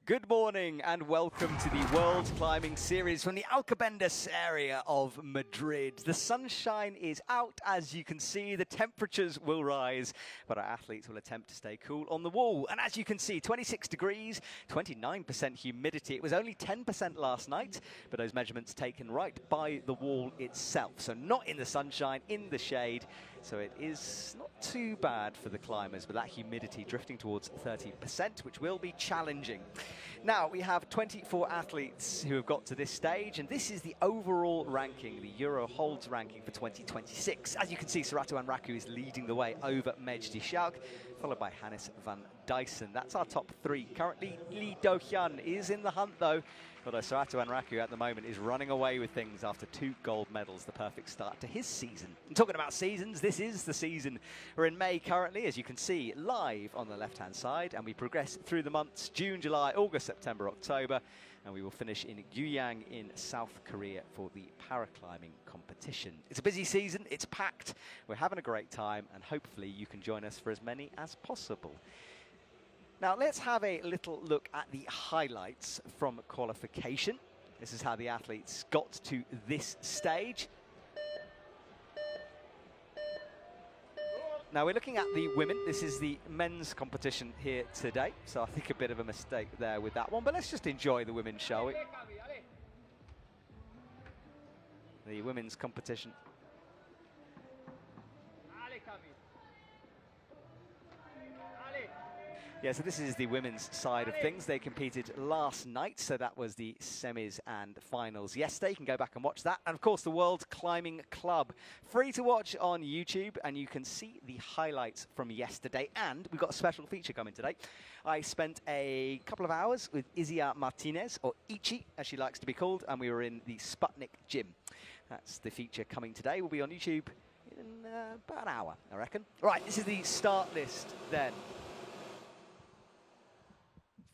Good morning and welcome to the World Climbing Series from the Alcobendas area of Madrid. The sunshine is out, as you can see. The temperatures will rise, but our athletes will attempt to stay cool on the wall. And as you can see, 26 degrees, 29% humidity. It was only 10% last night, but those measurements taken right by the wall itself. So not in the sunshine, in the shade. So it is not too bad for the climbers, but that humidity drifting towards 30%, which will be challenging. Now, we have 24 athletes who have got to this stage, and this is the overall ranking, the Euro Holds ranking for 2026. As you can see, Sorato Anraku is leading the way over Madrid, followed by Hannes van Dyssen. That's our top three. Currently, Lee Do-hyun is in the hunt, though, although Sorato Anraku at the moment is running away with things after 2 gold medals, the perfect start to his season. And talking about seasons, this is the season. We're in May currently, as you can see, live on the left-hand side, and we progress through the months June, July, August, September, October, and we will finish in Guiyang in South Korea for the paraclimbing competition. It's a busy season, it's packed, we're having a great time, and hopefully you can join us for as many as possible. Now let's have a little look at the highlights from qualification. This is how the athletes got to this stage. Now we're looking at the women. This is the men's competition here today, so I think a bit of a mistake there with that one, but let's just enjoy the women, shall we? The women's competition. Yeah, so this is the women's side of things. They competed last night, so that was the semis and finals yesterday. You can go back and watch that. And of course, the World Climbing Club, free to watch on YouTube, and you can see the highlights from yesterday. And we've got a special feature coming today. I spent a couple of hours with Izia Martinez, or Ichi, as she likes to be called, and we were in the Sputnik gym. That's the feature coming today. We'll be on YouTube in about an hour, I reckon. Right, this is the start list then.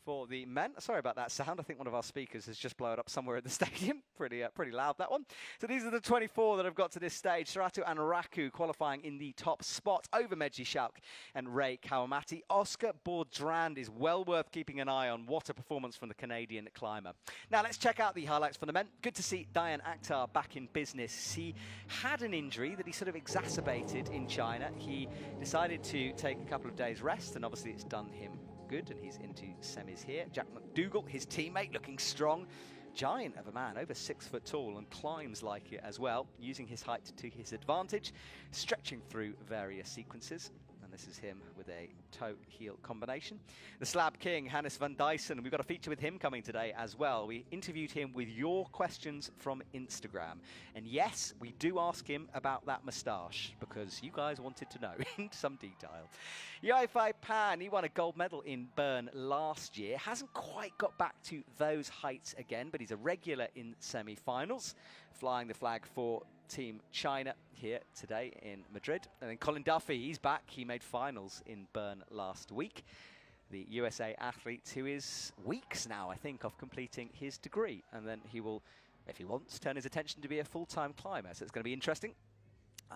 For the men. Sorry about that sound. I think one of our speakers has just blown up somewhere in the stadium. Pretty loud, that one. So these are the 24 that have got to this stage. Sorato Anraku qualifying in the top spot over Medji and Ray Kawamati. Oscar Bordrand is well worth keeping an eye on. What a performance from the Canadian climber. Now let's check out the highlights for the men. Good to see Dayan Akhtar back in business. He had an injury that he sort of exacerbated in China. He decided to take a couple of days rest, and obviously it's done him good, and he's into semis here. Jack McDougall, his teammate, looking strong. Giant of a man, over 6 foot tall, and climbs like it as well, using his height to his advantage, stretching through various sequences. And this is him with a toe-heel combination. The Slab King, Hannes van Dyssen, we've got a feature with him coming today as well. We interviewed him with your questions from Instagram. And yes, we do ask him about that moustache, because you guys wanted to know in some detail. Yai-Fai Pan, he won a gold medal in Bern last year. Hasn't quite got back to those heights again, but he's a regular in semi-finals, flying the flag for Team China here today in Madrid. And then Colin Duffy, he's back. He made finals in Bern last week. The USA athlete who is weeks now, I think, of completing his degree. And then he will, if he wants, turn his attention to be a full-time climber. So it's going to be interesting.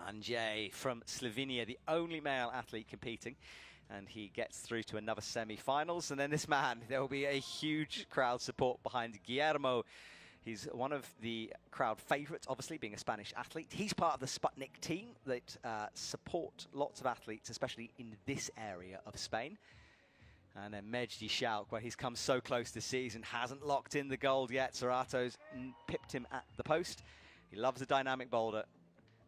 Andrzej from Slovenia, the only male athlete competing. And he gets through to another semi-finals. And then this man, there will be a huge crowd support behind Guillermo. He's one of the crowd favourites, obviously, being a Spanish athlete. He's part of the Sputnik team that support lots of athletes, especially in this area of Spain. And then Medji Schauk, where he's come so close this season, hasn't locked in the gold yet. Sorato's pipped him at the post. He loves a dynamic boulder.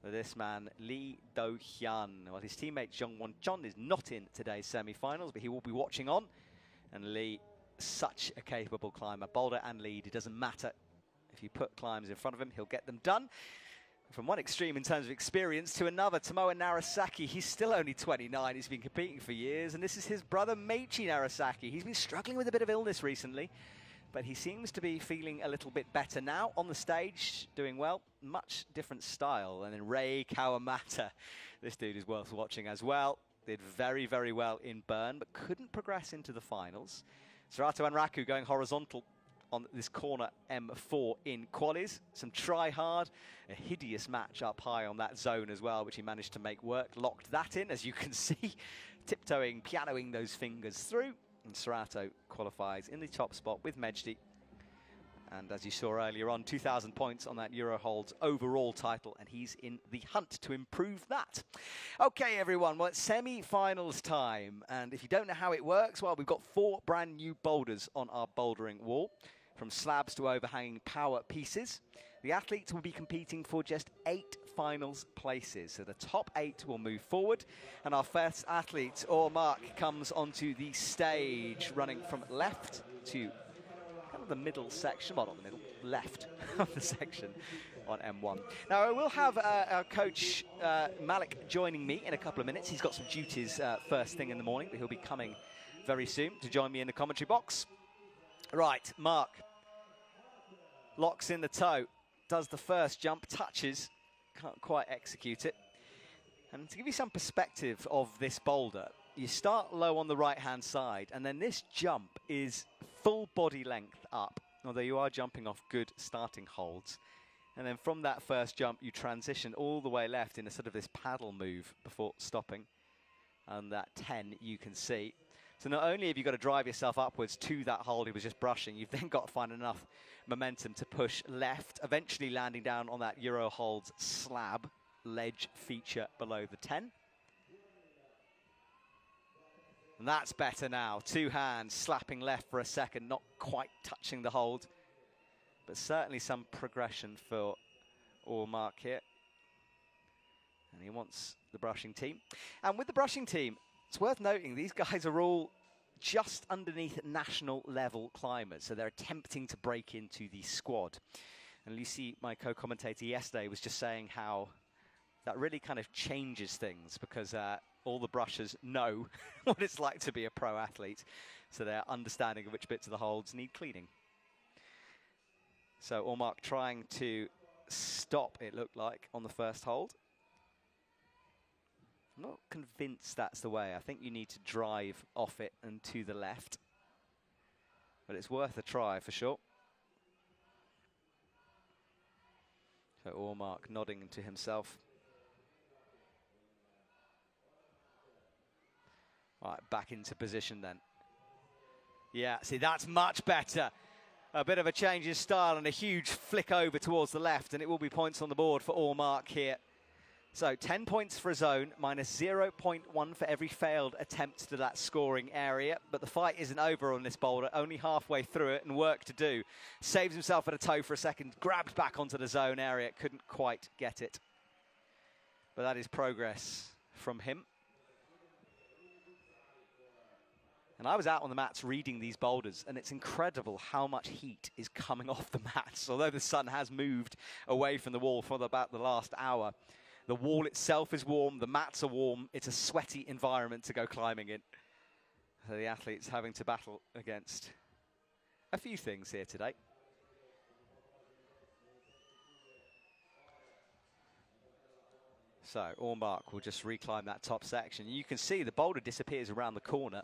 This man, Lee Do-hyun. Well, his teammate Jung Won-chon is not in today's semi-finals, but he will be watching on. And Lee, such a capable climber. Boulder and lead, it doesn't matter. If you put climbs in front of him, he'll get them done. From one extreme in terms of experience to another, Tomoa Narasaki, he's still only 29. He's been competing for years, and this is his brother, Meiichi Narasaki. He's been struggling with a bit of illness recently, but he seems to be feeling a little bit better now on the stage, doing well. Much different style. And then Ray Kawamata, this dude is worth watching as well. Did very, very well in Bern, but couldn't progress into the finals. Sorato Anraku going horizontal on this corner M4 in qualies. Some try hard, a hideous match up high on that zone as well, which he managed to make work. Locked that in, as you can see, tiptoeing, pianoing those fingers through. And Serato qualifies in the top spot with Medjdi. And as you saw earlier on, 2,000 points on that Euroholds overall title, and he's in the hunt to improve that. Okay, everyone, well, it's semi-finals time. And if you don't know how it works, well, we've got 4 brand new boulders on our bouldering wall, from slabs to overhanging power pieces. The athletes will be competing for just 8 finals places. So the top 8 will move forward. And our first athlete, Mark, comes onto the stage, running from left to kind of the middle section, well, not the middle, left of the section on M1. Now, I will have our coach, Malik, joining me in a couple of minutes. He's got some duties first thing in the morning, but he'll be coming very soon to join me in the commentary box. Right, Mark locks in the toe, does the first jump, touches, can't quite execute it. And to give you some perspective of this boulder, you start low on the right-hand side, and then this jump is full body length up, although you are jumping off good starting holds. And then from that first jump, you transition all the way left in a sort of this paddle move before stopping. And that 10 you can see. So not only have you got to drive yourself upwards to that hold he was just brushing, you've then got to find enough momentum to push left, eventually landing down on that Euroholds slab ledge feature below the 10. And that's better now. 2 hands slapping left for a second, not quite touching the hold, but certainly some progression for Mark here. And he wants the brushing team. And with the brushing team, it's worth noting these guys are all just underneath national level climbers. So they're attempting to break into the squad. And Lucy, my co-commentator yesterday, was just saying how that really kind of changes things, because all the brushers know what it's like to be a pro athlete. So they're understanding of which bits of the holds need cleaning. So Ormark trying to stop, it looked like, on the first hold. I'm not convinced that's the way. I think you need to drive off it and to the left. But it's worth a try for sure. So Ormark nodding to himself. All right, back into position then. Yeah, see, that's much better. A bit of a change in style and a huge flick over towards the left, and it will be points on the board for Ormark here. So 10 points for a zone, minus 0.1 for every failed attempt to that scoring area. But the fight isn't over on this boulder, only halfway through it and work to do. Saves himself at a toe for a second, grabbed back onto the zone area, couldn't quite get it. But that is progress from him. And I was out on the mats reading these boulders, and it's incredible how much heat is coming off the mats. Although the sun has moved away from the wall for about the last hour, the wall itself is warm, the mats are warm. It's a sweaty environment to go climbing in. So the athletes having to battle against a few things here today. So Ormark will just reclimb that top section. You can see the boulder disappears around the corner.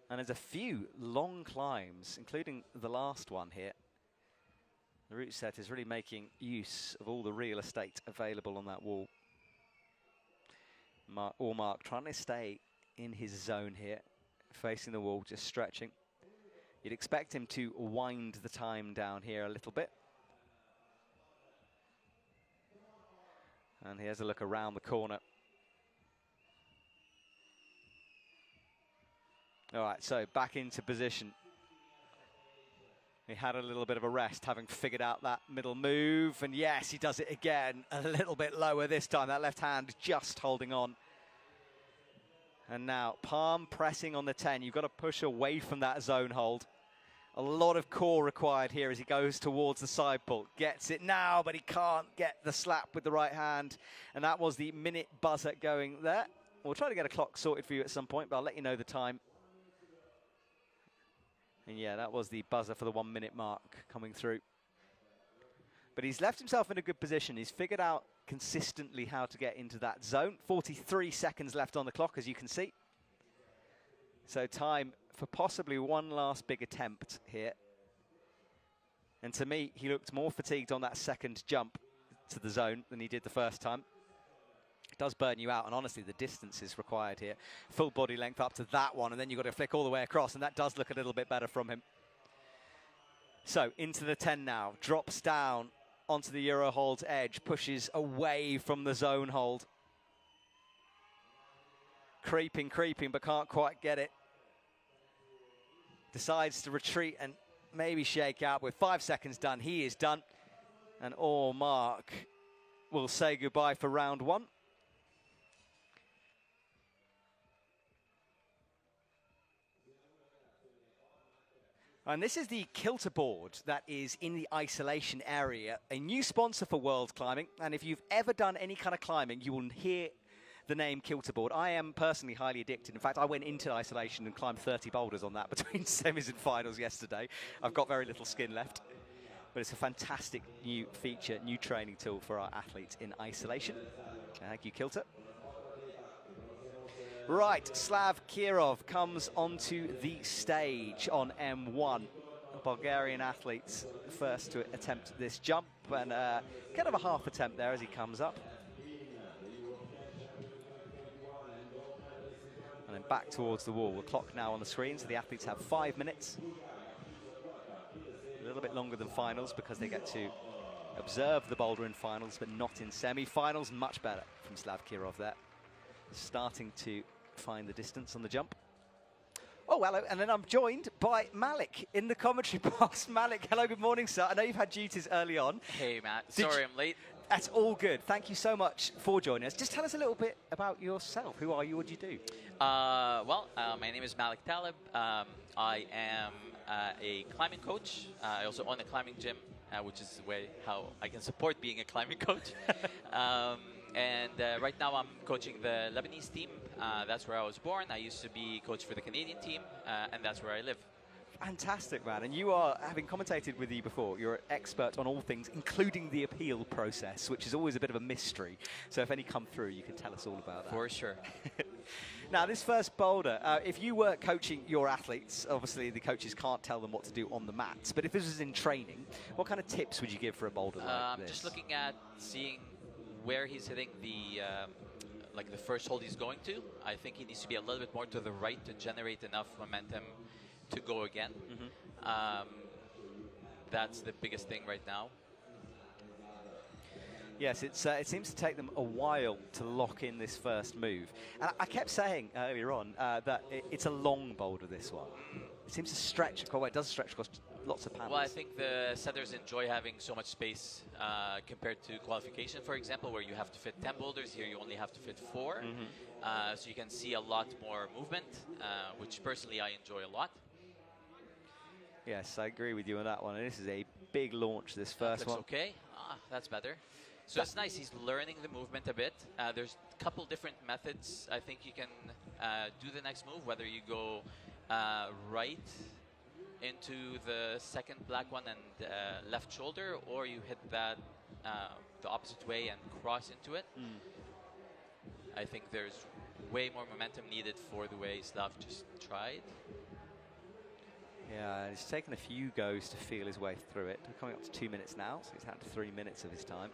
And there's a few long climbs, including the last one here. The route set is really making use of all the real estate available on that wall. Ormark trying to stay in his zone here, facing the wall, just stretching. You'd expect him to wind the time down here a little bit. And here's a look around the corner. All right, so back into position. He had a little bit of a rest, having figured out that middle move. And yes, he does it again, a little bit lower this time. That left hand just holding on. And now palm pressing on the 10. You've got to push away from that zone hold. A lot of core required here as he goes towards the side pull. Gets it now, but he can't get the slap with the right hand. And that was the minute buzzer going there. We'll try to get a clock sorted for you at some point, but I'll let you know the time. And yeah, that was the buzzer for the 1 minute mark coming through. But he's left himself in a good position. He's figured out consistently how to get into that zone. 43 seconds left on the clock, as you can see. So time for possibly one last big attempt here. And to me, he looked more fatigued on that second jump to the zone than he did the first time. It does burn you out, and honestly, the distance is required here. Full body length up to that one, and then you've got to flick all the way across, and that does look a little bit better from him. So into the 10 now, drops down onto the Euro hold's edge, pushes away from the zone hold. Creeping, but can't quite get it. Decides to retreat and maybe shake out. With 5 seconds done, he is done. And Mark will say goodbye for round 1. And this is the kilter board that is in the isolation area, a new sponsor for World Climbing. And if you've ever done any kind of climbing, you will hear the name kilter board. I am personally highly addicted. In fact, I went into isolation and climbed 30 boulders on that between semis and finals yesterday. I've got very little skin left. But it's a fantastic new feature, new training tool for our athletes in isolation. Thank you, Kilter. Right, Slav Kirov comes onto the stage on M1. Bulgarian athletes first to attempt this jump, and kind of a half attempt there as he comes up. And then back towards the wall. The clock now on the screen, so the athletes have 5 minutes. A little bit longer than finals because they get to observe the boulder in finals, but not in semi-finals. Much better from Slav Kirov there. Starting to find the distance on the jump. Oh, hello, and then I'm joined by Malik in the commentary box. Malik, hello, good morning, sir. I know you've had duties early on. Hey, Matt. Sorry I'm late. That's all good. Thank you so much for joining us. Just tell us a little bit about yourself. Who are you? What do you do? My name is Malik Talib. I am a climbing coach. I also own a climbing gym, which is the way how I can support being a climbing coach. Right now I'm coaching the Lebanese team. That's where I was born. I used to be coach for the Canadian team, and that's where I live. Fantastic, man. And you are, having commentated with you before, you're an expert on all things, including the appeal process, which is always a bit of a mystery. So if any come through, you can tell us all about that. For sure. Now, this first boulder, if you were coaching your athletes, obviously the coaches can't tell them what to do on the mats, but if this was in training, what kind of tips would you give for a boulder like this? Just looking at seeing where he's hitting the the first hold he's going to. I think he needs to be a little bit more to the right to generate enough momentum to go again. That's the biggest thing right now. Yes, it seems to take them a while to lock in this first move. And I kept saying earlier on that it's a long boulder, this one. It seems to stretch, well, it does stretch across lots of panels. Well, I think the setters enjoy having so much space compared to qualification, for example, where you have to fit 10 boulders. Here you only have to fit 4. So you can see a lot more movement, which personally I enjoy a lot. Yes, I agree with you on that one. And this is a big launch, this first one. Okay, that's better. So it's nice. He's learning the movement a bit. There's a couple different methods. I think you can do the next move, whether you go right into the second black one and left shoulder, or you hit that the opposite way and cross into it. I think there's way more momentum needed for the way Slav just tried. Yeah, he's taken a few goes to feel his way through it. We're coming up to 2 minutes now, so he's had 3 minutes of his time.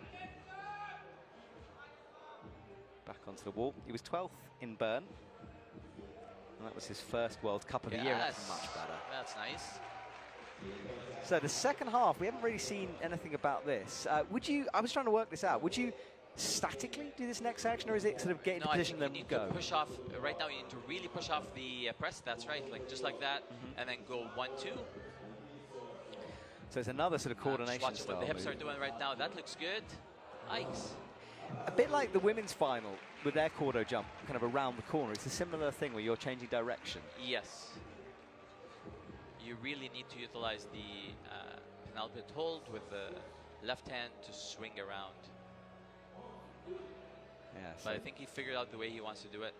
Back onto the wall. He was 12th in Bern. And that was his first World Cup of the year. That's much better. That's nice. So the second half, we haven't really seen anything about this. I was trying to work this out. Would you statically do this next section, or is it sort of get into position and then you need go? To push off. Right now you need to really push off the press. That's right, just like that, and then go 1-2. So it's another sort of coordination watch style what the hips move. are doing right now. That looks good. Nice. A bit like the women's final with their cordo jump, kind of around the corner. It's a similar thing where you're changing direction. Yes. You really need to utilize the penultimate hold with the left hand to swing around. Yeah, so but I think he figured out the way he wants to do it.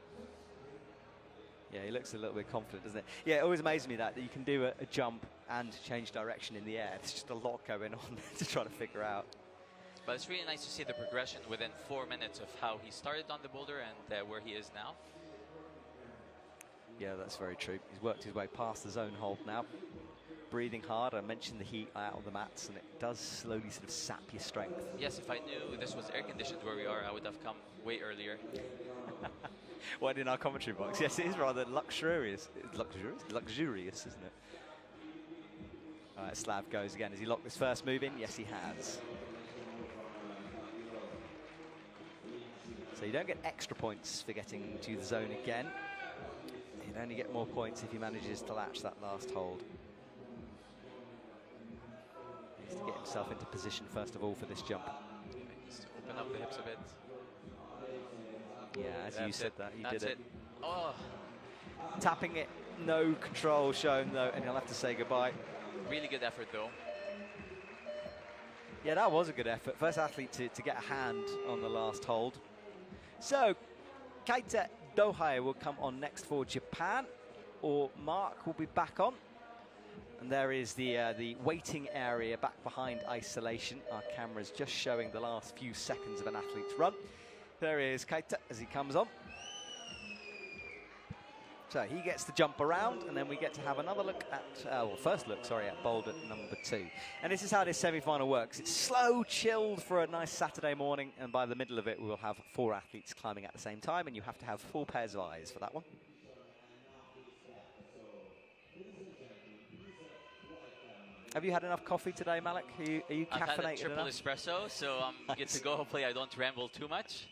Yeah, he looks a little bit confident, doesn't it? Yeah, it always amazes me that you can do a jump and change direction in the air. There's just a lot going on to try to figure out. But it's really nice to see the progression within 4 minutes of how he started on the boulder and where he is now. Yeah, that's very true. He's worked his way past the zone hold now. breathing hard. I mentioned the heat out on the mats, and it does slowly sort of sap your strength. Yes, if I knew this was air conditioned where we are, I would have come way earlier. What in our commentary box? Yes, it is rather luxurious. Luxurious, isn't it? All right, Slav goes again. Has he locked this first move in? Yes, he has. So you don't get extra points for getting to the zone again. You'd only get more points if he manages to latch that last hold. He needs to get himself into position first of all for this jump. He needs to open up the hips a bit. Yeah, as you said that, he did it. Oh, Tapping it, no control shown though, and he'll have to say goodbye. really good effort though. Yeah, that was a good effort. First athlete to get a hand on the last hold. So, Keita Dohai will come on next for Japan, or Mark will be back on. And there is the waiting area back behind isolation. Our camera's just showing the last few seconds of an athlete's run. There is Keita as he comes on. So he gets to jump around, and then we get to have another look at, first look, sorry, at Boulder number 2. And this is how this semi-final works. It's slow, chilled for a nice Saturday morning, and by the middle of it, we'll have 4 athletes climbing at the same time, and you have to have 4 pairs of eyes for that one. Have you had enough coffee today, Malik? Are you I've caffeinated had a triple enough? espresso, so I'm good to go. Hopefully I don't ramble too much.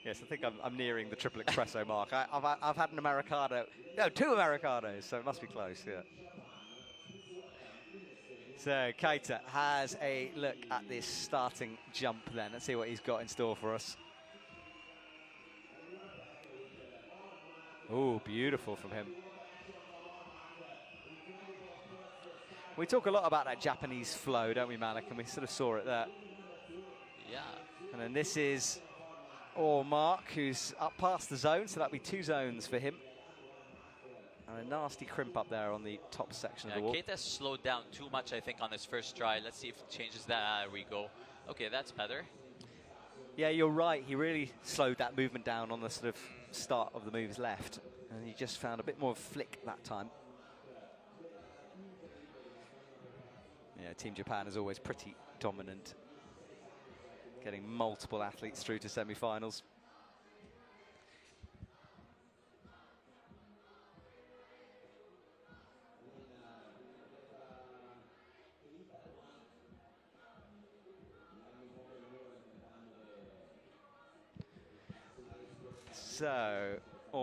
Yes, I think I'm nearing the triple espresso mark. I've had an Americano, no, 2 Americanos, so it must be close, yeah. So Keita has a look at this starting jump then. Let's see what he's got in store for us. Oh, beautiful from him. We talk a lot about that Japanese flow, don't we, Malik? And we sort of saw it there. Yeah. And then this is Mark, who's up past the zone, so that'll be 2 zones for him. And a nasty crimp up there on the top section of the wall. Keita slowed down too much, I think, on his first try. Let's see if it changes that. There we go. Okay, that's better. Yeah, you're right. He really slowed that movement down on the sort of start of the moves left. And he just found a bit more flick that time. Yeah, Team Japan is always pretty dominant, getting multiple athletes through to semi-finals. So,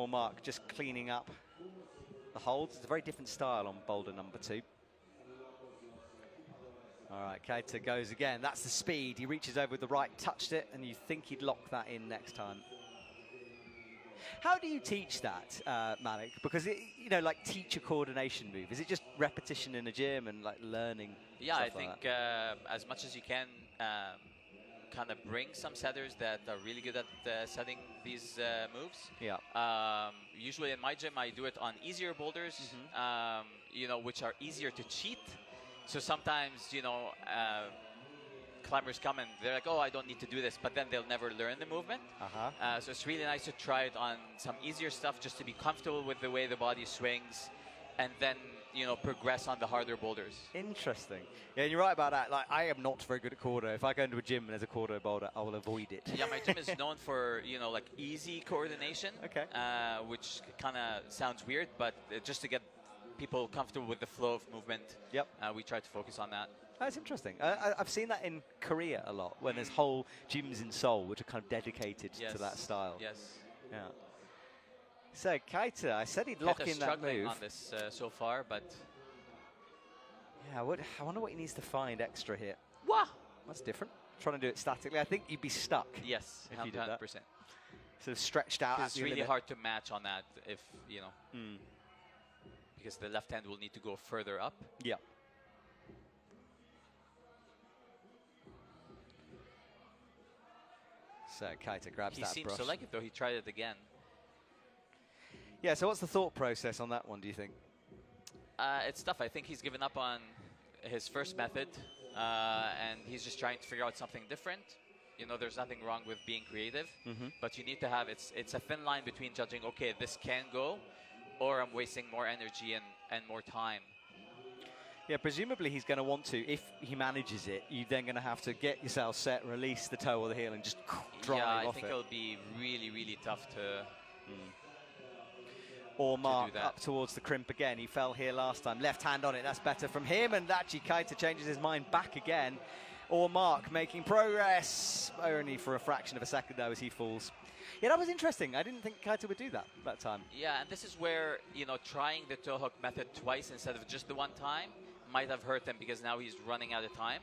Mark just cleaning up the holds. It's a very different style on Boulder number 2. All right, Keita goes again. That's the speed. He reaches over with the right, touched it, and you think he'd lock that in next time. How do you teach that, Malik? Because, like teacher coordination move. Is it just repetition in a gym and like learning? Yeah, I like think as much as you can kind of bring some setters that are really good at setting these moves. Yeah. Usually in my gym, I do it on easier boulders, which are easier to cheat. So sometimes, climbers come and they're like, oh, I don't need to do this, but then they'll never learn the movement. So it's really nice to try it on some easier stuff just to be comfortable with the way the body swings, and then, progress on the harder boulders. Interesting. Yeah, you're right about that. Like, I am not very good at cordo. If I go into a gym and there's a cordo boulder, I will avoid it. Yeah, my gym is known for, like easy coordination. Okay. Which kind of sounds weird, but just to get people comfortable with the flow of movement. Yep. We try to focus on that. That's interesting. I've seen that in Korea a lot, when there's whole gyms in Seoul which are kind of dedicated to that style. Yes. Yeah. So Keita, I said he'd lock in that move. On this so far, but yeah, I wonder what he needs to find extra here. Wow, that's different. Trying to do it statically, I think you'd be stuck. Yes, if you did that. 100%. Sort of stretched out. It's really hard to match on that if because the left hand will need to go further up. Yeah. So Keita grabs that brush. He seems to like it, though. He tried it again. Yeah, so what's the thought process on that one, do you think? It's tough. I think he's given up on his first method, and he's just trying to figure out something different. There's nothing wrong with being creative, but you need to have, it's a thin line between judging, okay, this can go, or I'm wasting more energy and more time. Yeah, presumably he's going to want to, if he manages it, you're then going to have to get yourself set, release the toe or the heel, and just drive off it. Yeah, I think it'll be really, really tough to... Or Mark up towards the crimp again. He fell here last time. Left hand on it, that's better from him. And actually Kaita changes his mind back again. Or Mark making progress. Only for a fraction of a second though as he falls. Yeah, that was interesting. I didn't think Kaita would do that time. Yeah, and this is where, you know, trying the toe hook method twice instead of just the one time might have hurt him because now he's running out of time.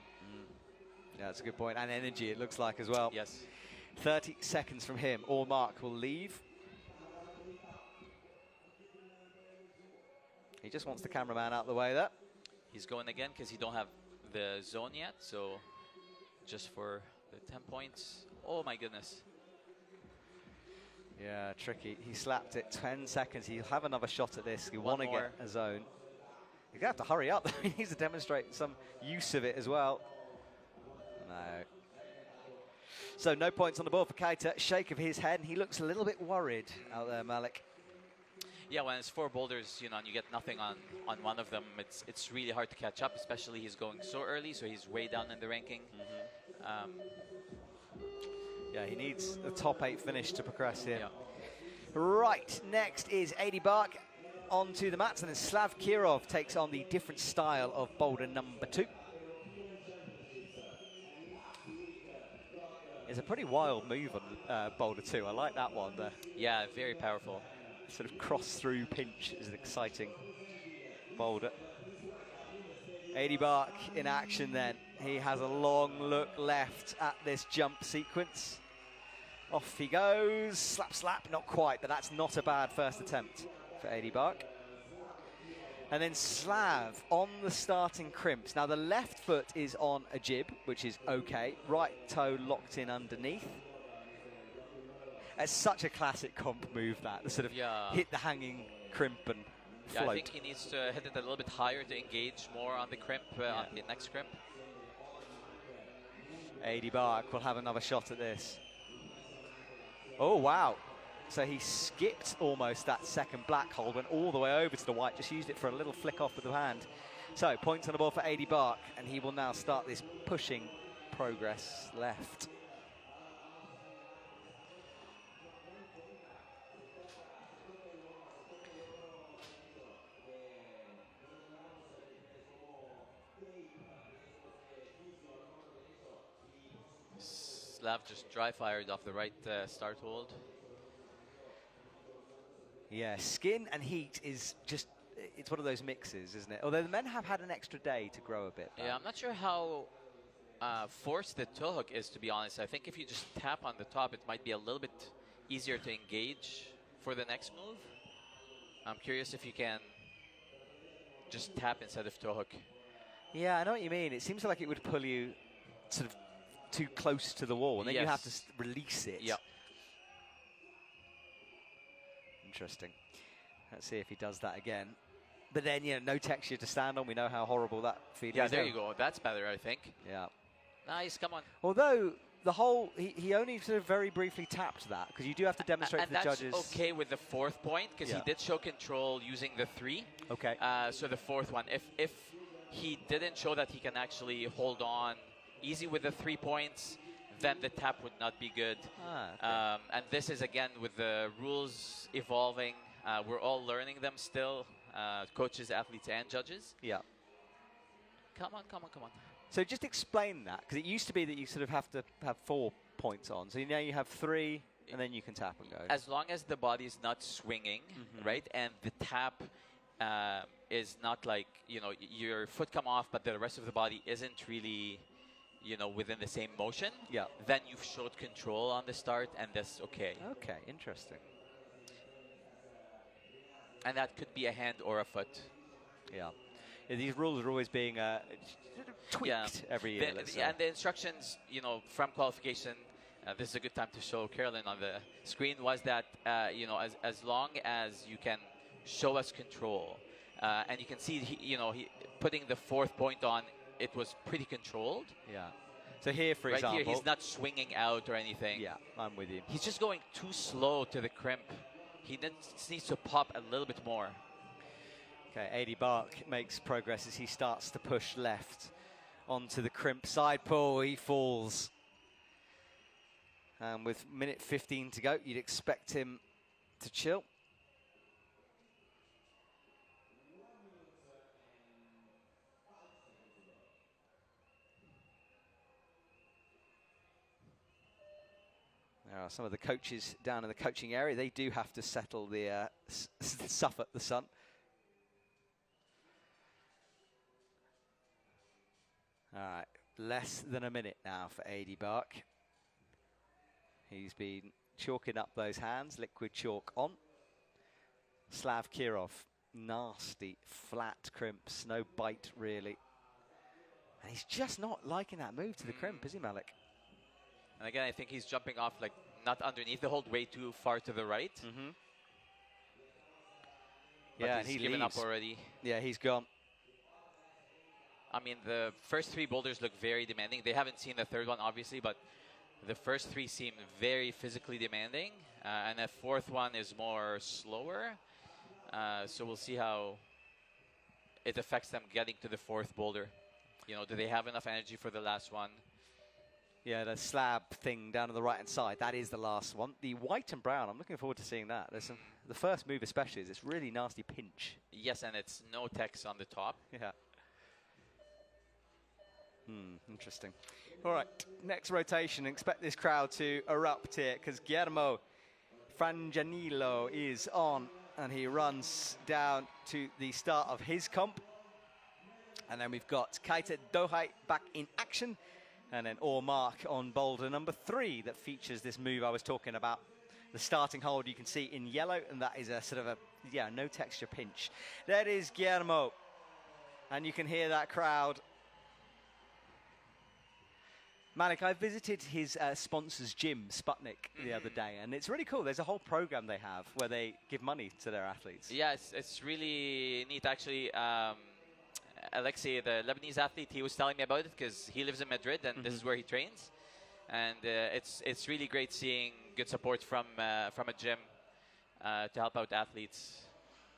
Yeah, that's a good point. And energy, it looks like as well. Yes. 30 seconds from him. Or Mark will leave. He just wants the cameraman out of the way there. He's going again because he don't have the zone yet, so just for the 10 points. Oh my goodness. Yeah, tricky. He slapped it 10 seconds. He'll have another shot at this. He want to get a zone. He's going to have to hurry up though. He needs to demonstrate some use of it as well. No. So no points on the board for Kaita. Shake of his head, and he looks a little bit worried out there, Malik. Yeah, when it's 4 boulders, you know, and you get nothing on one of them, it's really hard to catch up, especially he's going so early, so he's way down in the ranking. Yeah, he needs a top 8 finish to progress here. Yeah. Right, next is Adi Bark onto the mats, and then Slav Kirov takes on the different style of boulder number 2. It's a pretty wild move on boulder 2. I like that one there. Yeah, very powerful. Sort of cross-through pinch is an exciting boulder. Adi Bark in action then. He has a long look left at this jump sequence. Off he goes. Slap, slap. Not quite, but that's not a bad first attempt for Adi Bark. And then Slav on the starting crimps. Now the left foot is on a jib, which is okay. Right toe locked in underneath. It's such a classic comp move, that. The sort of hit the hanging crimp and float. I think he needs to hit it a little bit higher to engage more on the crimp, on the next crimp. Adi Bark will have another shot at this. Oh, wow. So he skipped almost that second black hole, went all the way over to the white, just used it for a little flick off with the hand. So points on the board for Adi Bark, and he will now start this pushing progress left. Slav just dry fired off the right start hold. Yeah, skin and heat is just, it's one of those mixes, isn't it? Although the men have had an extra day to grow a bit. Yeah, I'm not sure how forced the toe hook is, to be honest. I think if you just tap on the top, it might be a little bit easier to engage for the next move. I'm curious if you can just tap instead of toe hook. Yeah, I know what you mean. It seems like it would pull you sort of too close to the wall, and then you have to release it. Yeah. Interesting. Let's see if he does that again. But then, you know, no texture to stand on. We know how horrible that feeling is. Yeah, there you go. That's better, I think. Yeah. Nice, come on. Although the whole, he only sort of very briefly tapped that, because you do have to demonstrate to the judges. And that's okay with the 4th point, because he did show control using the 3. Okay. So the 4th one, if he didn't show that he can actually hold on easy with the 3 points, then the tap would not be good. Okay. And this is, again, with the rules evolving. We're all learning them still, coaches, athletes, and judges. Yeah. Come on, come on, come on. So just explain that, because it used to be that you sort of have to have 4 points on. So now you have 3, and then you can tap and go. As long as the body is not swinging, right, and the tap is not like, you know, your foot come off, but the rest of the body isn't really, you know, within the same motion, then you've showed control on the start, and that's okay. Okay, interesting. And that could be a hand or a foot. Yeah. These rules are always being tweaked every year. And the instructions, you know, from qualification, this is a good time to show Carolyn on the screen, was that, you know, as long as you can show us control, and you can see, he putting the 4th point on, it was pretty controlled. Yeah. So here, for example, here, he's not swinging out or anything. Yeah, I'm with you. He's just going too slow to the crimp. He needs to pop a little bit more. Okay, 80 Bark makes progress as he starts to push left onto the crimp side pull. He falls. And with minute 15 to go, you'd expect him to chill. There are some of the coaches down in the coaching area. They do have to settle the suffer the sun. All right, less than a minute now for 80 Bark. He's been chalking up those hands, liquid chalk on. Slav Kirov, nasty, flat crimps, no bite really. And he's just not liking that move to the crimp, is he, Malik? And again, I think he's jumping off, like, not underneath the hold, way too far to the right. Mm-hmm. But Yeah, he's and he given leaves. up already. Yeah, he's gone. I mean, the first 3 boulders look very demanding. They haven't seen the third one, obviously, but the first 3 seem very physically demanding. And the fourth one is more slower. So we'll see how it affects them getting to the fourth boulder. You know, do they have enough energy for the last one? Yeah, the slab thing down on the right-hand side, that is the last one. The white and brown, I'm looking forward to seeing that. There's some, the first move especially is this really nasty pinch. Yes, and it's no text on the top. Yeah. Interesting. All right, next rotation. Expect this crowd to erupt here because Guillermo Frangianillo is on and he runs down to the start of his comp. And then we've got Keita Dohai back in action. And then Mark on boulder number 3 that features this move I was talking about. The starting hold you can see in yellow, and that is a sort of a, yeah, no texture pinch. That is Guillermo. And you can hear that crowd. Malik, I visited his sponsor's gym, Sputnik, the other day, and it's really cool. There's a whole program they have where they give money to their athletes. Yeah, it's really neat, actually. Alexei, the Lebanese athlete, he was telling me about it because he lives in Madrid and this is where he trains. And it's really great seeing good support from a gym to help out athletes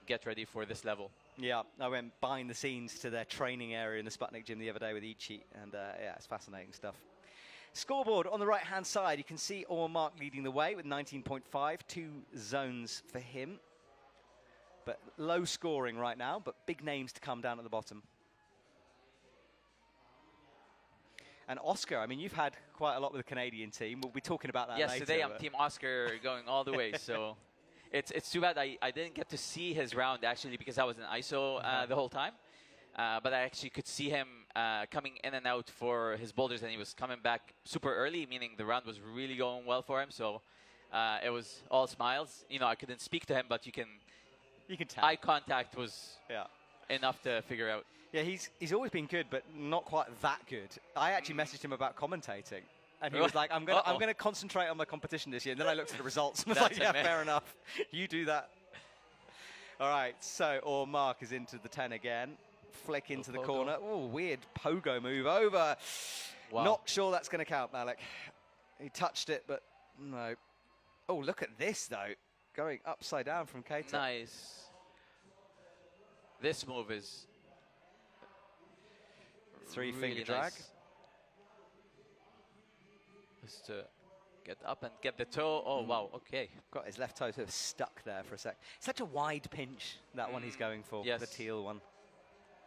get ready for this level. Yeah, I went behind the scenes to their training area in the Sputnik gym the other day with Ichi, and yeah, it's fascinating stuff. Scoreboard on the right-hand side, you can see Mark leading the way with 19.5, 2 zones for him. But low scoring right now, but big names to come down at the bottom. And Oscar, I mean, you've had quite a lot with the Canadian team. We'll be talking about that later. Yes, today I'm Team Oscar going all the way. So it's too bad I didn't get to see his round, actually, because I was in ISO the whole time. But I actually could see him coming in and out for his boulders, and he was coming back super early, meaning the round was really going well for him. So it was all smiles. You know, I couldn't speak to him, but you can tell. Eye contact was enough to figure out. Yeah, he's always been good, but not quite that good. I actually messaged him about commentating, and he was like, I'm gonna concentrate on my competition this year. And then I looked at the results and was like, yeah, fair enough. You do that. All right, so Mark is into the 10 again. Flick into the corner. Oh, weird pogo move over. Wow. Not sure that's going to count, Malik. He touched it, but no. Oh, look at this, though. Going upside down from Keita. Nice. This move is 3-finger really drag. Nice. Just to get up and get the toe. Oh, wow, okay. Got his left toe sort of stuck there for a sec. Such a wide pinch, that one he's going for, the teal one.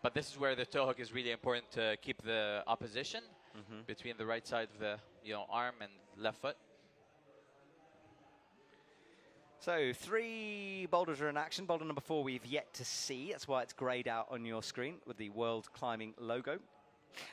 But this is where the toe hook is really important to keep the opposition between the right side of the arm and left foot. So 3 boulders are in action. Boulder number 4 we've yet to see. That's why it's grayed out on your screen with the World Climbing logo.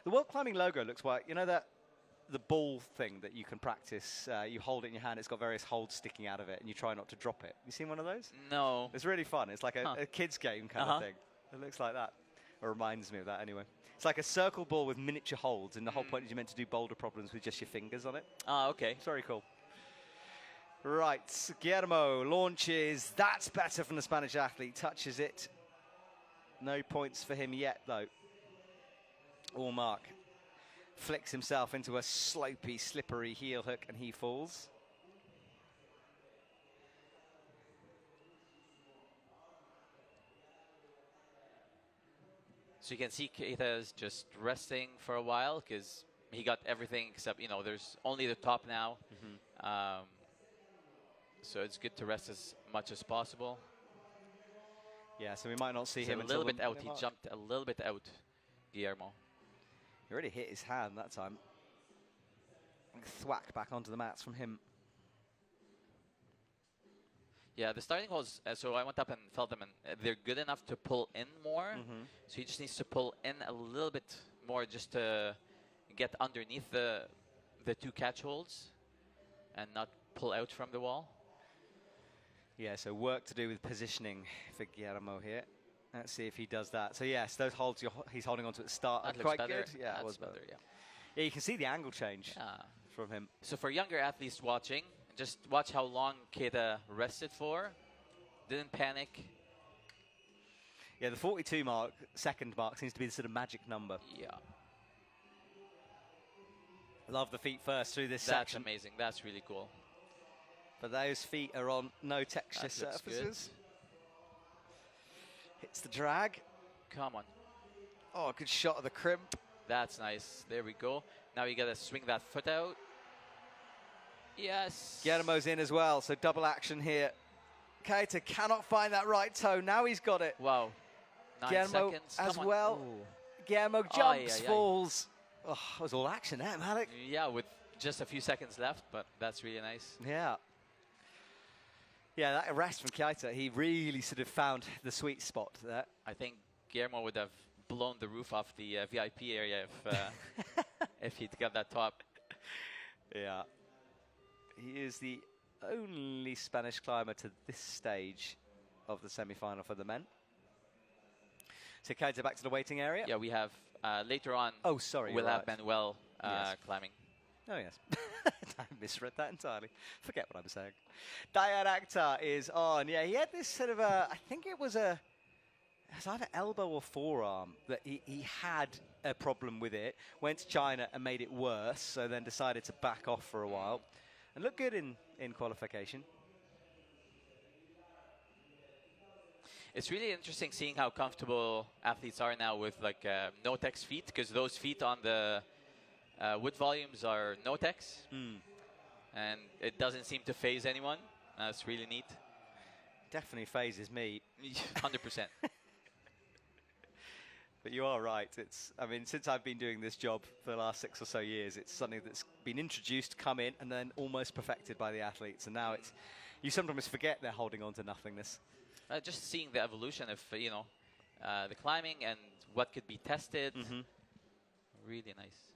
The World Climbing logo looks like, you know, the ball thing that you can practice. You hold it in your hand. It's got various holds sticking out of it, and you try not to drop it. You seen one of those? No. It's really fun. It's like a kid's game kind of thing. It looks like that. Or reminds me of that anyway. It's like a circle ball with miniature holds, and the whole point is you're meant to do boulder problems with just your fingers on it. Ah, okay. It's very cool. Right, Guillermo launches. That's better from the Spanish athlete. Touches it. No points for him yet, though. Mark flicks himself into a slopey, slippery heel hook, and he falls. So you can see Keita is just resting for a while because he got everything except, you know, there's only the top now. So it's good to rest as much as possible. Yeah, so we might not see He's him a until little bit the out. minute He mark. jumped a little bit out, Guillermo. He already hit his hand that time. Thwack back onto the mats from him. Yeah, the starting holes, so I went up and felt them, and they're good enough to pull in more. So he just needs to pull in a little bit more just to get underneath the two catch holds and not pull out from the wall. Yeah, so work to do with positioning for Guillermo here. Let's see if he does that. So yes, those holds he's holding on to at the start That are looks quite better. good. Yeah, it was better. Yeah. Yeah, you can see the angle change from him. So for younger athletes watching, just watch how long Keita rested for. Didn't panic. Yeah, the second mark seems to be the sort of magic number. Yeah. Love the feet first through this That's section. amazing. That's really cool. But those feet are on no texture That looks good. surfaces. Hits the drag. Come on. Oh, good shot of the crimp. That's nice. There we go. Now you got to swing that foot out. Yes. Guillermo's in as well, so double action here. Keita cannot find that right toe. Now he's got it. Wow. 9 Guillermo seconds. as Come on. well. Ooh. Guillermo Ay, jumps, ay, ay. falls. Oh, that was all action there, Malik. Yeah, with just a few seconds left, but that's really nice. Yeah. Yeah, that arrest from Keita, he really sort of found the sweet spot there. I think Guillermo would have blown the roof off the VIP area if he'd got that top. Yeah. He is the only Spanish climber to this stage of the semi-final for the men. So Keita back to the waiting area. Yeah, we have later on. Oh, sorry. We'll you're have right. Manuel Yes. climbing. Oh, yes. I misread that entirely. Forget what I'm saying. Dayan Akhtar is on. Yeah, he had this sort of I think it was either elbow or forearm that he had a problem with it. Went to China and made it worse, so then decided to back off for a while. And looked good in qualification. It's really interesting seeing how comfortable athletes are now with like no-tex feet, because those feet on the wood volumes are no-tex, and it doesn't seem to phase anyone. That's really neat. Definitely phases me. 100%. But you are right. I mean, since I've been doing this job for the last 6 or so years, it's something that's been introduced, come in, and then almost perfected by the athletes. And now you sometimes forget they're holding on to nothingness. Just seeing the evolution of, the climbing and what could be tested. Really nice.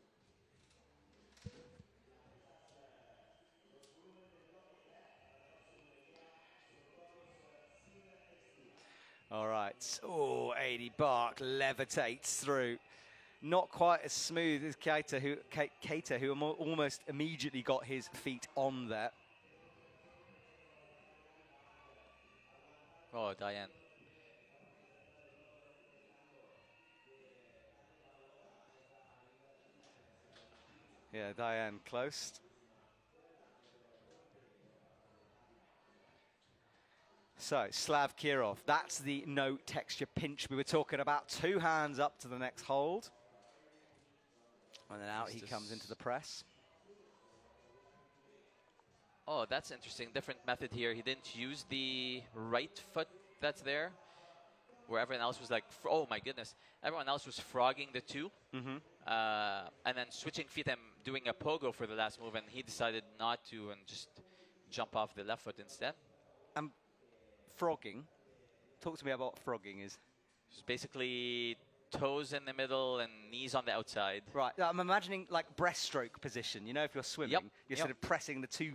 All right. Oh, 80 Bark levitates through. Not quite as smooth as Keita, who almost immediately got his feet on there. Oh, Diane. Yeah, Diane close. So, Slav Kirov, that's the no texture pinch we were talking about. 2 hands up to the next hold. And then out he comes into the press. Oh, that's interesting. Different method here. He didn't use the right foot that's there, where everyone else was like, oh my goodness. Everyone else was frogging the two, and then switching feet and doing a pogo for the last move, and he decided not to and just jump off the left foot instead. Frogging. Talk to me about what frogging is. It's basically toes in the middle and knees on the outside. Right. I'm imagining like breaststroke position. You know, if you're swimming, you're sort of pressing the 2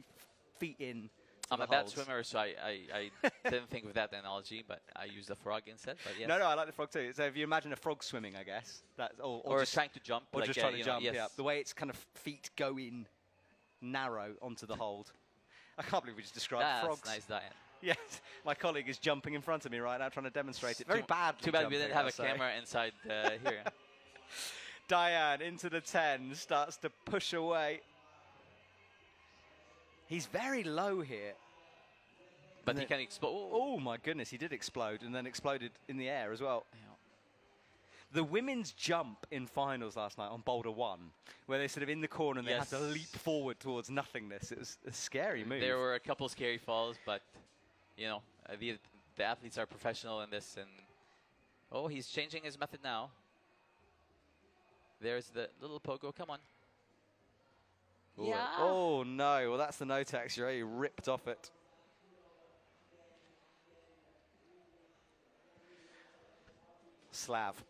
feet in. I'm a bad swimmer, so I didn't think of that analogy, but I used the frog instead. But yes. No, I like the frog too. So if you imagine a frog swimming, I guess, that's or just trying to jump, or like, just trying to jump. yes. Yeah, the way its kind of feet go in narrow onto the hold. I can't believe we just described frogs. That's nice, Diane. Yes, my colleague is jumping in front of me right now, trying to demonstrate it. Very bad. Too bad we didn't have a camera inside here. Diane into the 10, starts to push away. He's very low here. But he can explode. Oh my goodness, he did explode and then exploded in the air as well. Yeah. The women's jump in finals last night on Boulder 1, where they're sort of in the corner and they have to leap forward towards nothingness. It was a scary move. There were a couple scary falls, but, you know, the athletes are professional in this. And oh, he's changing his method now. There's the little pogo. Come on. Ooh. Yeah. Oh, no. Well, that's the no texture. He ripped off it. Slav.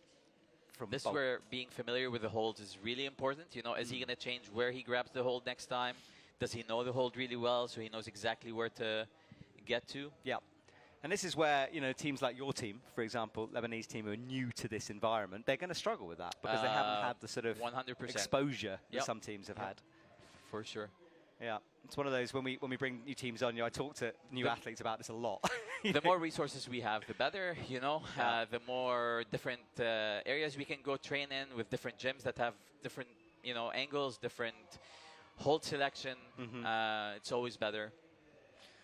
This is where being familiar with the holds is really important. You know, is he going to change where he grabs the hold next time? Does he know the hold really well so he knows exactly where to get to? Yeah. And this is where, you know, teams like your team, for example, Lebanese team who are new to this environment, they're going to struggle with that because they haven't had the sort of 100% exposure that some teams have had. For sure. Yeah. It's one of those, when we bring new teams on, you know, I talk to new athletes about this a lot. The more resources we have, the better, you know. The more different areas we can go train in with different gyms that have different, you know, angles, different hold selection. It's always better.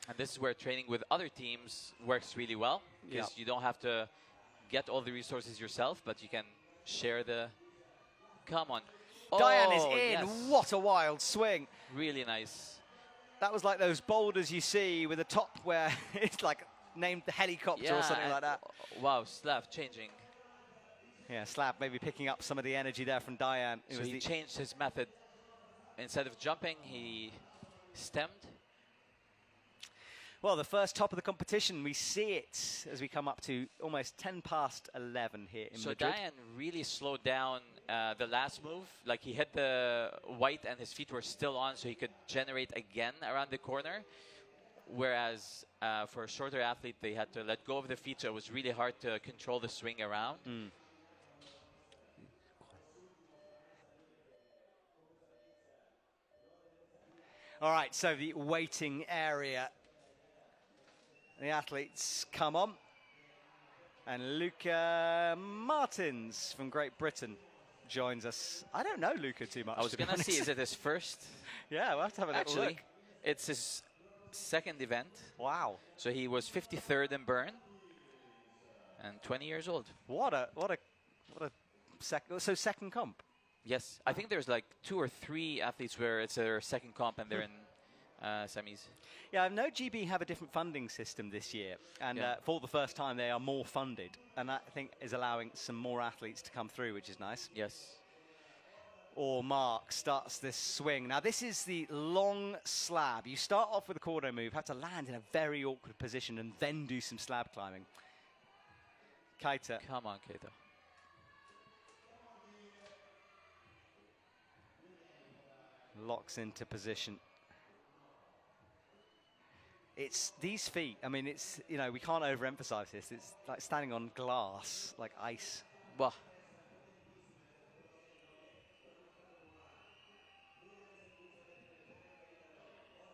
And this is where training with other teams works really well, because you don't have to get all the resources yourself, but you can share the... Come on. Diane is in. What a wild swing. Really nice. That was like those boulders you see with a top where it's like named the helicopter or something like that. Wow, Slav changing. Yeah, Slav maybe picking up some of the energy there from Diane. So he changed his method. Instead of jumping, he stemmed. Well, the first top of the competition, we see it as we come up to almost 10 past 11 here in Madrid. So Diane really slowed down the last move. Like, he hit the white and his feet were still on, so he could generate again around the corner. Whereas for a shorter athlete, they had to let go of the feet, so it was really hard to control the swing around. All right, so the waiting area. The athletes come on. And Luca Martins from Great Britain joins us. I don't know Luca too much. I was going to see, is it his first? Yeah, we'll have to have a little look. Actually, it's his second event. Wow. So he was 53rd in Bern and 20 years old. What a second comp. Yes, I think there's like 2 or 3 athletes where it's their second comp and they're in semis. Yeah, I know GB have a different funding system this year, and for the first time they are more funded, and that, I think, is allowing some more athletes to come through, which is nice. Yes. Or Mark starts this swing. Now this is the long slab. You start off with a cordo move, have to land in a very awkward position, and then do some slab climbing. Keita. Come on, Keita. Locks into position. It's these feet. I mean, it's, you know, we can't overemphasize this. It's like standing on glass, like ice. Wow.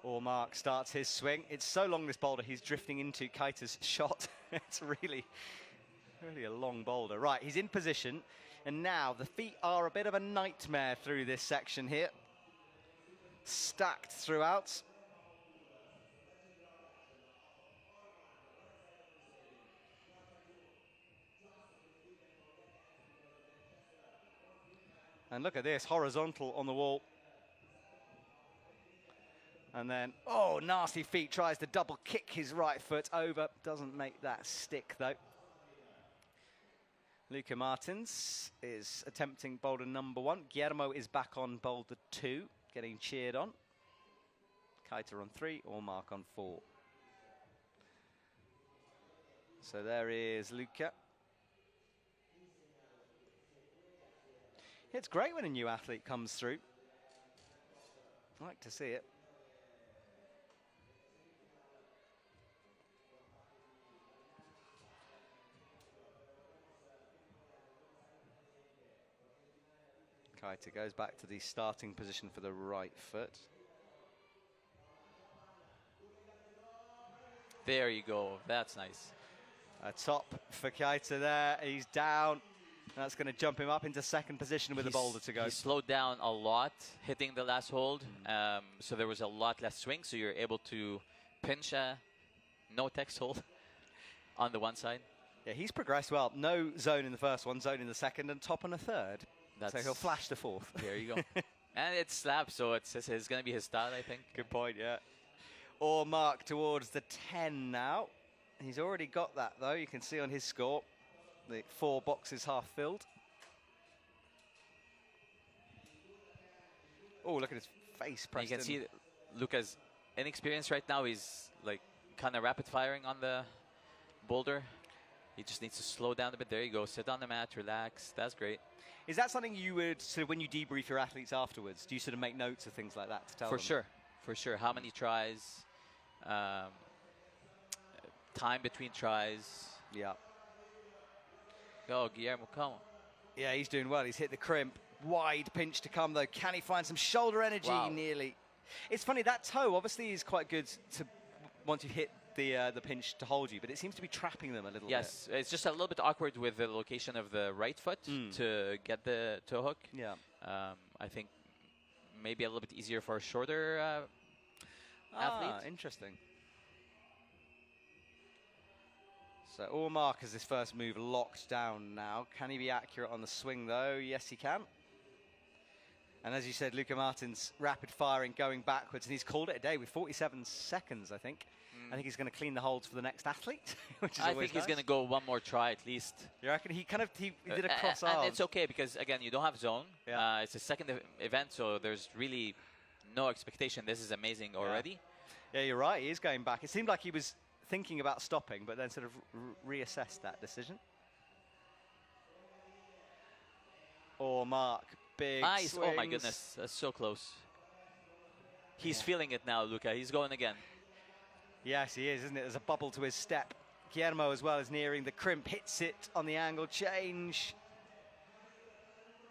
Or Mark starts his swing. It's so long, this boulder, he's drifting into Keita's shot. It's really a long boulder. Right, he's in position. And now the feet are a bit of a nightmare through this section here. Stacked throughout. And look at this, horizontal on the wall. And then, oh, nasty feet, tries to double kick his right foot over. Doesn't make that stick, though. Luca Martins is attempting boulder number 1. Guillermo is back on boulder 2, getting cheered on. Keita on 3, or Mark on 4. So there is Luca. It's great when a new athlete comes through. I like to see it. Keita goes back to the starting position for the right foot. There you go. That's nice. A top for Keita there. He's down. That's going to jump him up into second position with the boulder to go. He slowed down a lot, hitting the last hold. So there was a lot less swing. So you're able to pinch a no-text hold on the one side. Yeah, he's progressed well. No zone in the first one, zone in the second, and top in the third. So he'll flash the fourth. There you go. And it's slap, so it's going to be his style, I think. Good point, yeah. Or Mark towards the 10 now. He's already got that, though. You can see on his score, the 4 boxes half filled. Oh, look at his face, Preston. You can see Luca's inexperienced right now. He's like kind of rapid firing on the boulder. He just needs to slow down a bit. There you go. Sit on the mat, relax. That's great. Is that something you would, sort of when you debrief your athletes afterwards, do you sort of make notes of things like that to tell them? For sure. How many tries, time between tries. Yeah. Go, Guillermo, come on. Yeah, he's doing well. He's hit the crimp. Wide pinch to come, though. Can he find some shoulder energy? Wow. Nearly. It's funny, that toe obviously is quite good to once you hit the pinch to hold you, but it seems to be trapping them a little bit. Yes, it's just a little bit awkward with the location of the right foot to get the toe hook. Yeah. I think maybe a little bit easier for a shorter athlete. Interesting. So Allmark has his first move locked down now. Can he be accurate on the swing, though? Yes, he can. And as you said, Luca Martin's rapid firing going backwards, and he's called it a day with 47 seconds, I think. I think he's going to clean the holds for the next athlete, which is I always think he's nice. going to go one more try at least. You reckon? He did a cross arm. And it's okay because, again, you don't have zone. Yeah. It's a second event, so there's really no expectation. This is amazing already. Yeah, you're right. He is going back. It seemed like he was thinking about stopping, but then sort of reassessed that decision. Or Mark, big Nice. swings. Oh, my goodness. That's so close. He's feeling it now, Luca. He's going again. Yes, he is, isn't it? There's a bubble to his step. Guillermo as well is nearing the crimp, hits it on the angle change.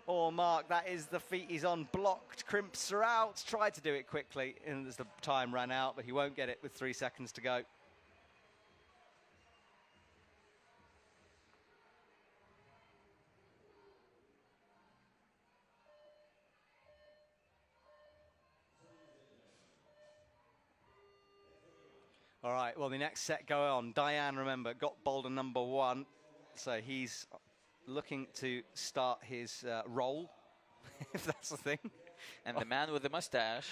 Or Mark, that is the feet he's on, blocked, crimps are out. Tried to do it quickly, and as the time ran out, but he won't get it with 3 seconds to go. All right, well, the next set go on. Diane, remember, got Boulder number 1. So he's looking to start his roll, if that's the thing. And the man with the mustache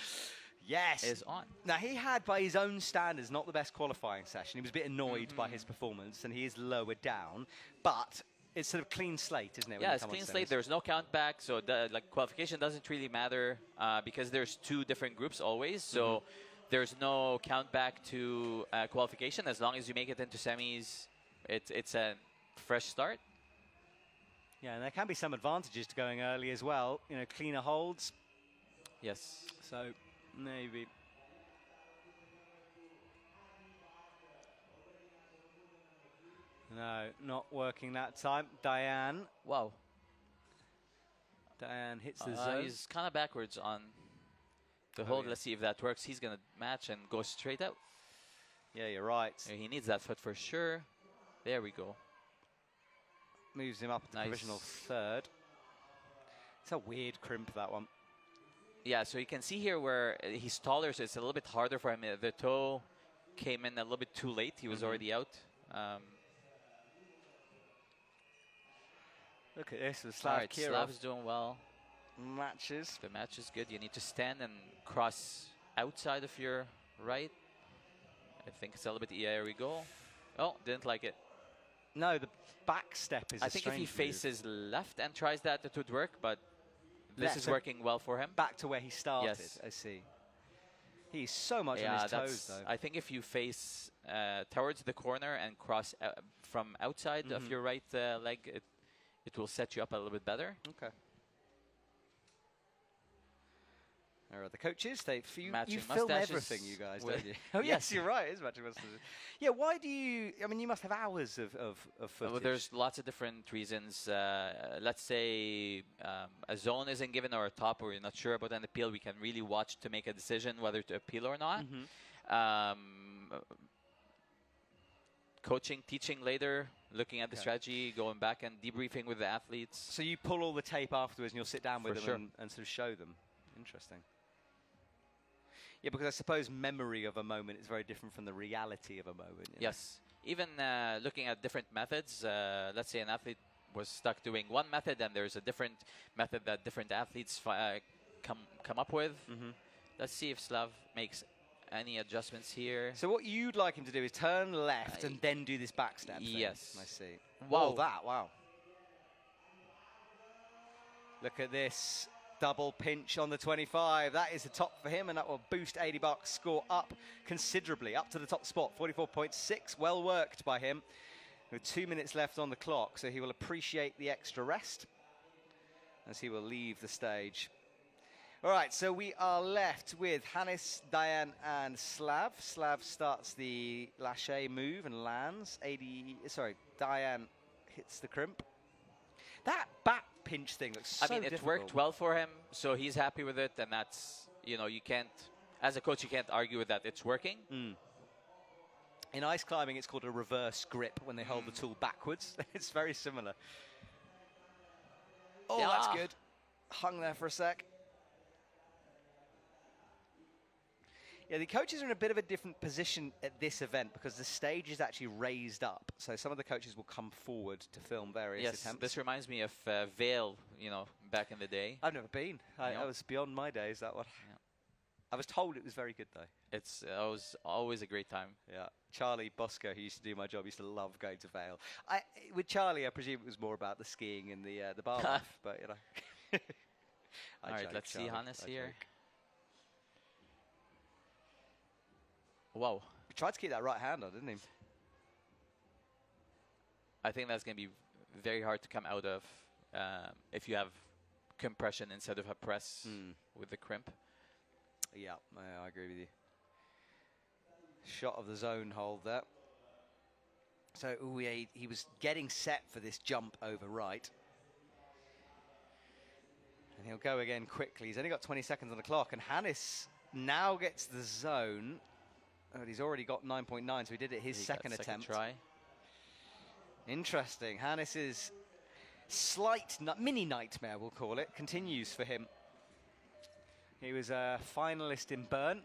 is on. Now, he had, by his own standards, not the best qualifying session. He was a bit annoyed by his performance, and he is lower down. But it's sort of clean slate, isn't it? Yeah, it's clean slate. There's no count back, so like qualification doesn't really matter because there's 2 different groups always. So there's no count back to qualification. As long as you make it into semis, it's a fresh start. Yeah, and there can be some advantages to going early as well. You know, cleaner holds. Yes. So maybe. No, not working that time. Diane. Wow. Diane hits the zone. He's kind of backwards on the hold. Yeah. Let's see if that works. He's going to match and go straight out. Yeah, you're right. He needs that foot for sure. There we go. Moves him up to provisional 3rd. It's a weird crimp, that one. Yeah, so you can see here where he's taller, so it's a little bit harder for him. The toe came in a little bit too late. He was already out. Look at this. Slav Kirov. Slav's doing well. Matches. The match is good. You need to stand and cross outside of your right. I think it's a little bit. There we go. Oh, didn't like it. No, the back step is I think if he faces left and tries that, it would work, but this is working well for him. Back to where he started, yes. I see. He's so much on his toes, though. I think if you face towards the corner and cross from outside of your right leg, it will set you up a little bit better. Okay. There are the coaches. You film everything, you guys, don't you? Oh, yes, you're right. It is matching mustaches. Yeah, why do you... I mean, you must have hours of footage. Well, there's lots of different reasons. Let's say a zone isn't given or a top, or you're not sure about an appeal. We can really watch to make a decision whether to appeal or not. Coaching, teaching later, looking at the strategy, going back and debriefing with the athletes. So you pull all the tape afterwards and you'll sit down with them and sort of show them. Interesting. Yeah, because I suppose memory of a moment is very different from the reality of a moment. Yes. even looking at different methods. Let's say an athlete was stuck doing one method, and there's a different method that different athletes come up with. Let's see if Slav makes any adjustments here. So what you'd like him to do is turn left and then do this back step thing. Yes. I see. Wow. Wow. Look at this. Double pinch on the 25. That is the top for him, and that will boost 80 bucks score up considerably, up to the top spot. 44.6. Well worked by him. With 2 minutes left on the clock, so he will appreciate the extra rest as he will leave the stage. All right, so we are left with Hannes, Diane, and Slav. Slav starts the lâché move and lands. Diane hits the crimp. That back pinch thing looks so I mean, it difficult. worked well for him, so he's happy with it, and that's, you know, you can't, as a coach, you can't argue with that. It's working. In ice climbing, it's called a reverse grip when they hold the tool backwards. It's very similar. Oh, Yeah. that's good. Hung there for a sec. Yeah, the coaches are in a bit of a different position at this event because the stage is actually raised up. So some of the coaches will come forward to film various Yes, attempts. this reminds me of Vale, you know, back in the day. I've never been. I Yeah. was beyond my days, that one. Yeah. I was told it was very good, though. It was always a great time. Yeah. Charlie Bosco, who used to do my job, used to love going to Vale. With Charlie, I presume it was more about the skiing and the bar life, but, you know. All right, joke, let's see Charlie, Hannes I here. joke. Wow. He tried to keep that right hand on, didn't he? I think that's going to be very hard to come out of if you have compression instead of a press with the crimp. Yeah, I agree with you. Shot of the zone hold there. So he was getting set for this jump over right. And he'll go again quickly. He's only got 20 seconds on the clock. And Hannes now gets the zone. Oh, he's already got 9.9, so he did it his second attempt. Try. Interesting. Hannes's slight mini nightmare, we'll call it, continues for him. He was a finalist in Bern.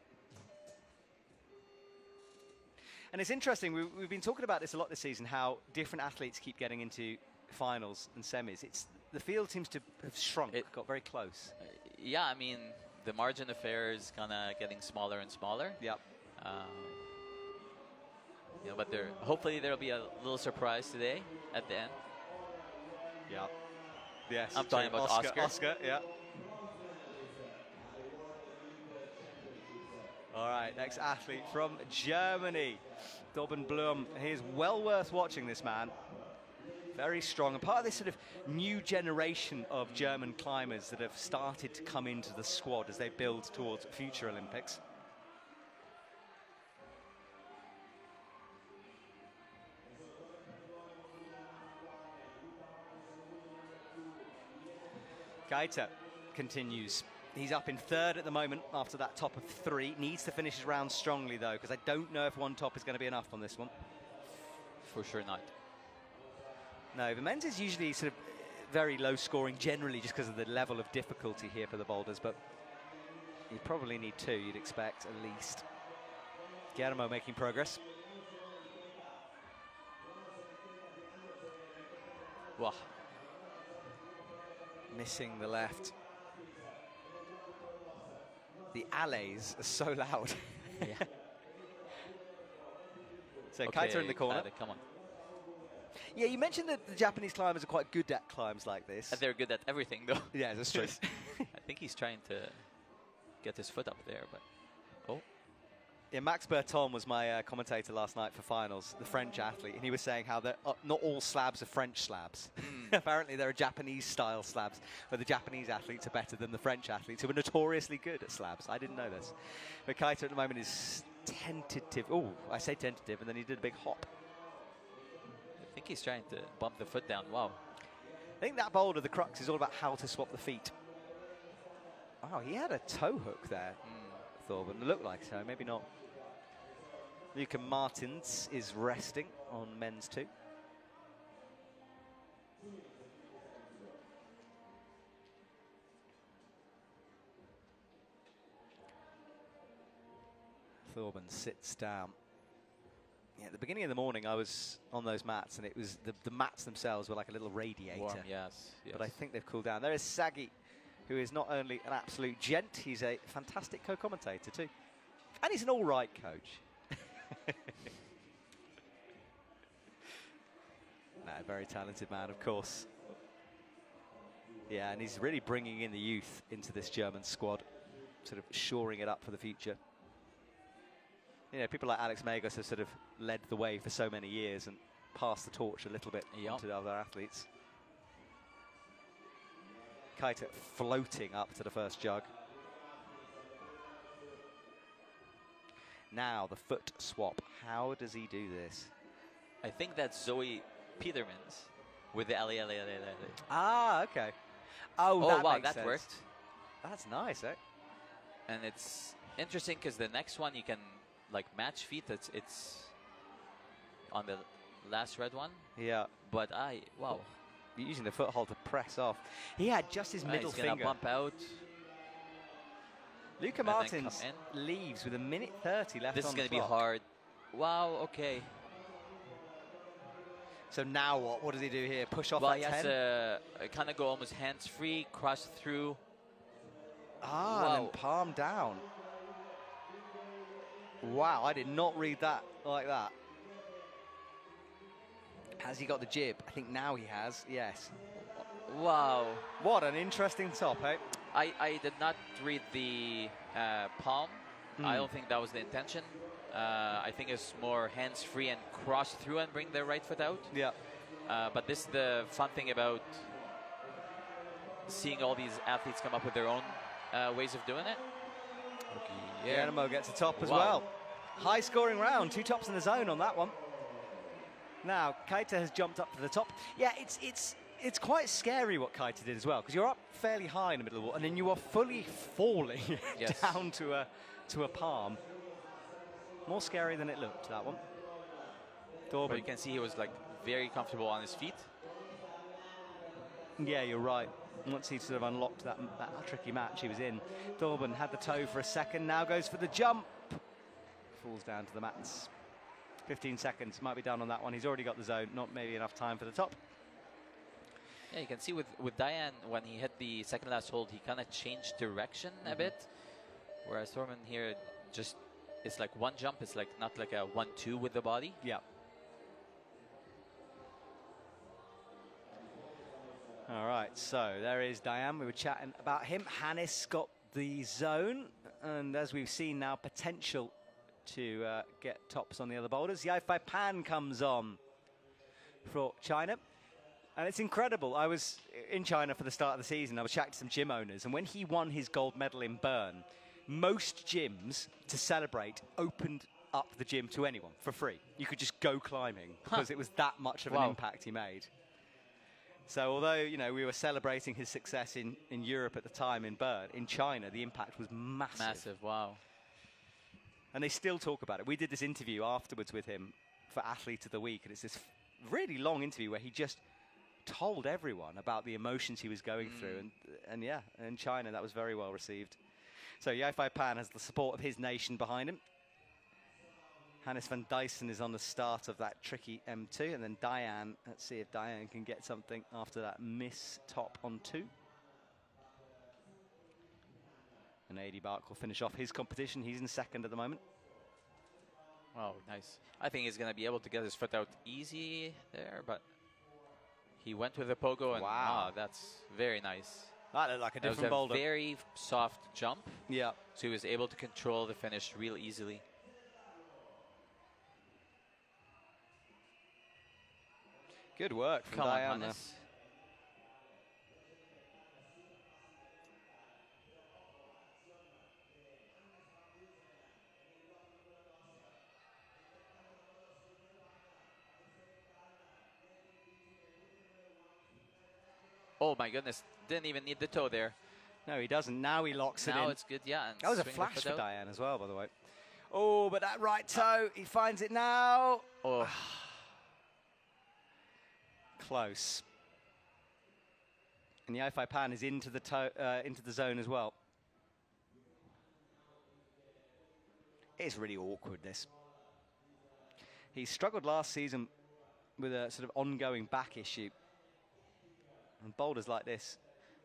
And it's interesting, we've been talking about this a lot this season, how different athletes keep getting into finals and semis. The field seems to have shrunk, got very close. Yeah, I mean, the margin of error is kind of getting smaller and smaller. Yep. You know, but hopefully there'll be a little surprise today at the end. Yeah. Yes. I'm talking about Oscar. Oscar, yeah. All right, next athlete from Germany, Torben Blum. He is well worth watching, this man. Very strong, and part of this sort of new generation of German climbers that have started to come into the squad as they build towards future Olympics. Keita continues. He's up in third at the moment after that top of 3. Needs to finish his round strongly, though, because I don't know if one top is going to be enough on this one. For sure not. No, the men's is usually sort of very low scoring generally just because of the level of difficulty here for the boulders, but you probably need 2, you'd expect, at least. Guillermo making progress. Wow. Missing the left. The allays are so loud. Yeah. So Keita in the corner. Come on. Yeah, you mentioned that the Japanese climbers are quite good at climbs like this. They're good at everything, though. Yeah, that's true. I think he's trying to get his foot up there, but Yeah, Max Berton was my commentator last night for finals, the French athlete, and he was saying how not all slabs are French slabs. Apparently there are Japanese-style slabs where the Japanese athletes are better than the French athletes who are notoriously good at slabs. I didn't know this. But Keita at the moment is tentative. Oh, I say tentative, and then he did a big hop. I think he's trying to bump the foot down. Wow. I think that boulder, the crux, is all about how to swap the feet. Wow, he had a toe hook there, Thorben. It looked like so, maybe not. Luca Martins is resting on men's 2. Thorben sits down. Yeah, at the beginning of the morning, I was on those mats, and it was the mats themselves were like a little radiator. Warm, yes. But I think they've cooled down. There is Sagi, who is not only an absolute gent, he's a fantastic co-commentator too. And he's an all right coach. No, very talented man, of course. Yeah, and he's really bringing in the youth into this German squad, sort of shoring it up for the future. You know, people like Alex Megos have sort of led the way for so many years and passed the torch a little bit to the other athletes. Keita floating up to the first jug. Now the foot swap. How does he do this? I think that's Zoe Petermans with the LA. Ah, okay. Oh, wow, makes that sense. worked. That's nice, eh? And it's interesting because the next one you can like match feet. It's on the last red one. Yeah. But wow. Using the foothold to press off. He had just his middle he's gonna finger. bump out. Luca Martins leaves with 1:30 left. This on is going the to be clock. hard. Wow, okay. So now what? What does he do here? Push off Well, that he has 10? to kind of go almost hands-free, cross through. Ah, Wow. and then palm down. Wow, I did not read that like that. Has he got the jib? I think now he has, yes. Wow. What an interesting top, eh? I did not read the palm. I don't think that was the intention. I think it's more hands-free and cross through and bring the right foot out. Yeah. But this is the fun thing about seeing all these athletes come up with their own ways of doing it. Okay, Animo gets a top as Wow. well. High scoring round, 2 tops in the zone on that one. Now, Keita has jumped up to the top. Yeah, it's quite scary what Keita did as well, because you're up fairly high in the middle of the wall, and then you are fully falling down to a palm. More scary than it looked, that one. But you can see he was like very comfortable on his feet. Yeah, you're right. Once he sort of unlocked that tricky match he was in, Dorban had the toe for a second, now goes for the jump. Falls down to the mats. 15 seconds, might be down on that one. He's already got the zone, not maybe enough time for the top. Yeah, you can see with Diane, when he hit the second last hold, he kind of changed direction a bit. Whereas Thorman here, just, it's like one jump, it's like not like a 1-2 with the body. Yeah. All right, so there is Diane. We were chatting about him. Hannes got the zone, and as we've seen now, potential to get tops on the other boulders. Yaifai Pan comes on for China. And it's incredible. I was in China for the start of the season. I was chatting to some gym owners. And when he won his gold medal in Bern, most gyms, to celebrate, opened up the gym to anyone for free. You could just go climbing because it was that much of an impact he made. So although, you know, we were celebrating his success in Europe at the time in Bern, in China, the impact was massive. Massive, wow. And they still talk about it. We did this interview afterwards with him for Athlete of the Week. And it's this really long interview where he just told everyone about the emotions he was going through, and yeah, in China that was very well received. So Yaifai Pan has the support of his nation behind him. Hannes van Dyssen is on the start of that tricky M2, and then Diane, let's see if Diane can get something after that miss top on 2. And Adi Bark will finish off his competition. He's in second at the moment. Wow, nice. I think he's going to be able to get his foot out easy there, but he went with the pogo, and wow, that's very nice. That looked like a different boulder. It was a very soft jump. Yeah. So he was able to control the finish real easily. Good work from Come on, Diana. Hannes. Oh my goodness, didn't even need the toe there. No, he doesn't. Now he locks it in. Now it's good, yeah. And That was a swing the flash foot for out. Diane as well, by the way. Oh, but that right toe, he finds it now. Oh. Close. And Yaifai Pan is into the zone as well. It's really awkward, this. He struggled last season with a sort of ongoing back issue. And boulders like this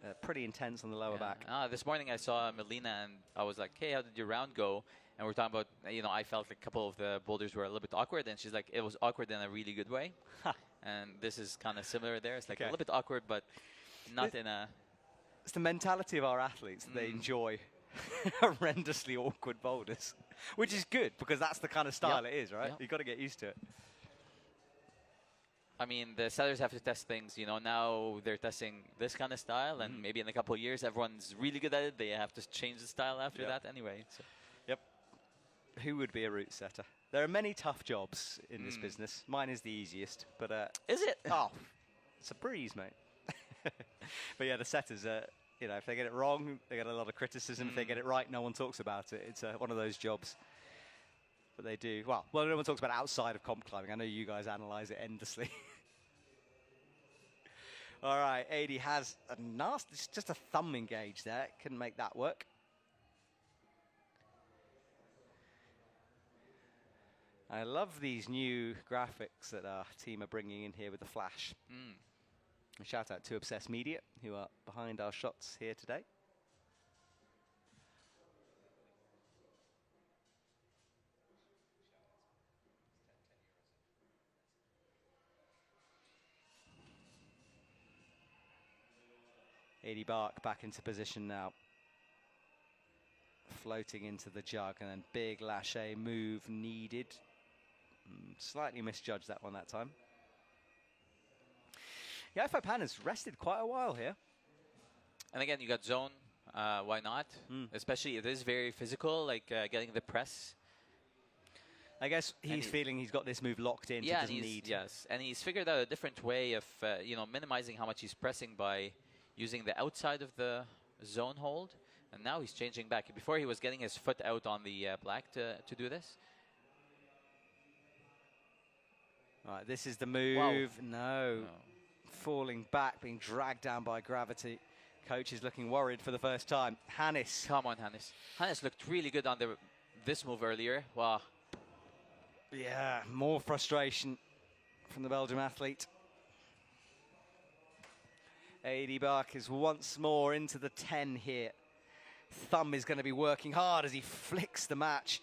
are pretty intense on the lower back. This morning I saw Melina and I was like, hey, how did your round go? And we're talking about, I felt like a couple of the boulders were a little bit awkward. And she's like, it was awkward in a really good way. And this is kind of similar there. It's like a little bit awkward, but not in a... It's the mentality of our athletes. They enjoy horrendously awkward boulders, which is good because that's the kind of style it is, right? You've got to get used to it. I mean, the sellers have to test things. Now they're testing this kind of style, and maybe in a couple of years, everyone's really good at it. They have to change the style after that anyway. So. Yep. Who would be a route setter? There are many tough jobs in this business. Mine is the easiest, but... is it? Oh, it's a breeze, mate. But yeah, the setters, if they get it wrong, they get a lot of criticism. If they get it right, no one talks about it. It's one of those jobs. But they do. Well, no one talks about outside of comp climbing. I know you guys analyze it endlessly. All right, 80 has a nasty, it's just a thumb engage there. Couldn't make that work. I love these new graphics that our team are bringing in here with the flash. A shout out to Obsessed Media, who are behind our shots here today. Bark back into position now. Floating into the jug, and then big lâcher move needed. Slightly misjudged that one that time. Yeah, Pan has rested quite a while here. And again, you got zone. Why not? Especially it is very physical, like getting the press. I guess he's feeling he's got this move locked in. Yeah, he doesn't need. Yes, and he's figured out a different way of minimizing how much he's pressing by using the outside of the zone hold. And now he's changing back. Before he was getting his foot out on the black to do this. All right, this is the move. No. Falling back, being dragged down by gravity. Coach is looking worried for the first time. Hannes. Come on, Hannes. Hannes looked really good on this move earlier. Wow. Yeah, more frustration from the Belgium athlete. 80 Bark is once more into the 10 here. Thumb is going to be working hard as he flicks the match.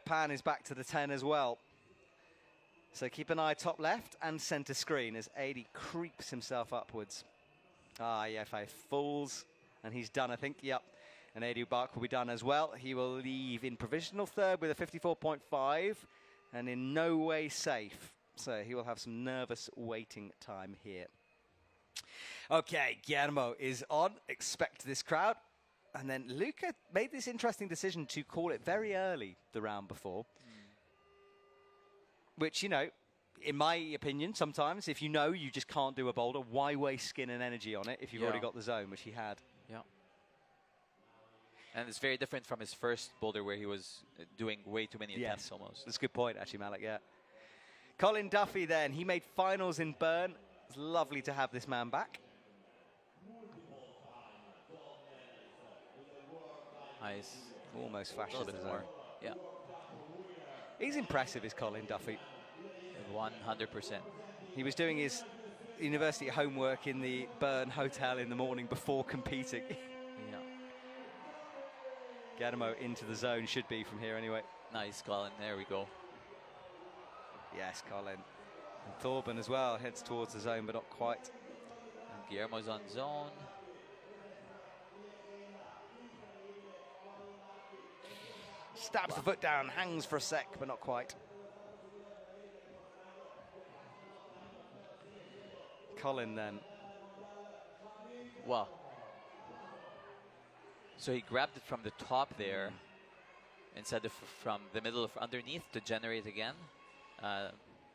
Pan is back to the 10 as well. So keep an eye top left and center screen as 80 creeps himself upwards. Yafai falls, and he's done, I think. Yep. And 80 Bark will be done as well. He will leave in provisional third with a 54.5 and in no way safe. So he will have some nervous waiting time here. Okay, Guillermo is on. Expect this crowd. And then Luca made this interesting decision to call it very early the round before. Which, in my opinion, sometimes if you just can't do a boulder, why waste skin and energy on it if you've already got the zone, which he had. Yeah. And it's very different from his first boulder where he was doing way too many attempts almost. That's a good point, actually, Malik, yeah. Colin Duffy then, he made finals in Bern. It's lovely to have this man back. Nice. Almost flashes a little bit more. Yeah. He's impressive, is Colin Duffy. 100%. He was doing his university homework in the Bern hotel in the morning before competing. Yeah. Guillermo into the zone should be from here anyway. Nice, Colin. There we go. Yes, Colin. And Thorben as well heads towards the zone, but not quite. And Guillermo's on zone. Stabs the foot down, hangs for a sec, but not quite. Colin then. Wow. So he grabbed it from the top there instead of from the middle of underneath to generate again.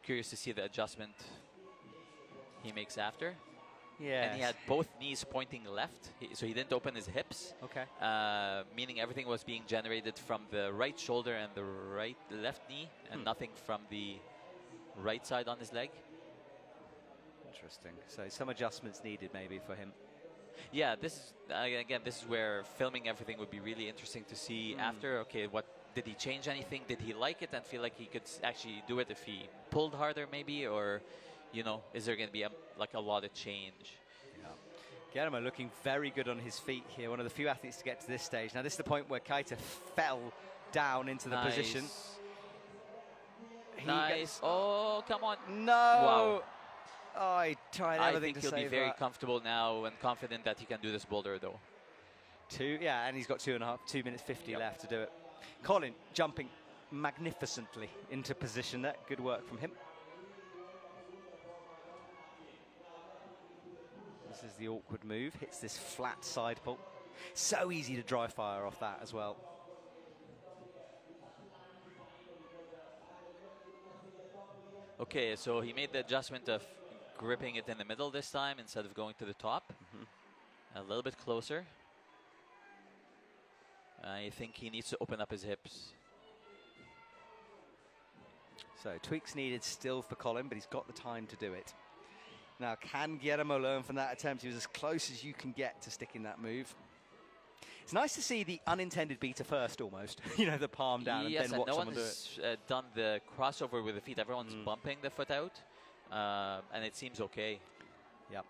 Curious to see the adjustment he makes after. Yeah. And he had both knees pointing left, so he didn't open his hips. Okay. Meaning everything was being generated from the right shoulder and the left knee, and nothing from the right side on his leg. Interesting. So some adjustments needed maybe for him. Yeah, this is again. This is where filming everything would be really interesting to see after. Okay, what did he change anything? Did he like it and feel like he could actually do it if he pulled harder, maybe, or is there going to be like a lot of change? Guillermo looking very good on his feet here. One of the few athletes to get to this stage. Now this is the point where Keita fell down into the position. Nice. Oh, come on. No. Wow. Oh, he tried everything to save I think he'll be very that. comfortable now and confident that he can do this boulder, though. Yeah, and he's got 2 minutes 50 left to do it. Colin jumping magnificently into position there. Good work from him. This is the awkward move. Hits this flat side pull. So easy to dry fire off that as well. Okay, so he made the adjustment of gripping it in the middle this time instead of going to the top. A little bit closer. I think he needs to open up his hips. So tweaks needed still for Colin, but he's got the time to do it. Now, can Guillermo learn from that attempt? He was as close as you can get to sticking that move. It's nice to see the unintended beater first, almost. The palm down and then watch no someone one do it. has done the crossover with the feet. Everyone's bumping the foot out, and it seems okay. Yep.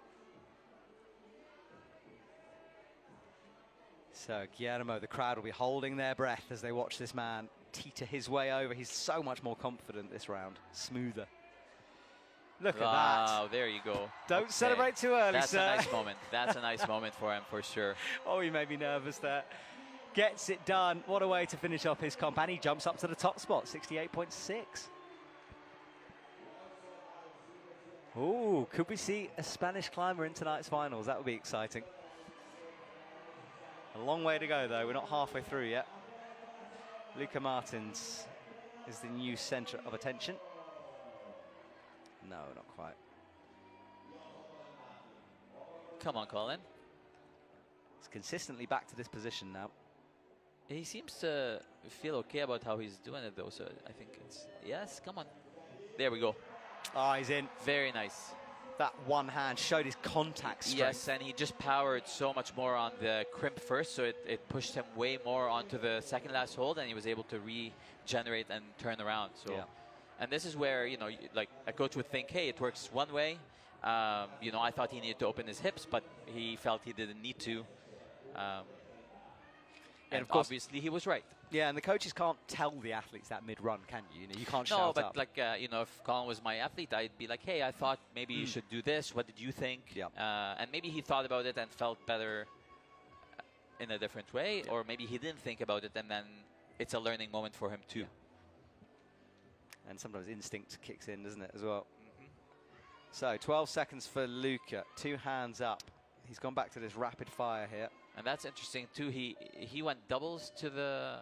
So Guillermo, the crowd will be holding their breath as they watch this man teeter his way over. He's so much more confident this round, smoother. Look at that. Wow, there you go. Don't celebrate too early, That's sir. a nice moment. That's a nice moment for him, for sure. Oh, he made me nervous there. Gets it done. What a way to finish off his comp. And he jumps up to the top spot, 68.6. Ooh, could we see a Spanish climber in tonight's finals? That would be exciting. A long way to go, though. We're not halfway through yet. Luca Martins is the new centre of attention. No, not quite. Come on, Colin. He's consistently back to this position now. He seems to feel okay about how he's doing it, though, so I think it's... Yes, come on. There we go. Oh, he's in. Very nice. That one hand showed his contact strength. Yes, and he just powered so much more on the crimp first, so it pushed him way more onto the second last hold, and he was able to regenerate and turn around. So, and this is where, like a coach would think, hey, it works one way. I thought he needed to open his hips, but he felt he didn't need to. And of course, obviously he was right. Yeah, and the coaches can't tell the athletes that mid-run, can you? You can't shout No, but up. like, if Colin was my athlete, I'd be like, hey, I thought maybe you should do this. What did you think? Yeah. And maybe he thought about it and felt better in a different way, or maybe he didn't think about it, and then it's a learning moment for him too. Yeah. And sometimes instinct kicks in, doesn't it, as well? So 12 seconds for Luca. 2 hands up. He's gone back to this rapid fire here. And that's interesting too. He went doubles to the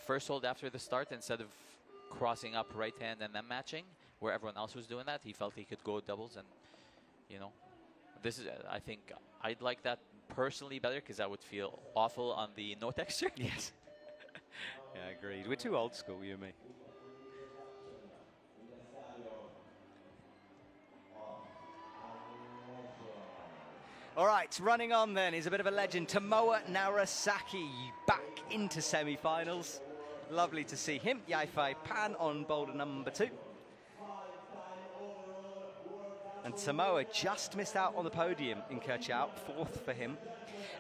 first hold after the start instead of crossing up right hand and then matching, where everyone else was doing that. He felt he could go doubles, and this is I think I'd like that personally better, because I would feel awful on the no texture. Yes. Yeah, agreed. We're too old school, you and me. All right, running on then is a bit of a legend. Tomoa Narasaki back into semi-finals. Lovely to see him. Yaifai Pan on boulder number 2. And Tomoa just missed out on the podium in Kirchout, 4th for him.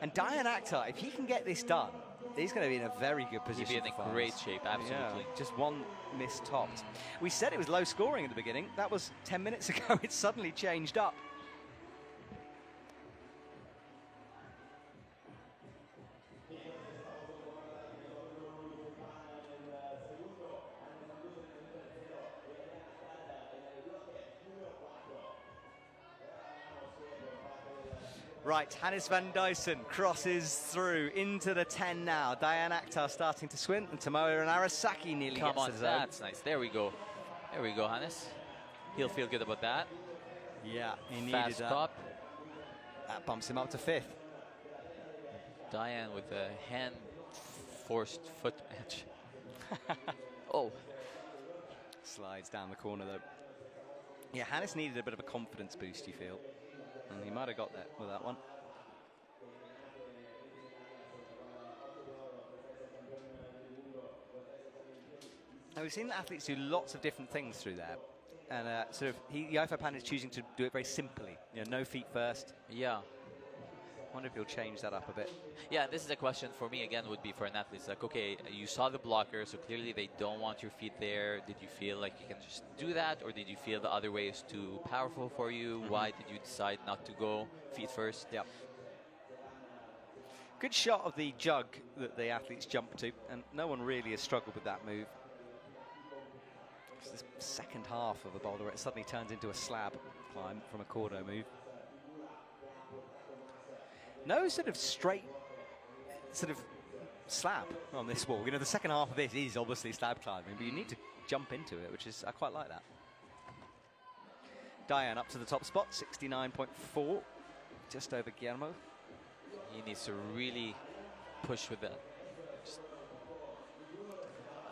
And Diane Akhtar, if he can get this done, he's going to be in a very good position. He'd be in a great shape, absolutely. Yeah, just one miss topped. We said it was low scoring at the beginning. That was 10 minutes ago. It's suddenly changed up. Right, Hannes van Dyson crosses through into the 10 now. Diane Akhtar starting to swim, and Tomoa Narasaki nearly Come gets on, to the zone. that's nice. There we go. There we go, Hannes. He'll feel good about that. Yeah, he needed Fast that. top. That bumps him up to 5th. Diane with a hand-forced foot match. Oh. Slides down the corner, though. Yeah, Hannes needed a bit of a confidence boost, you feel. And he might have got that with that one. we've seen athletes do lots of different things through there. And Yifei Pan is choosing to do it very simply. No feet first. Yeah. I wonder if he'll change that up a bit. Yeah, this is a question for me, again, would be for an athlete. It's like, okay, you saw the blocker, so clearly they don't want your feet there. Did you feel like you can just do that, or did you feel the other way is too powerful for you? Why did you decide not to go feet first? Yeah. Good shot of the jug that the athletes jump to, and no one really has struggled with that move. It's this second half of a boulder, it suddenly turns into a slab climb from a cordo move. No sort of straight slab on this wall. The second half of this is obviously slab climbing, but you need to jump into it, which is, I quite like that. Diane up to the top spot, 69.4, just over Guillermo. He needs to really push with that.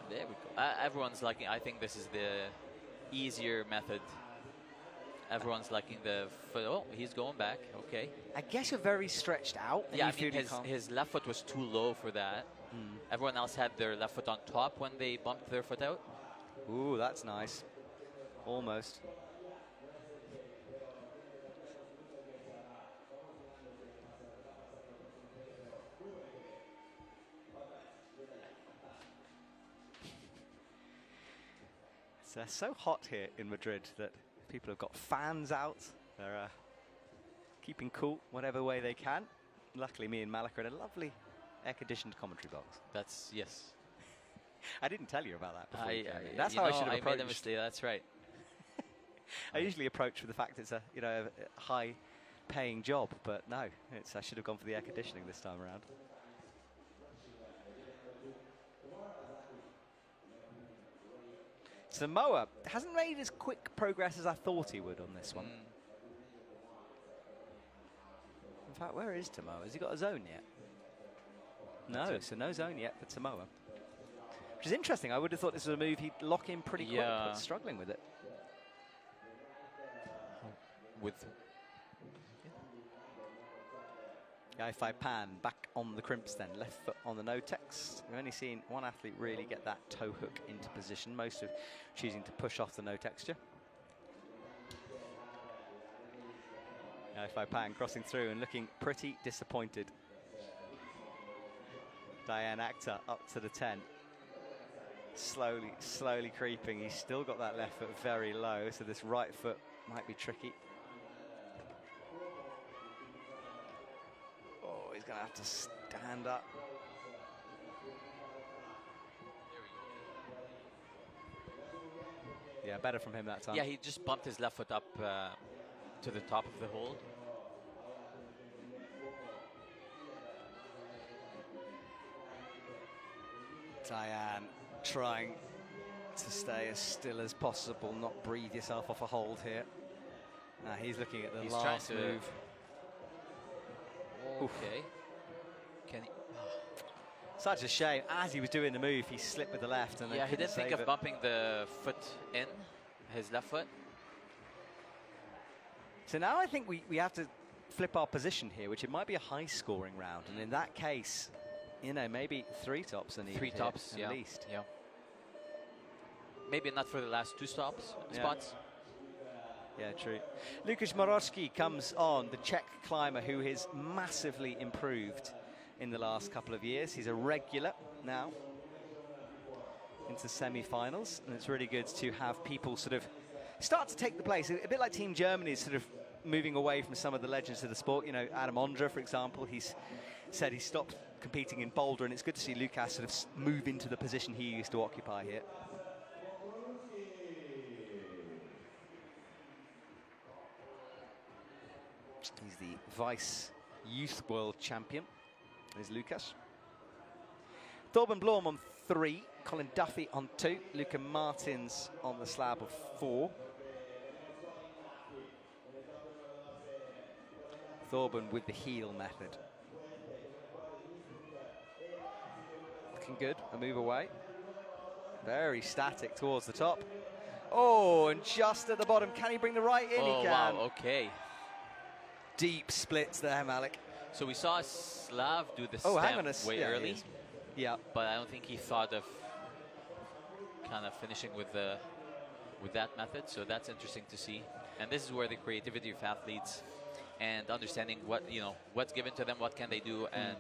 There we go. Everyone's liking, I think this is the easier method. Everyone's liking the foot. Oh, he's going back. Okay. I guess you're very stretched out. Yeah, I mean, his left foot was too low for that. Everyone else had their left foot on top when they bumped their foot out. Ooh, that's nice. Almost. It's so hot here in Madrid that people have got fans out. They're keeping cool whatever way they can. Luckily, me and Malik are in a lovely air-conditioned commentary box. That's, yes. I didn't tell you about that before. That's how I should have approached. I made a mistake, that's right. I usually approach with the fact it's a high-paying job, but no, I should have gone for the air conditioning this time around. Samoa hasn't made as quick progress as I thought he would on this one. In fact, where is Samoa? Has he got a zone yet? No, so no zone yet for Samoa. Which is interesting. I would have thought this was a move he'd lock in pretty quick, but struggling with it. Yifei Pan back on the crimps then, left foot on the no-tex. We've only seen one athlete really get that toe hook into position, most of choosing to push off the no-texture. Yifei Pan crossing through and looking pretty disappointed. Diane Akhtar up to the 10. Slowly creeping. He's still got that left foot very low, so this right foot might be tricky. He's going to have to stand up. Yeah, better from him that time. Yeah, he just bumped his left foot up to the top of the hold. Diane trying to stay as still as possible, not breathe yourself off a hold here. Now he's looking at the last move. Okay. Can he? Such a shame. As he was doing the move, he slipped with the left. And yeah, he didn't think of bumping the foot in, his left foot. So now I think we have to flip our position here, which it might be a high-scoring round. And in that case, maybe 3 tops are needed. 3 tops, at least. Yeah. Maybe not for the last 2 spots. Yeah, true. Lukasz Morowski comes on, the Czech climber who has massively improved in the last couple of years. He's a regular now into semi-finals, and it's really good to have people sort of start to take the place. A bit like Team Germany is sort of moving away from some of the legends of the sport. Adam Ondra, for example, he's said he stopped competing in Boulder, and it's good to see Lukasz sort of move into the position he used to occupy here. He's the Vice Youth World Champion, is Lukasz. Torben Blom on 3, Colin Duffy on 2, Luca Martins on the slab of 4. Torben with the heel method. Looking good, a move away. Very static towards the top. Oh, and just at the bottom, can he bring the right in? Oh, he can. Wow, okay. Deep splits there, Malik. So we saw Slav do the stamp way early. Yeah. But I don't think he thought of kind of finishing with that method. So that's interesting to see. And this is where the creativity of athletes and understanding what's given to them, what can they do, and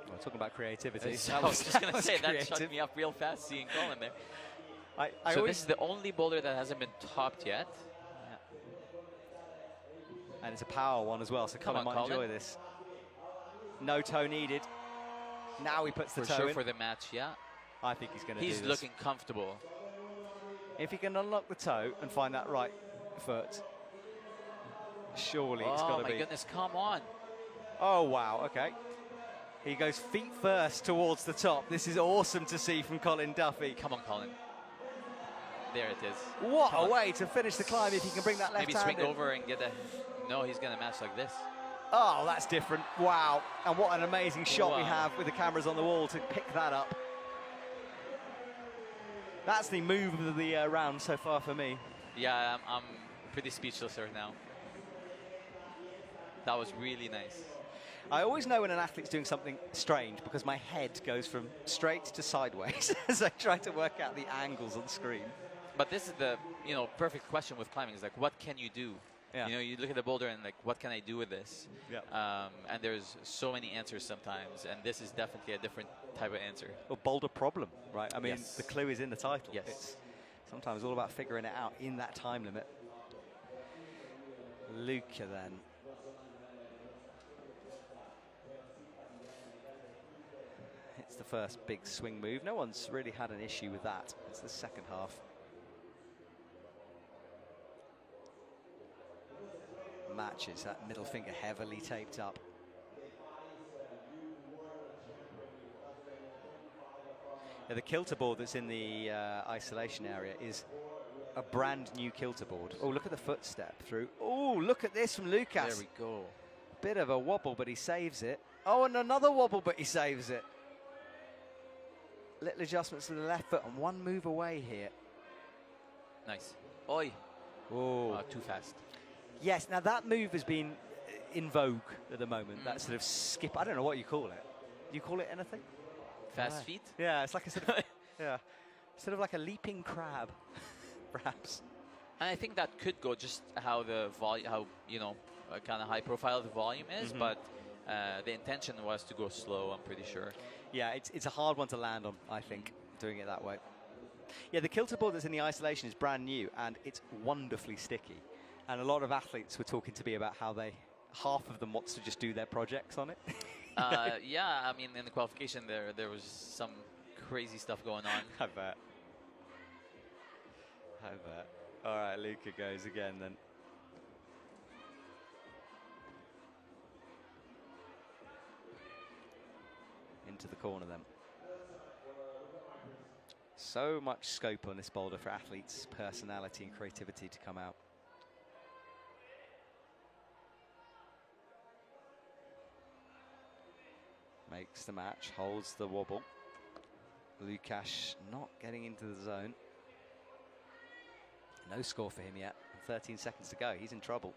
Well, talking about creativity. I was just going to say that creative. shut me up real fast seeing Colin there. I So always, this is the only boulder that hasn't been topped yet. and it's a power one as well, so Come Colin on, might Colin. enjoy this. No toe needed. Now he puts the For toe sure in. for the match, yeah. I think he's going to do He's this. looking comfortable. If he can unlock the toe and find that right foot, surely it's Oh got to my be. goodness, come on. Oh, wow, okay. He goes feet first towards the top. This is awesome to see from Colin Duffy. Come on, Colin. There it is. What Come a on. way to finish the climb if he can bring that left Maybe hand swing in. over and get a... No, he's going to match like this. Oh, that's different. Wow. And what an amazing shot we Wow. have with the cameras on the wall to pick that up. That's the move of the round so far for me. Yeah, I'm pretty speechless right now. That was really nice. I always know when an athlete's doing something strange because my head goes from straight to sideways as I try to work out the angles on screen. But this is the perfect question with climbing. Is like, what can you do? Yeah. You look at the boulder and like, what can I do with this? Yeah. And there's so many answers sometimes, and this is definitely a different type of answer. Well, boulder problem, right? I mean, Yes. the clue is in the title. Yes. It's sometimes all about figuring it out in that time limit. Luca then. It's the first big swing move. No one's really had an issue with that. It's the second half. Matches that middle finger heavily taped up. Yeah, the kilter board that's in the isolation area is a brand new kilter board. Oh, look at the footstep through. Oh, look at this from Lucas. There we go. Bit of a wobble, but he saves it. Oh, and another wobble, but he saves it. Little adjustments to the left foot and one move away here. Nice. Oi. Oh, Too fast. yes. Now that move has been in vogue at the moment. That sort of skip. I don't know what you call it. Do you call it anything? Fast Right. feet? Yeah, it's like a sort of sort of like a leaping crab, perhaps. And I think that could go just how the volume, kind of high profile the volume is, but the intention was to go slow, I'm pretty sure. Yeah, it's a hard one to land on, I think, doing it that way. Yeah, the kilter board that's in the isolation is brand new, and it's wonderfully sticky. And a lot of athletes were talking to me about how half of them wants to just do their projects on it. Yeah, I mean, in the qualification there was some crazy stuff going on. I bet. I bet. All right, Luca goes again then. Into the corner then. So much scope on this boulder for athletes' personality and creativity to come out. Makes the match, holds the wobble. Lukasz not getting into the zone. No score for him yet. 13 seconds to go. He's in trouble.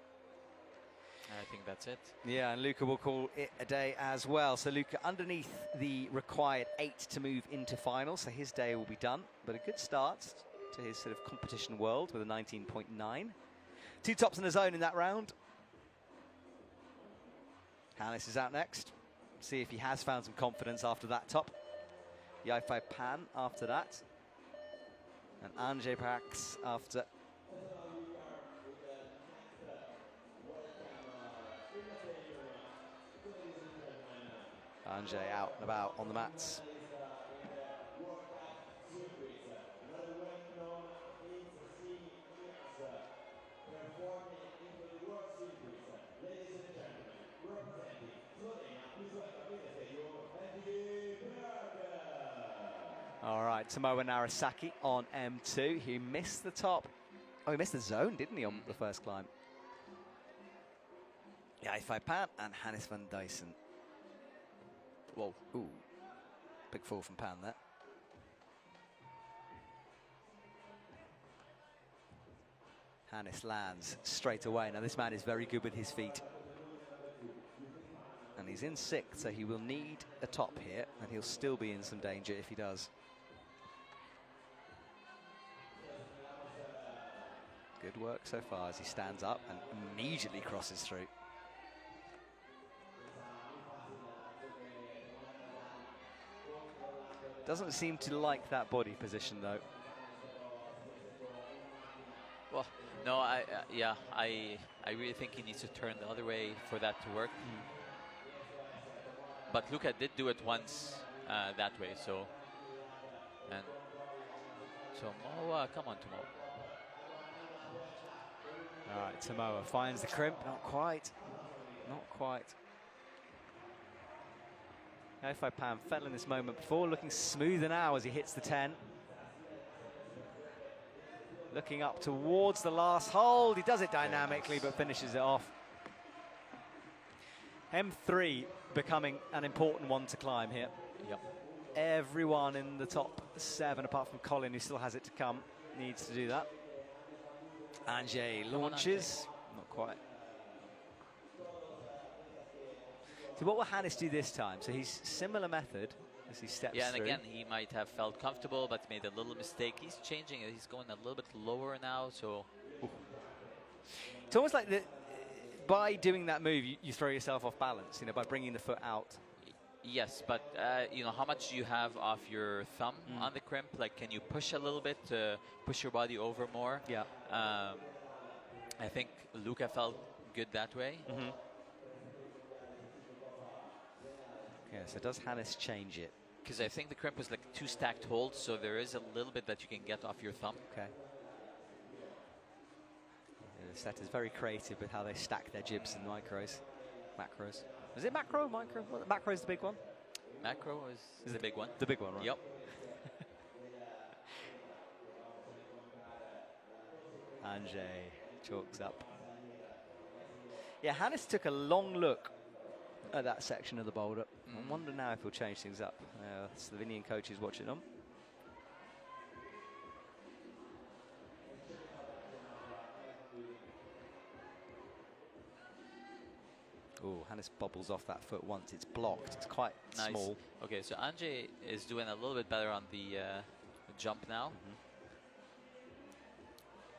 I think that's it. Yeah, and Luca will call it a day as well. So Luca underneath the required 8 to move into final. So his day will be done. But a good start to his sort of competition world with a 19.9. 2 tops in the zone in that round. Hannes is out next. See if he has found some confidence after that top. Yifei Pan after that. And Andrzej Prax after. Andrzej out and about on the mats. All right, Tomoa Narasaki on M2. He missed the top. Oh, he missed the zone, didn't he, on the first climb? Yifei Pan and Hannes van Dyssen. Whoa. Ooh. Big fall from Pan there. Hannes lands straight away. Now, this man is very good with his feet. And he's in 6th, so he will need a top here, and he'll still be in some danger if he does. Good work so far as he stands up and immediately crosses through. Doesn't seem to like that body position though. Well, no, yeah, I really think he needs to turn the other way for that to work. But Luca did do it once that way, so. And Tomoa, come on, Tomoa. All right, Tomoa finds the crimp. Not quite. Not quite. If Pan fell in this moment before, looking smoother now as he hits the 10. Looking up towards the last hold. He does it dynamically, but finishes it off. M3 becoming an important one to climb here. Yep. Everyone in the top 7, apart from Colin, who still has it to come, needs to do that. Ange launches. Not quite. So what will Hannes do this time? So he's similar method as he steps through. Yeah, and again, he might have felt comfortable, but made a little mistake. He's changing it. He's going a little bit lower now, so. Ooh. It's almost like by doing that move, you throw yourself off balance, you know, by bringing the foot out. Yes, but you know, how much do you have off your thumb on the crimp? Like, can you push a little bit to push your body over more? Yeah. I think Luca felt good that way. Yeah, so does Hannes change it? Because I think the crimp was like 2 stacked holds, so there is a little bit that you can get off your thumb. Okay. Yeah, the set is very creative with how they stack their jibs and macros. Is it macro, micro? Well, macro is the big one. Macro is the big one. The big one, right? Yep. Ange chalks up. Yeah, Hannes took a long look at that section of the boulder. I wonder now if he'll change things up. Slovenian coach is watching them. Oh, Hannes bobbles off that foot once. It's blocked. It's quite small. Okay, so Ange is doing a little bit better on the jump now.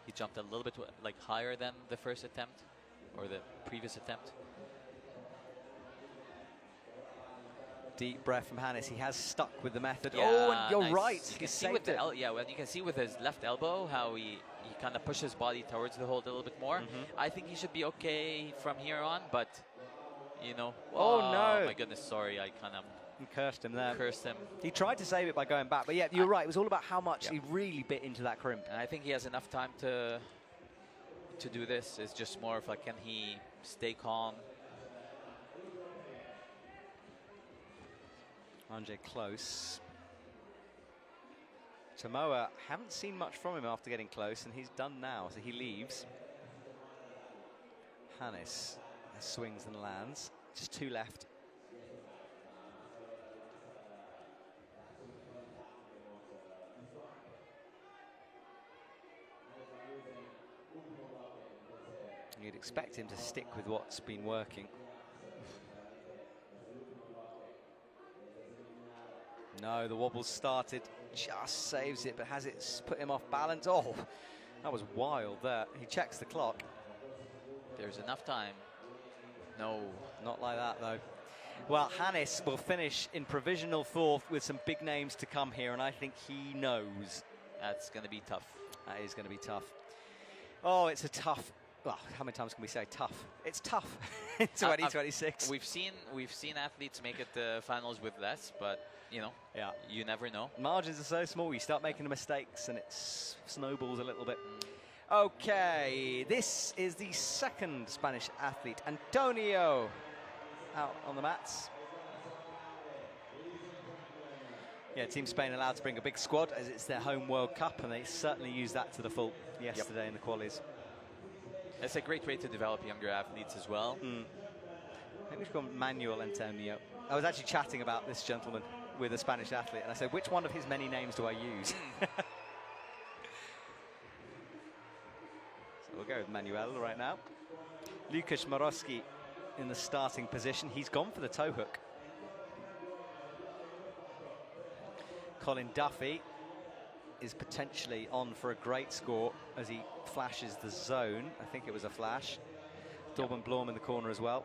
He jumped a little bit like higher than the first attempt or the previous attempt. Deep breath from Hannes. He has stuck with the method. Yeah, oh, and you're nice. right. You He can see with saved the it. well, you can see with his left elbow how he kind of pushes his body towards the hold a little bit more. I think he should be okay from here on, but you know. Oh, no. My goodness, sorry, I kind of Cursed him there. cursed him. He tried to save it by going back, but yeah, you're right. It was all about how much he really bit into that crimp. And I think he has enough time to do this. It's just more of like, can he stay calm? Ange close. Tomoa, haven't seen much from him after getting close, and he's done now, so he leaves. Hannes swings and lands. Just 2 left. You'd expect him to stick with what's been working. No, the wobble started, just saves it, but has it put him off balance? Oh, that was wild there. He checks the clock. There's enough time. No. Not like that, though. Well, Hannes will finish in provisional 4th with some big names to come here, and I think he knows. That's going to be tough. That is going to be tough. Oh, it's a tough... Well, how many times can we say tough? It's tough in 2026. We've seen athletes make it to finals with less, but you know, you never know. Margins are so small, you start making the mistakes and it snowballs a little bit. Okay, this is the second Spanish athlete, Antonio, out on the mats. Yeah, Team Spain allowed to bring a big squad as it's their home World Cup, and they certainly used that to the full yesterday in the qualies. It's a great way to develop younger athletes as well. I think we've gone Manuel Antonio. I was actually chatting about this gentleman with a Spanish athlete, and I said, which one of his many names do I use? So we'll go with Manuel right now. Lukasz Morowski in the starting position. He's gone for the toe hook. Colin Duffy is potentially on for a great score as he flashes the zone. I think it was a flash. Torben Blom in the corner as well.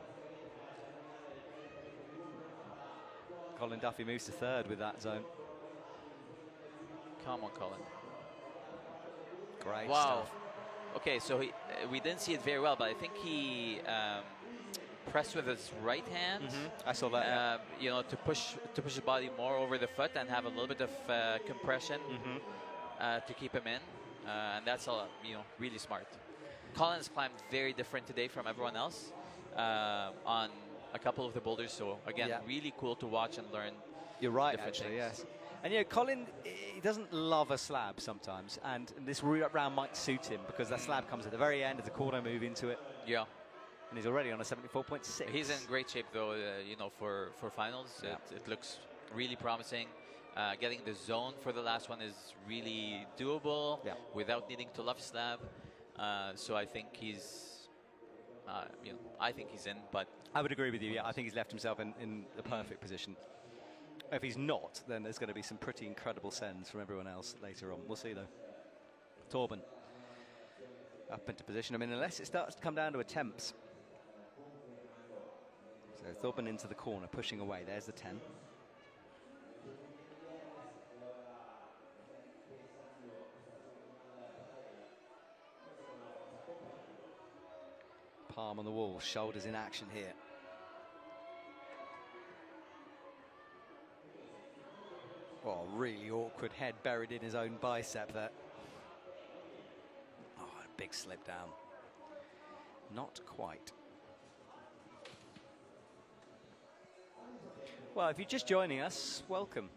Colin Duffy moves to third with that zone. Come on, Colin. Great Wow. stuff. Okay, so we didn't see it very well, but I think he pressed with his right hand. I saw that. Yeah. You know, to push his body more over the foot and have a little bit of compression to keep him in, and that's all. You know, really smart. Colin's climbed very different today from everyone else on a couple of the boulders. So again, really cool to watch and learn. You're right, different actually. things. Yes. And you know, Colin, he doesn't love a slab sometimes, and this round might suit him because that slab comes at the very end of the corner move into it. Yeah. And he's already on a 74.6. He's in great shape, though, you know, for finals. Yeah. It looks really promising. Getting the zone for the last one is really doable without needing to love slab. So I think he's, you know, I think he's in, but... I would agree with you, yeah. I think he's left himself in the perfect position. If he's not, then there's going to be some pretty incredible sends from everyone else later on. We'll see, though. Torben up into position. I mean, unless it starts to come down to attempts. So Torben into the corner, pushing away. There's the 10. Palm on the wall, shoulders in action here. Oh, really awkward head buried in his own bicep there. Oh, a big slip down. Not quite. Well, if you're just joining us, welcome.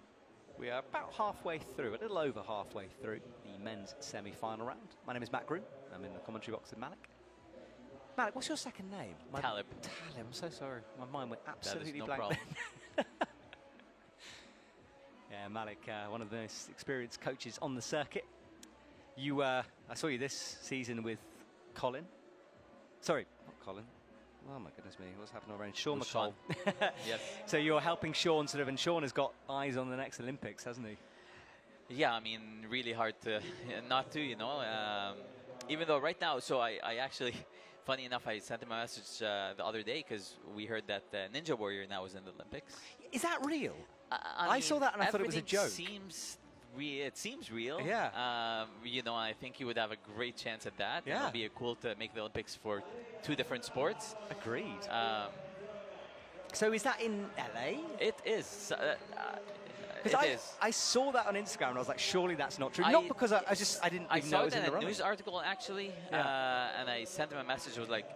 We are about halfway through, a little over halfway through the men's semi-final round. My name is Matt Groom. I'm in the commentary box with Malik. Malik, what's your second name? Talib. Talib, I'm so sorry. My mind went absolutely no blank. problem. Yeah, Malik, one of the most experienced coaches on the circuit. You, I saw you this season with Colin. Sorry, not Colin. Oh my goodness me, what's happened around? Sean McCall. Yes. So you're helping Sean sort of, and Sean has got eyes on the next Olympics, hasn't he? Yeah, I mean, really hard to not to, you know. Even though right now, so I actually, funny enough, I sent him a message the other day because we heard that Ninja Warrior now is in the Olympics. Is that real? I mean, saw that and I thought it was a joke. It seems real. Yeah. You know, I think he would have a great chance at that. Yeah. It would be cool to make the Olympics for two different sports. Agreed. So is that in LA? It is. I saw that on Instagram and I was like, surely that's not true. Not because I didn't even know it was in the saw it in a running. news article actually, and I sent him a message. I was like,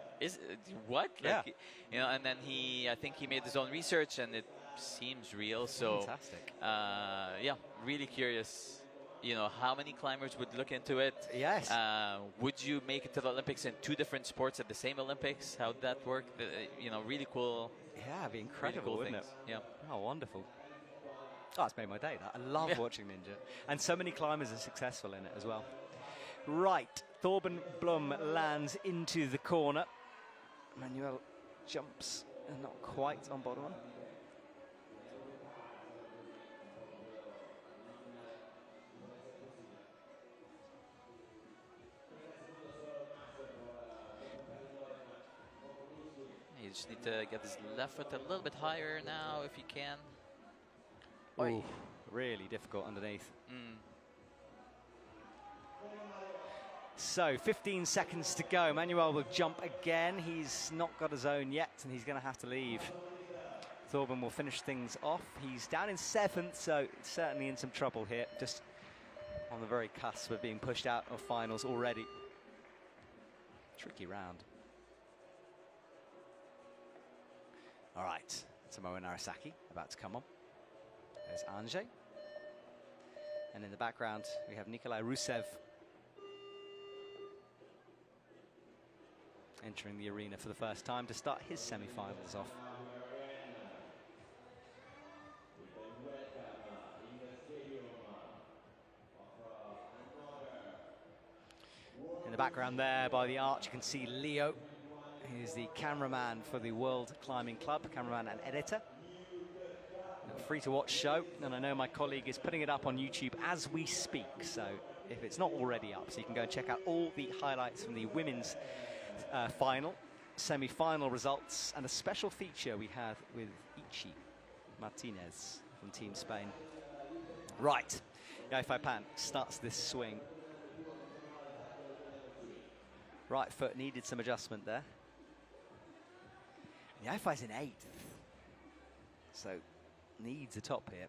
what? Yeah. Like, you know, and then I think he made his own research and it seems real. So fantastic. Yeah, really curious. You know, how many climbers would look into it? Yes. Would you make it to the Olympics in two different sports at the same Olympics? How'd that work? You know, really cool. Yeah, it'd be incredible, really cool wouldn't things. it? Yeah. Oh, wonderful. Oh, it's made my day. That. I love watching Ninja. And so many climbers are successful in it as well. Right. Torben Blom lands into the corner. Manuel jumps and not quite on bottom one. You just need to get his left foot a little bit higher now if you can. Ooh, really difficult underneath. So 15 seconds to go. Manuel will jump again. He's not got his own yet, and he's going to have to leave. Torben will finish things off. He's down in 7th, so certainly in some trouble here. Just on the very cusp of being pushed out of finals already. Tricky round. All right, Tomoe Narasaki about to come on. There's Anže. And in the background, we have Nikolai Rusev entering the arena for the first time to start his semi-finals off. In the background there by the arch, you can see Leo. He's the cameraman for the World Climbing Club, cameraman and editor. free-to-watch show, and I know my colleague is putting it up on YouTube as we speak, so if it's not already up, so you can go and check out all the highlights from the women's final, semi-final results, and a special feature we had with Ichi Martinez from Team Spain. Right, Yafai Pan starts this swing. Right foot needed some adjustment there. Yafai's in 8th, so needs a top here.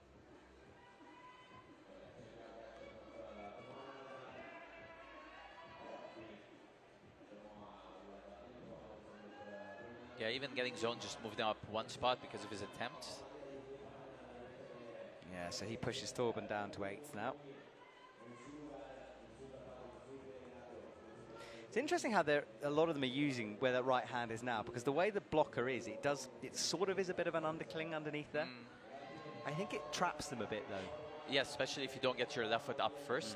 Yeah, even getting zone just moved him up 1 spot because of his attempts. Yeah, so he pushes Torben down to 8th now. It's interesting how a lot of them are using where that right hand is now, because the way the blocker is, it sort of is a bit of an undercling underneath there. I think it traps them a bit though. Yes, especially if you don't get your left foot up first.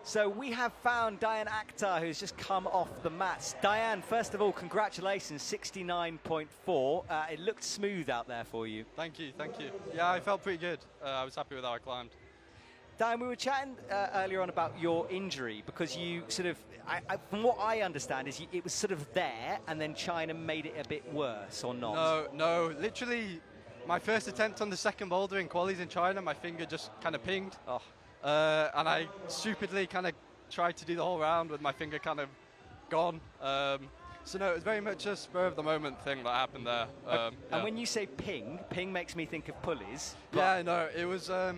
So we have found Diane Akhtar, who's just come off the mats. Diane, first of all, congratulations, 69.4. It looked smooth out there for you. Thank you, thank you. Yeah, I felt pretty good. I was happy with how I climbed. Diane, we were chatting earlier on about your injury, because you sort of, from what I understand, is it was sort of there, and then China made it a bit worse, or not? No, literally, my first attempt on the second boulder in qualies in China, my finger just kind of pinged. Oh. And I stupidly kind of tried to do the whole round with my finger kind of gone. So no, it was very much a spur of the moment thing that happened there. And yeah. when you say ping makes me think of pulleys. Yeah, no, it was a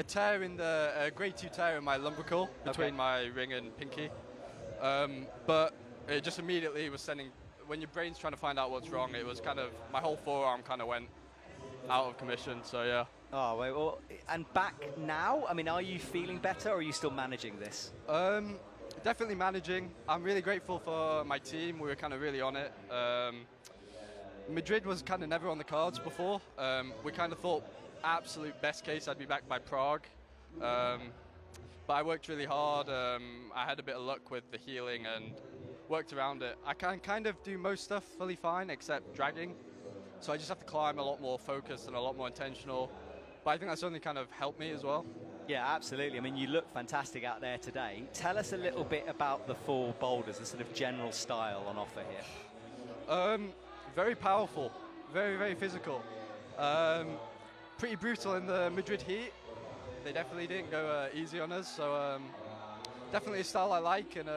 tear in the grade 2 tear in my lumbrical between my ring and pinky. But it just immediately was sending, when your brain's trying to find out what's wrong, it was kind of, my whole forearm kind of went out of commission, so yeah. Oh, well, and back now? I mean, are you feeling better, or are you still managing this? Definitely managing. I'm really grateful for my team. We were kind of really on it. Madrid was kind of never on the cards before. We kind of thought, absolute best case, I'd be back by Prague. But I worked really hard. I had a bit of luck with the healing and worked around it. I can kind of do most stuff fully fine, except dragging. So I just have to climb a lot more focused and a lot more intentional. But I think that's only kind of helped me as well. Yeah, absolutely. I mean, you look fantastic out there today. Tell us a little bit about the 4 boulders, the sort of general style on offer here. Very powerful, very, very physical. Pretty brutal in the Madrid heat. They definitely didn't go easy on us, so definitely a style I like, and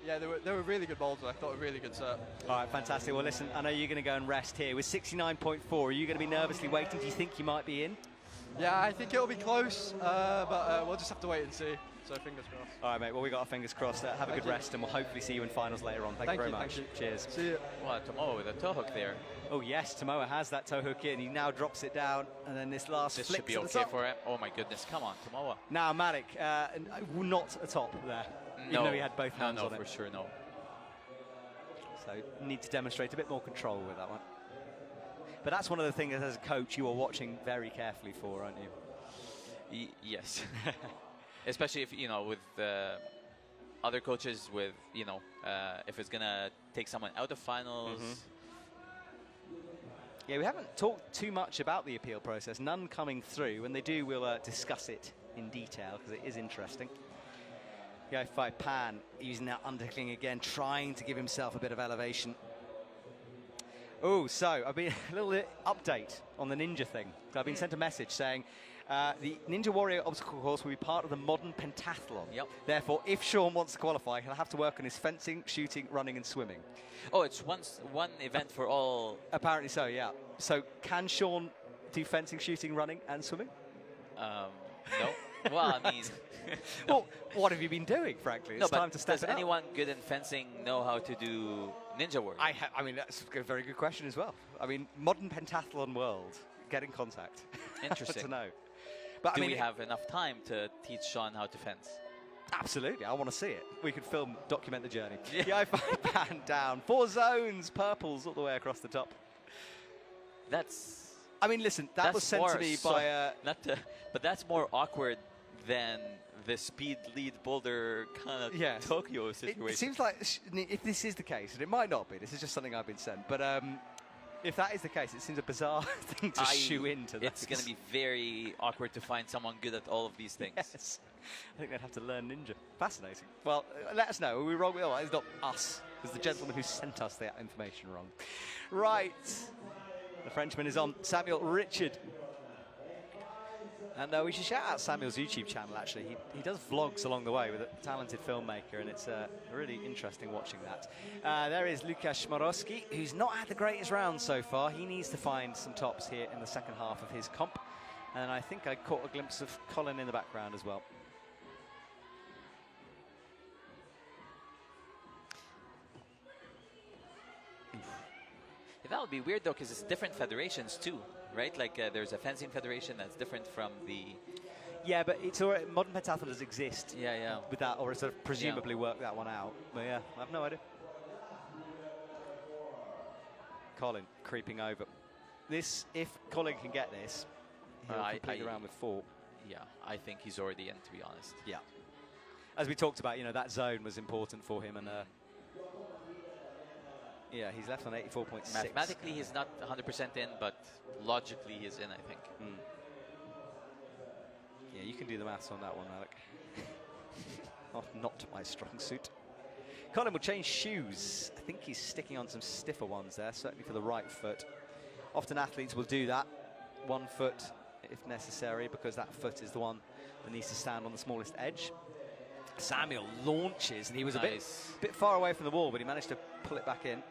yeah, they were really good boulders. I thought a really good set. All right, fantastic. Well, listen, I know you're going to go and rest here. With 69.4, are you going to be nervously waiting? Do you think you might be in? Yeah, I think it'll be close, but we'll just have to wait and see. So fingers crossed. All right, mate. Well, we got our fingers crossed. Have a good rest, and we'll hopefully see you in finals later on. Thank you very much. Cheers. See you. Well, Tomoa with a toe hook there. Oh yes, Tomoa has that toe hook in. He now drops it down, and then this last This flick should be to the okay top. for him. Oh my goodness, come on, Tomoa. Now Malik, not a top there, even though he had both hands on it. No, for sure, no. So need to demonstrate a bit more control with that one. But that's one of the things as a coach you are watching very carefully for, aren't you? Yes. Especially if, with other coaches with, if it's going to take someone out of finals. Yeah, we haven't talked too much about the appeal process. None coming through. When they do, we'll discuss it in detail, because it is interesting. Yafai Pan using that undercling again, trying to give himself a bit of elevation. Oh, so I've been a little update on the ninja thing. So I've been sent a message saying the Ninja Warrior obstacle course will be part of the modern pentathlon. Yep. Therefore, if Sean wants to qualify, he'll have to work on his fencing, shooting, running, and swimming. Oh, it's one event for all. Apparently so, yeah. So can Sean do fencing, shooting, running, and swimming? No. Well, I mean. Well, what have you been doing, frankly? It's time to step it up. Does anyone good in fencing know how to do Ninja Warrior? I mean, that's a very good question as well. I mean, modern pentathlon world, get in contact. Interesting. To know. But do I mean, we have enough time to teach Sean how to fence? Absolutely, I want to see it. We could document the journey. Yeah, I find Pan down. 4 zones, purples all the way across the top. That's. I mean, listen, that was sent to me by. But that's more awkward than the speed lead boulder kind of Tokyo situation. It seems like if this is the case, and it might not be. This is just something I've been sent. But If that is the case, it seems a bizarre thing to shoe into. It's going to be very awkward to find someone good at all of these things. Yes. I think they'd have to learn ninja. Fascinating. Well, let us know. Are we wrong? Oh, it's not us. It's the gentleman who sent us that information wrong. Right. The Frenchman is on. Samuel Richard. And we should shout out Samuel's YouTube channel, actually. He does vlogs along the way with a talented filmmaker, and it's really interesting watching that. There is Lukasz Szmorowski, who's not had the greatest round so far. He needs to find some tops here in the second half of his comp. And I think I caught a glimpse of Colin in the background as well. That would be weird, though, because it's different federations, too, right? Like, there's a fencing federation that's different from the... Yeah, but it's all right. Modern pentathlons exist. Yeah. With that, or sort of presumably work that one out. But yeah, I have no idea. Colin creeping over. This, if Colin can get this, he'll complete around with 4. Yeah, I think he's already in, to be honest. Yeah. As we talked about, that zone was important for him, and yeah, he's left on 84.6. Mathematically, he's not 100% in, but logically, he's in, I think. Yeah, you can do the maths on that one, Alec. Not my strong suit. Colin will change shoes. I think he's sticking on some stiffer ones there, certainly for the right foot. Often athletes will do that, one foot if necessary, because that foot is the one that needs to stand on the smallest edge. Samuel launches, and he was a bit far away from the wall, but he managed to pull it back in.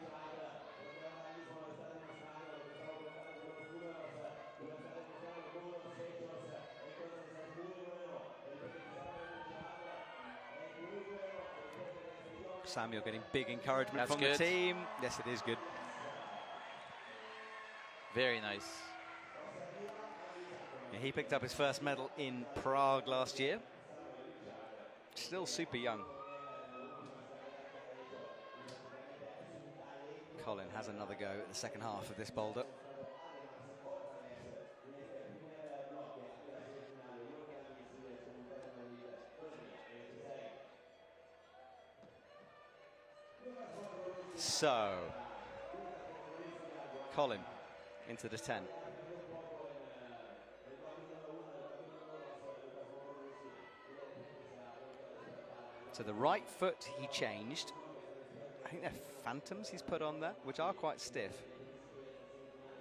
Samuel getting big encouragement from the team. Yes, it is good. Very nice. Yeah, he picked up his first medal in Prague last year. Still super young. Colin has another go at the second half of this boulder. So, Colin into the 10. So the right foot he changed. I think they're phantoms he's put on there, which are quite stiff.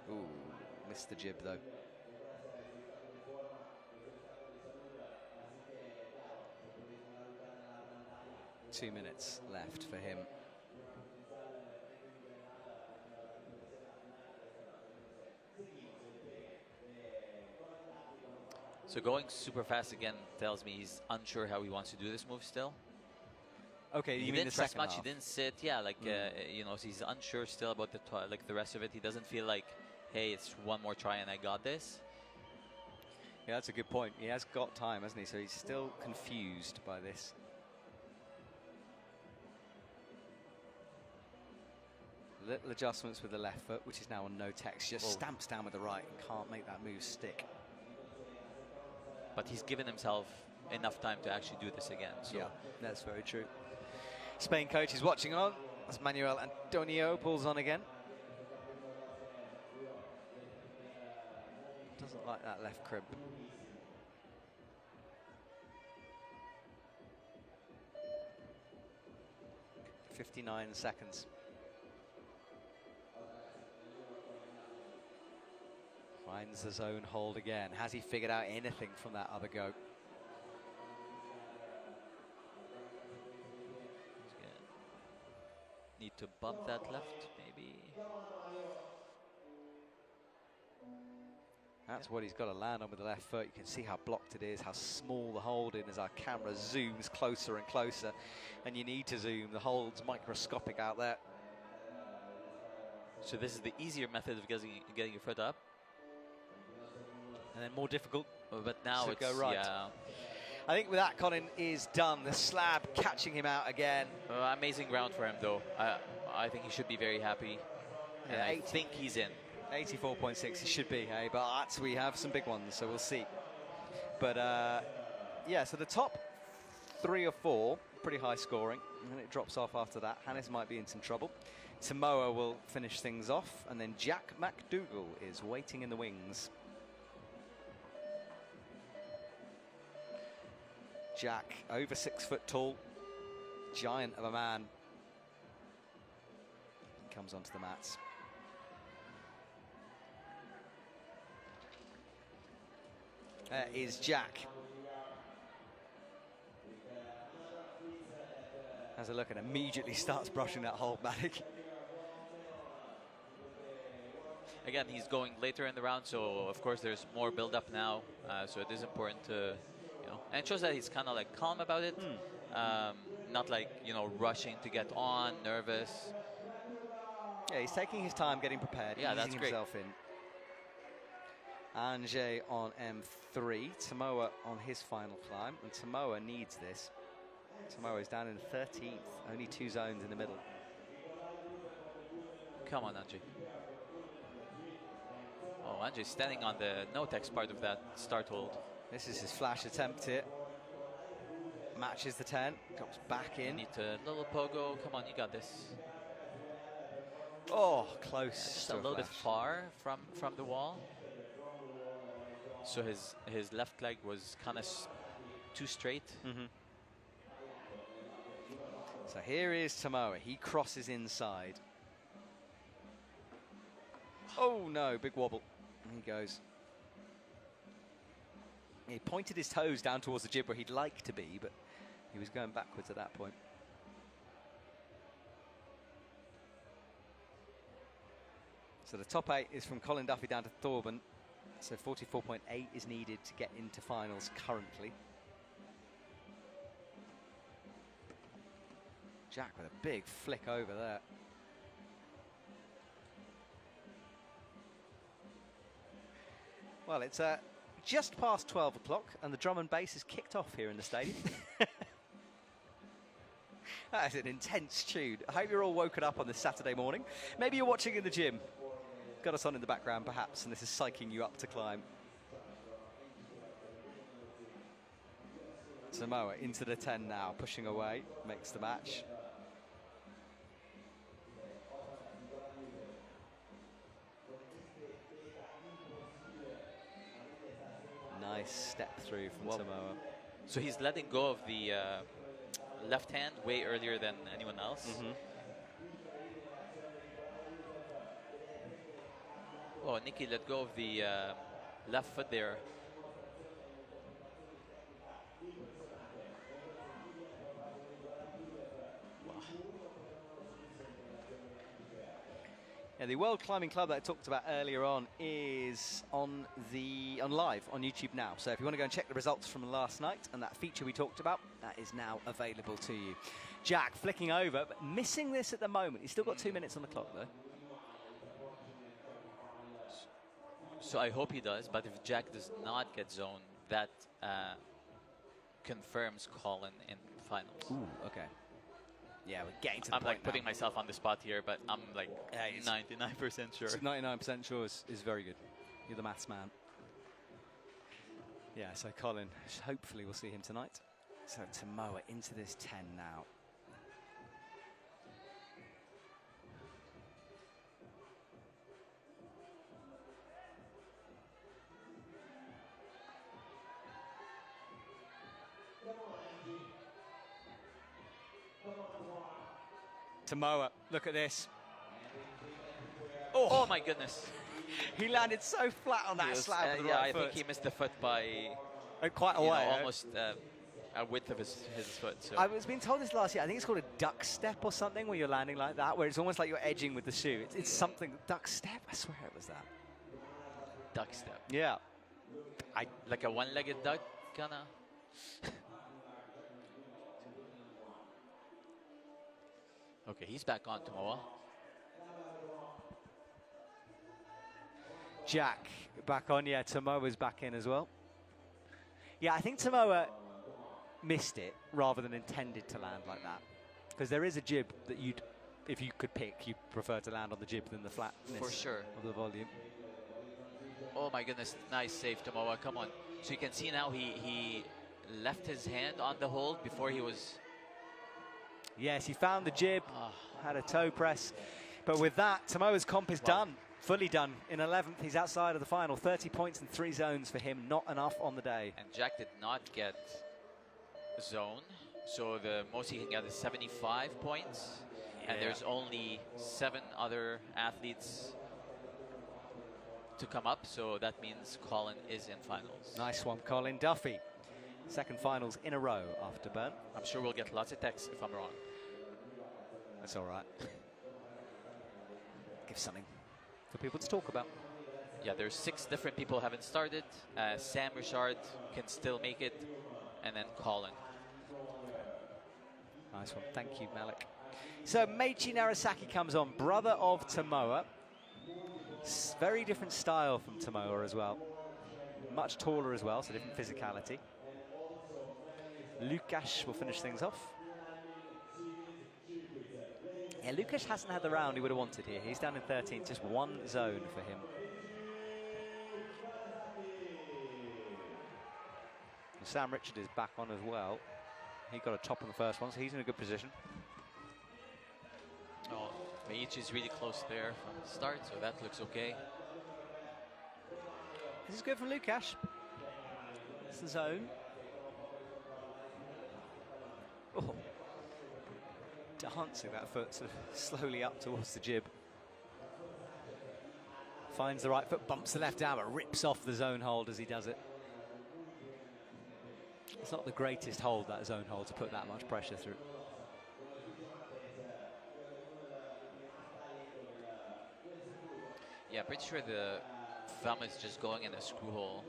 Ooh, missed the jib though. Two minutes left for him. So going super fast again tells me he's unsure how he wants to do this move still. Okay, he didn't press much. He didn't sit. Yeah, like so he's unsure still about the rest of it. He doesn't feel like, hey, it's one more try and I got this. Yeah, that's a good point. He has got time, hasn't he? So he's still confused by this. Little adjustments with the left foot, which is now on no text. Just stamps down with the right and can't make that move stick. But he's given himself enough time to actually do this again. So. Yeah, that's very true. Spain coach is watching on as Manuel Antonio pulls on again. Doesn't like that left crib. .59 seconds. Finds the zone hold again. Has he figured out anything from that other go? Need to bump that left, maybe. That's what he's got to land on with the left foot. You can see how blocked it is, how small the hold is as our camera zooms closer and closer. And you need to zoom. The hold's microscopic out there. So this is the easier method of getting your foot up. And then more difficult. But now it's go right. Yeah. I think with that, Colin is done. The slab catching him out again. Amazing round for him, though. I think he should be very happy. And I think he's in. 84.6 he should be, hey? But we have some big ones, so we'll see. But yeah, so the top 3 or 4, pretty high scoring. and it drops off after that. Hannes might be in some trouble. Samoa will finish things off, and then Jack McDougall is waiting in the wings. Jack, over 6 foot tall, giant of a man, comes onto the mats. There is Jack. Has a look and immediately starts brushing that hold, Matic. Again, he's going later in the round, so of course there's more build-up now. So it is important to, and it shows that he's kind of like calm about it, not like rushing to get on, nervous. Yeah, he's taking his time getting prepared. Yeah, that's easing great. himself in. Anže on M3, Samoa on his final climb, and Samoa needs this. Samoa is down in 13th, only 2 zones in the middle. Come on, Anže. Oh, Anje's standing on the no-tex part of that start hold. This is his flash attempt here. Matches the 10, comes back in. Need a little pogo. Come on, you got this. Oh, close. Just to a little bit flash. far from the wall. So his left leg was kind of too straight. So here is Samoa. He crosses inside. Oh no, big wobble. And he goes. He pointed his toes down towards the jib where he'd like to be, but he was going backwards at that point. So the top 8 is from Colin Duffy down to Thorben. So 44.8 is needed to get into finals currently. Jack with a big flick over there. Well, it's just past 12 o'clock and the drum and bass is kicked off here in the stadium. That is an intense tune. I hope you're all woken up on this Saturday morning. Maybe you're watching in the gym. Got us on in the background perhaps, and this is psyching you up to climb. Samoa into the 10 now, pushing away, makes the match. Nice step through from Samoa. So he's letting go of the left hand way earlier than anyone else. Oh, Nicky let go of the left foot there. Yeah, the World Climbing Club that I talked about earlier on is on live on YouTube now. So if you want to go and check the results from last night and that feature we talked about, that is now available to you. Jack flicking over, but missing this at the moment. He's still got 2 minutes on the clock though. So I hope he does, but if Jack does not get zoned, that confirms Colin in finals. Ooh, okay. Yeah, we're getting to the I'm point like putting now. myself on the spot here, but I'm like 99% sure. 99% sure is very good. You're the maths man. Yeah, so Colin, hopefully we'll see him tonight. So Samoa into this 10 now. Samoa, look at this. Oh my goodness. He landed so flat on that slab with the yeah, right I foot. think he missed the foot by quite a way. almost a width of his foot. So. I was being told this last year. I think it's called a duck step or something, where you're landing like that, where it's almost like you're edging with the shoe. It's something, duck step. I swear it was that. Duck step. Yeah. Like a one-legged duck, kind of. Okay, he's back on Samoa. Jack back on. Yeah, Samoa's back in as well. Yeah, I think Samoa missed it rather than intended to land like that. Because there is a jib that if you could pick, you'd prefer to land on the jib than the flatness For sure. of the volume. Oh my goodness, nice save, Samoa. Come on. So you can see now he left his hand on the hold before he was. Yes, he found the jib, had a toe press. But with that, Tomoa's comp is done, fully done. In 11th, he's outside of the final. 30 points in 3 zones for him, not enough on the day. And Jack did not get zone, so the most he can get is 75 points. And there's only 7 other athletes to come up, so that means Colin is in finals. Nice one, Colin Duffy. Second finals in a row after Burn. I'm sure we'll get lots of texts if I'm wrong. That's all right. Give something for people to talk about. Yeah, there's 6 different people who haven't started. Sam Richard can still make it, and then Colin. Nice one. Thank you, Malik. So Meiichi Narasaki comes on, brother of Tomoa. Very different style from Tomoa as well. Much taller as well, so different physicality. Lukasz will finish things off. Yeah, Lukasz hasn't had the round he would have wanted here. He's down in 13th, just 1 zone for him. And Sam Richard is back on as well. He got a top on the first one, so he's in a good position. Oh, Meiichi's really close there from the start, so that looks okay. This is good from Lukasz. It's the zone. Oh. Dancing that foot sort of slowly up towards the jib. Finds the right foot, bumps the left arm, but rips off the zone hold as he does it. It's not the greatest hold, that zone hold, to put that much pressure through. Yeah, pretty sure the thumb is just going in a screw hole.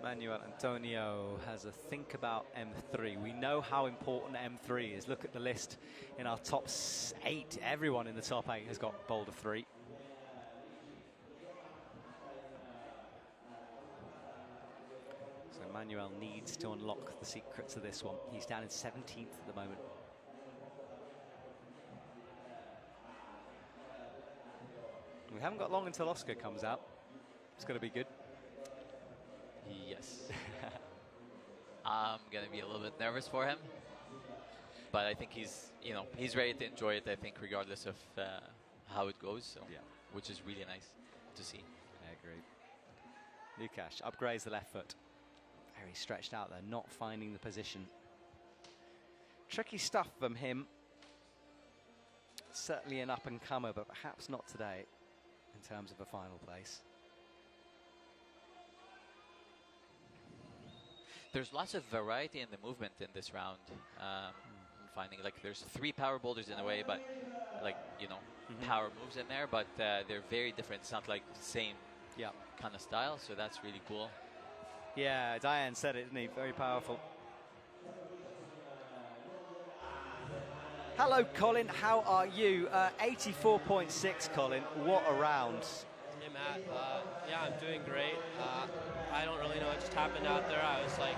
Manuel Antonio has a think about M3. We know how important M3 is. Look at the list in our top 8. Everyone in the top 8 has got Boulder 3. So Manuel needs to unlock the secrets of this one. He's down in 17th at the moment. We haven't got long until Oscar comes out. It's going to be good. Yes. I'm going to be a little bit nervous for him. But I think he's ready to enjoy it, I think, regardless of how it goes. So, yeah. Which is really nice to see. I agree. Lukasz upgrades the left foot. Very stretched out there, not finding the position. Tricky stuff from him. Certainly an up-and-comer, but perhaps not today in terms of a final place. There's lots of variety in the movement in this round. I'm finding like there's 3 power boulders in a way, but like, power moves in there, but they're very different. It's not like the same kind of style, so that's really cool. Yeah, Diane said it, didn't he? Very powerful. Hello, Colin. How are you? 84.6, Colin. What a round. Hey, Matt. Yeah, I'm doing great. I don't really know what just happened out there. I was like,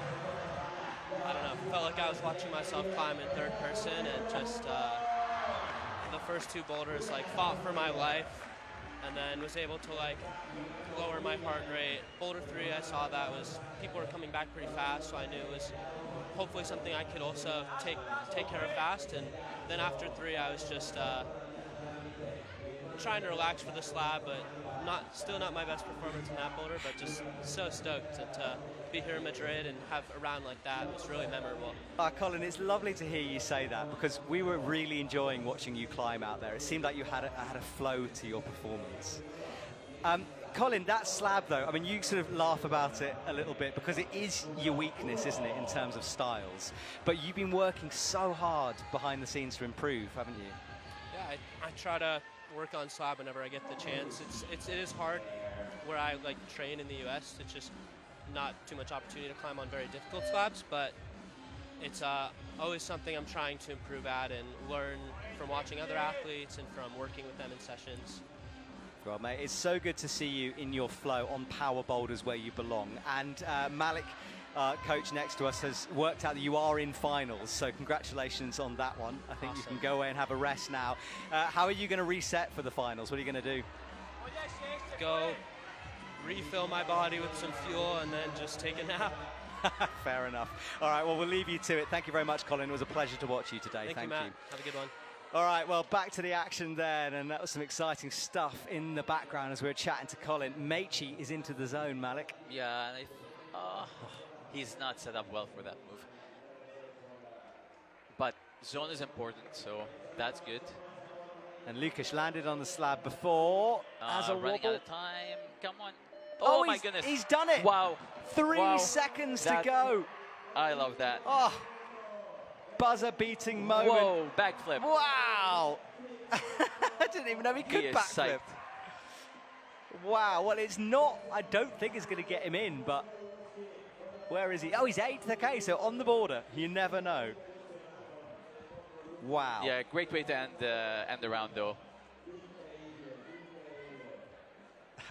I don't know, felt like I was watching myself climb in third person, and just the first 2 boulders, like, fought for my life, and then was able to, like, lower my heart rate. Boulder 3, I saw that was, people were coming back pretty fast, so I knew it was hopefully something I could also take care of fast. And then after 3, I was just trying to relax for the slab, but still not my best performance in that boulder, but just so stoked to be here in Madrid and have a round like that. It was really memorable. Colin, it's lovely to hear you say that, because we were really enjoying watching you climb out there. It seemed like you had a flow to your performance. Colin, that slab though, I mean, you sort of laugh about it a little bit because it is your weakness, isn't it, in terms of styles? But you've been working so hard behind the scenes to improve, haven't you? Yeah, I try to work on slab whenever I get the chance. It is hard where I like train in the US. It's just not too much opportunity to climb on very difficult slabs, but it's always something I'm trying to improve at and learn from watching other athletes and from working with them in sessions. Well, mate, it's so good to see you in your flow on power boulders where you belong. And Malik, coach next to us, has worked out that you are in finals, so congratulations on that one. I think Awesome. You can go away and have a rest now. How are you going to reset for the finals? What are you going to do? Go refill my body with some fuel and then just take a nap. Fair enough. All right, well, we'll leave you to it. Thank you very much, Colin. It was a pleasure to watch you today. Thank you, Matt. Have a good one. All right, well, back to the action then, and that was some exciting stuff in the background as we were chatting to Colin. Meichi is into the zone, Malik. Yeah, and he's not set up well for that move. But zone is important, so that's good. And Lukasz landed on the slab before as a running wobble. out of time. Come on. Oh, my goodness. He's done it. Wow. 3 seconds to go. I love that. Oh, buzzer-beating moment. Whoa, backflip. Wow. I didn't even know he could backflip. Wow, well, it's not, I don't think it's going to get him in, but where is he? Oh, he's 8th. Okay, so on the border. You never know. Wow. Yeah, great way to end the round, though.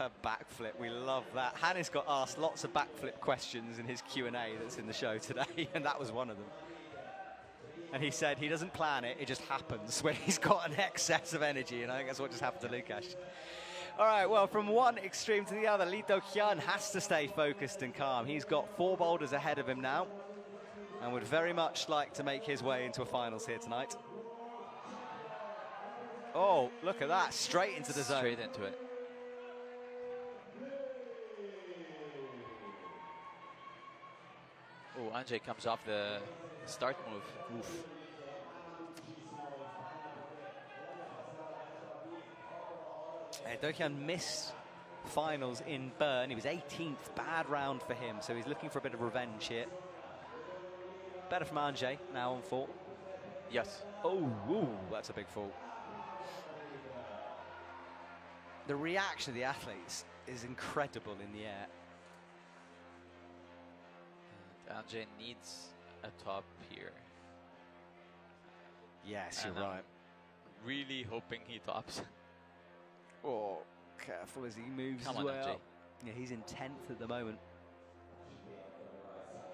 A backflip, we love that. Hannes got asked lots of backflip questions in his Q&A that's in the show today, and that was one of them. And he said he doesn't plan it, it just happens when he's got an excess of energy, and I think that's what just happened to Lukasz. All right, well, from one extreme to the other, Lee Do-hyun has to stay focused and calm. He's got 4 boulders ahead of him now, and would very much like to make his way into a finals here tonight. Oh, look at that, straight into the zone. Straight into it. Oh, Anjay comes off the start move. Oof. Do-hyun missed finals in Bern. He was 18th, bad round for him, so he's looking for a bit of revenge here. Better from Anjay, now on 4. Yes. Oh, ooh, that's a big fall. The reaction of the athletes is incredible in the air. Anjay needs a top here. Yes, And you're right. Really hoping he tops. Oh, careful as he moves Come as on, well. Anjay. Yeah, he's in 10th at the moment.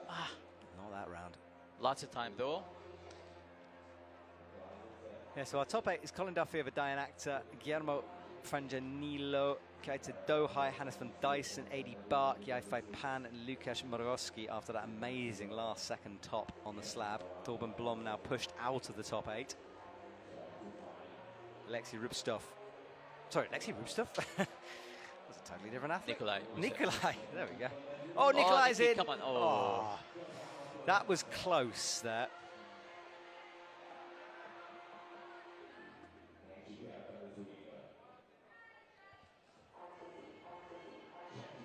Not that round. Lots of time, though. Yeah, so our top 8 is Colin Duffy over Diane Actor, Guillermo Franjanilo, Keita Dohai, Hannes van Dyson, Adi Bark, Yai-Fai Pan, and Lukasz Morowski after that amazing last-second top on the slab. Torben Blom now pushed out of the top 8. Alexei Rubstov. Sorry, Alexei Rubstov? That's a totally different athlete. Nikolai, there we go. Oh, Nikolai's in. Come on. Oh. That was close there.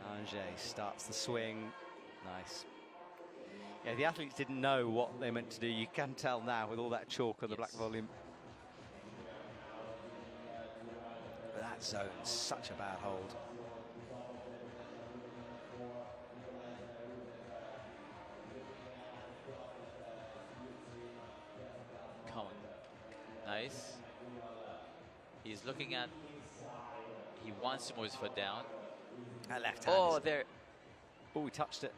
Anjay starts the swing. Nice. Yeah, the athletes didn't know what they meant to do. You can tell now with all that chalk on the black volume. But that zone's such a bad hold. Come on. Nice. He's looking at... He wants to move his foot down. That left hand. Oh, there. Oh, he touched it.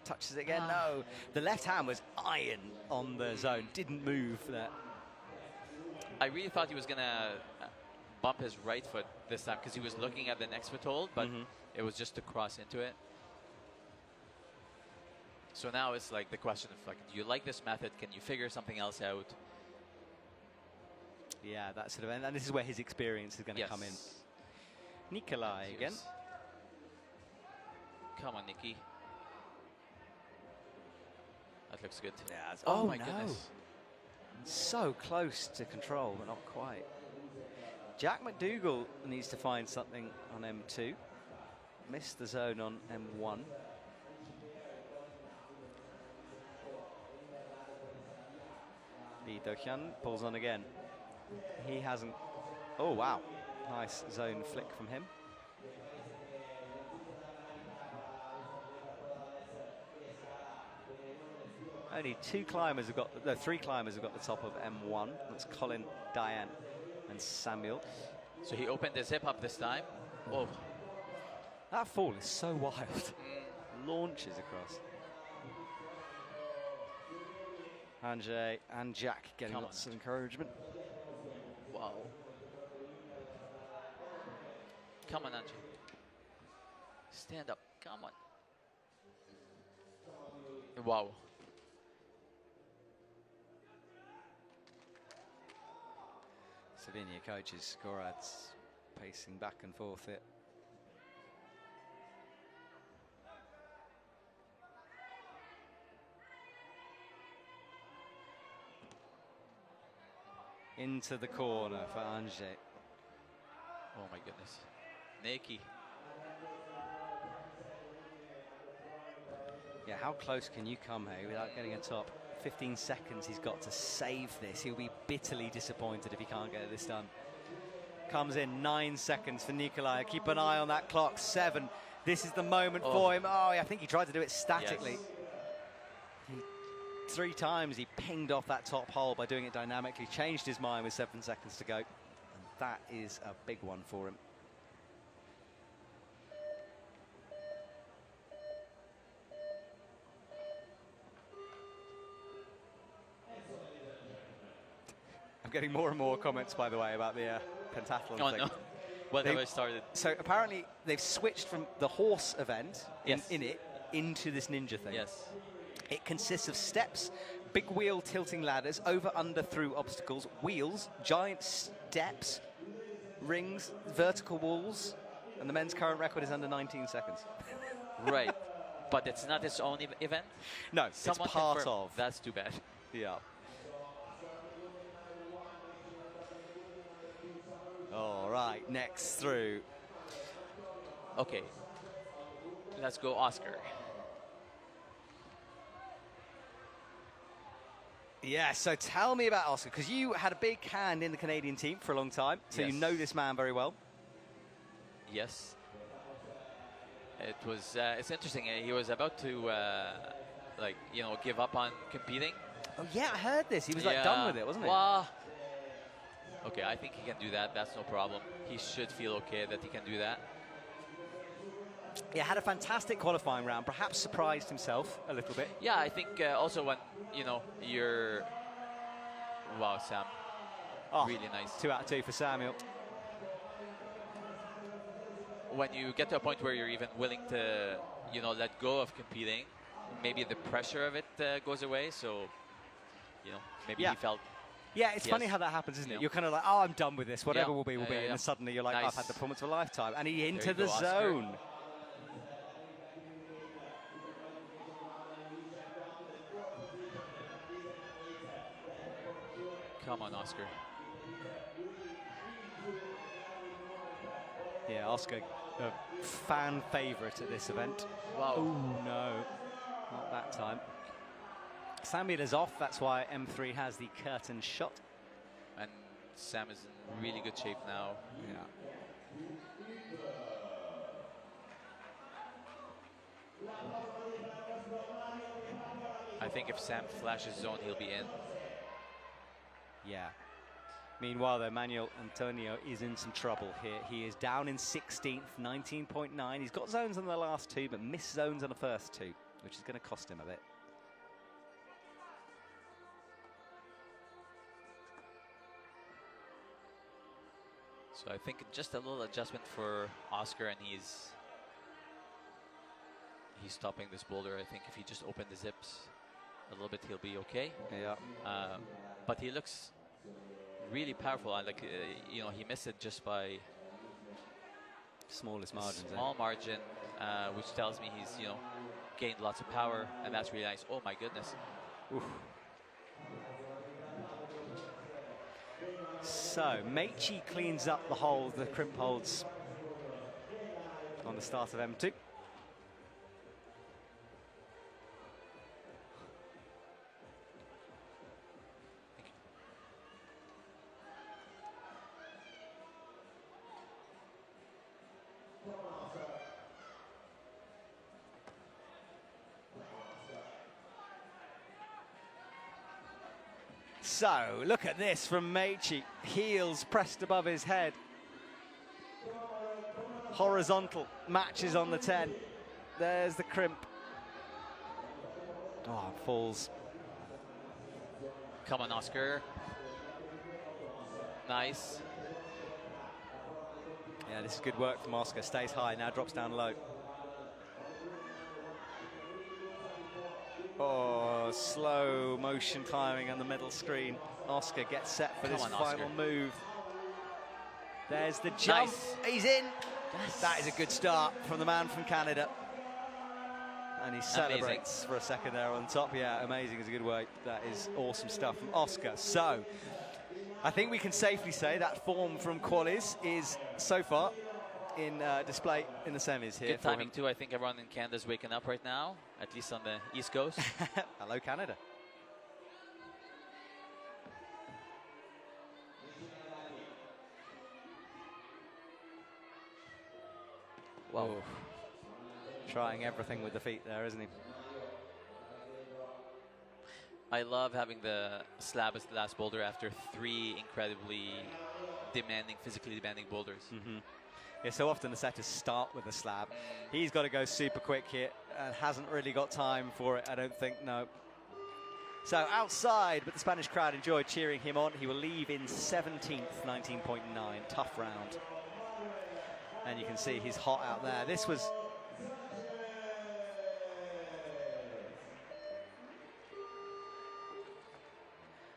Touches it again. No. The left hand was iron on the zone. Didn't move there. I really thought he was going to bump his right foot this time because he was looking at the next foothold, but it was just to cross into it. So now it's like the question of, like, do you like this method? Can you figure something else out? Yeah, that's sort of, and this is where his experience is going to come in. Nikolai again. Come on, Nikki. That looks good. Yeah, oh my goodness. So close to control, but not quite. Jack McDougall needs to find something on M2. Missed the zone on M1. Lee Do-hyun pulls on again. He hasn't. Oh, wow. Nice zone flick from him. Only 2 climbers have got, no, 3 climbers have got the top of M1. That's Colin, Diane, and Samuel. So he opened his hip up this time. Whoa. That fall is so wild. Launches across. Anjay and Jack getting lots of encouragement. Wow. Come on, Anjay. Stand up. Come on. Wow. Slovenia coaches, Gorad's pacing back and forth it. Into the corner for Anže. Oh my goodness. Neki. Yeah, how close can you come, hey, without getting a top? 15 seconds he's got to save this. He'll be bitterly disappointed if he can't get this done. Comes in 9 seconds for Nikolai. Keep an eye on that clock. 7. This is the moment for him. Oh, I think he tried to do it statically. Yes. 3 times he pinged off that top hole by doing it dynamically. Changed his mind with 7 seconds to go. And that is a big one for him. I'm getting more and more comments, by the way, about the pentathlon Oh thing. no. What have I started? So apparently they've switched from the horse event in it into this ninja thing. Yes. It consists of steps, big wheel tilting ladders, over, under, through obstacles, wheels, giant steps, rings, vertical walls, and the men's current record is under 19 seconds. Right. But it's not its own event? No, Someone it's part confirm. of. That's too bad. Yeah. All right, next through. Okay. Let's go, Oscar. Yeah, so tell me about Oscar, because you had a big hand in the Canadian team for a long time, so you Yes. know this man very well. Yes. It was, it's interesting. He was about to, like, you know, give up on competing. Oh, yeah, I heard this. He was like done with it, wasn't he? Well, okay, I think he can do that. That's no problem. He should feel okay that he can do that. Yeah, had a fantastic qualifying round, perhaps surprised himself a little bit. Yeah, I think also when, you know, you're... Wow, Sam. Oh, really nice. 2 out of 2 for Samuel. When you get to a point where you're even willing to, you know, let go of competing, maybe the pressure of it goes away. So, you know, maybe he felt... Yeah, it's funny Yes. how that happens, isn't it? Yeah. You're kind of like, oh, I'm done with this. Whatever Yeah. will be, will be. Yeah, And yeah. then suddenly you're like, Nice. I've had the performance of a lifetime. And he into you the go, Oscar. zone. Come on, Oscar. Yeah, Oscar, a fan favourite at this event. Wow. Oh, no. Not that time. Samuel is off. That's why M3 has the curtain shot. And Sam is in really good shape now. Yeah. I think if Sam flashes zone, he'll be in. Yeah. Meanwhile, though, Manuel Antonio is in some trouble here. He is down in 16th, 19.9. He's got zones on the last 2, but missed zones on the first 2, which is going to cost him a bit. So I think just a little adjustment for Oscar, and he's stopping this boulder. I think if he just opened the zips a little bit, he'll be okay. Yeah. But he looks really powerful. And you know, he missed it just by Smallest margins. small margin, which tells me he's, you know, gained lots of power, and that's really nice. Oh my goodness. Oof. So, Meichi cleans up the hole, the crimp holds on the start of M2. So, look at this from Meichi. Heels pressed above his head. Horizontal, matches on the 10. There's the crimp. Oh, falls. Come on, Oscar. Nice. Yeah, this is good work from Oscar. Stays high, now drops down low. Oh, slow motion climbing on the middle screen. Oscar gets set for Come this on, final Oscar. move. There's the jump. Nice. He's in. Yes. That is a good start from the man from Canada. And he celebrates for a second there on top. Yeah, amazing is a good way. That is awesome stuff from Oscar. So, I think we can safely say that form from Qualis is so far in display in the semis here. Good for timing him. too. I think everyone in Canada is waking up right now, at least on the East Coast. Hello, Canada. Whoa. Trying everything with the feet there, isn't he? I love having the slab as the last boulder after 3 incredibly demanding, physically demanding boulders. Yeah, so often the setters start with a slab. He's got to go super quick here and hasn't really got time for it, I don't think, no. So outside, but the Spanish crowd enjoyed cheering him on. He will leave in 17th, 19.9. Tough round. And you can see he's hot out there. This was...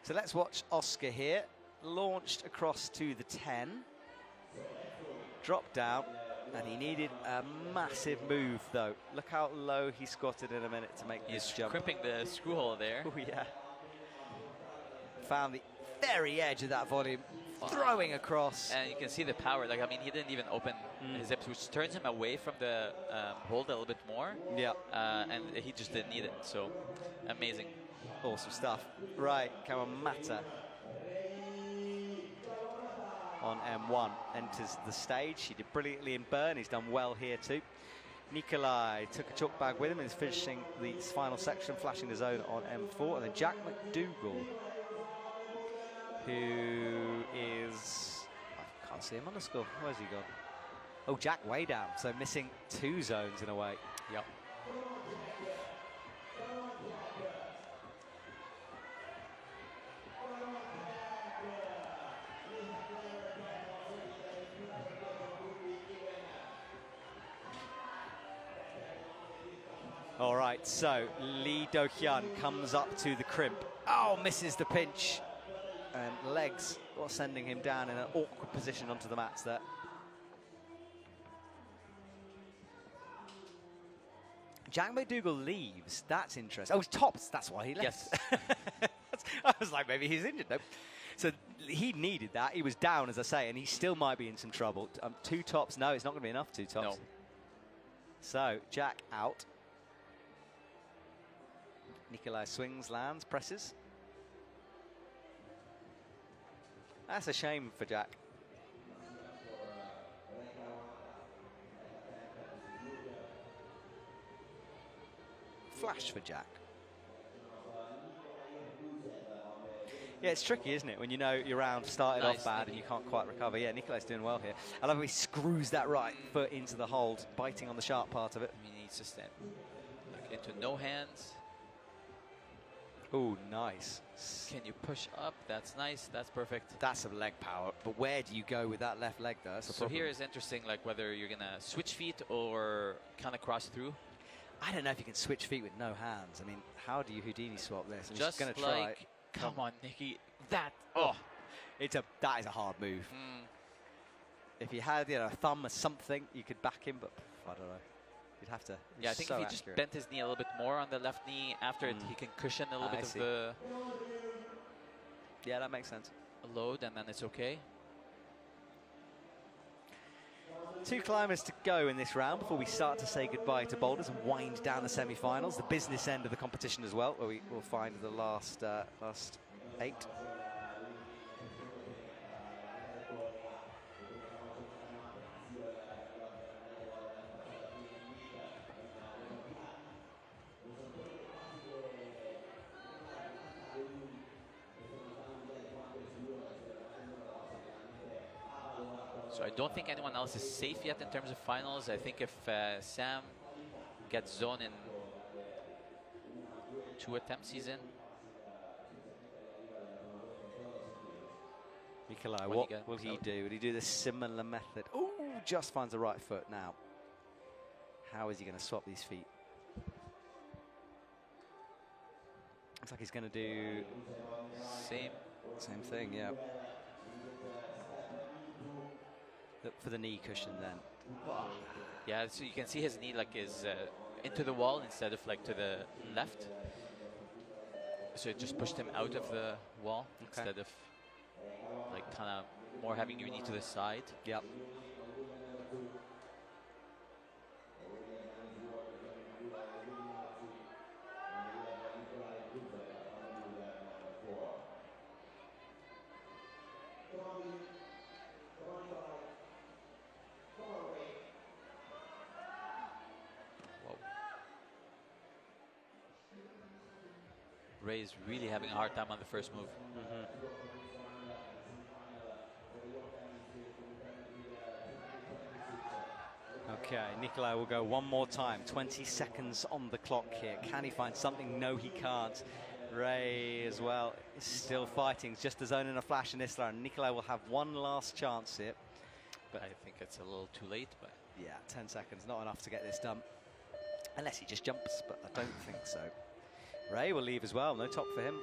So let's watch Oscar here. Launched across to the 10. Dropped down. And he needed a massive move, though. Look how low he squatted in a minute to make this He's jump. crimping the screw hole there. Oh, yeah. Found the very edge of that volume. Throwing across. And you can see the power. Like, I mean, he didn't even open his hips, which turns him away from the hold a little bit more. Yeah. And he just didn't need it. So, amazing. Awesome stuff. Right, Kawamata on M1 enters the stage. He did brilliantly in Bern. He's done well here too. Nikolai took a chalk bag with him and is finishing the final section, flashing the zone on M4. And then Jack McDougall, who is... I can't see him on the score. Where's he gone? Oh, Jack way down. So missing 2 zones in a way. Yep. All right, so Lee Do-hyun comes up to the crimp. Oh, misses the pinch. And legs are sending him down in an awkward position onto the mats there. Jack McDougall leaves. That's interesting. Oh, he's tops. That's why he left. Yes. I was like, maybe he's injured. No. So he needed that. He was down, as I say, and he still might be in some trouble. 2 tops. No, it's not going to be enough 2 tops. No. So Jack out. Nikolai swings, lands, presses. That's a shame for Jack. Flash for Jack. Yeah, it's tricky, isn't it? When you know your round started Nice, off bad and you can't quite recover. Yeah, Nikolai's doing well here. I love how he screws that right foot into the hold, biting on the sharp part of it. I mean, he needs to stand into no hands. Oh, nice. Can you push up? That's nice. That's perfect. That's some leg power. But where do you go with that left leg, though? That's the So problem. here is interesting, like whether you're going to switch feet or kind of cross through. I don't know if you can switch feet with no hands. I mean, how do you Houdini swap this? I'm Just going to like, try. come on, Nikki. That, oh. That is a hard move. If you had, a thumb or something, you could back him, but I don't know. You'd have to. Yeah, I think if he just bent his knee a little bit more on the left knee after it, he can cushion a little bit of the Yeah, that makes sense. load, and then it's okay. 2 climbers to go in this round before we start to say goodbye to boulders and wind down the semi-finals, the business end of the competition as well, where we will find the last 8. So I don't think anyone else is safe yet in terms of finals. I think if Sam gets zone in 2 attempts, he's in. Nikolai, What what do you get? will he do? Will he do the similar method? Oh, just finds the right foot now. How is he going to swap these feet? Looks like he's going to do same thing, yeah. Look for the knee cushion then. Yeah, so you can see his knee like is into the wall instead of like to the left. So it just pushed him out of the wall instead of like kind of more having your knee to the side. Yep. Ray's really having a hard time on the first move. Okay, Nikolai will go one more time. 20 seconds on the clock here. Can he find something? No, he can't. Ray as well is still fighting. It's just a zone and a flash in this round. Nikolai will have one last chance here. But I think it's a little too late. But yeah, 10 seconds, not enough to get this done. Unless he just jumps, but I don't think so. Ray will leave as well. No top for him.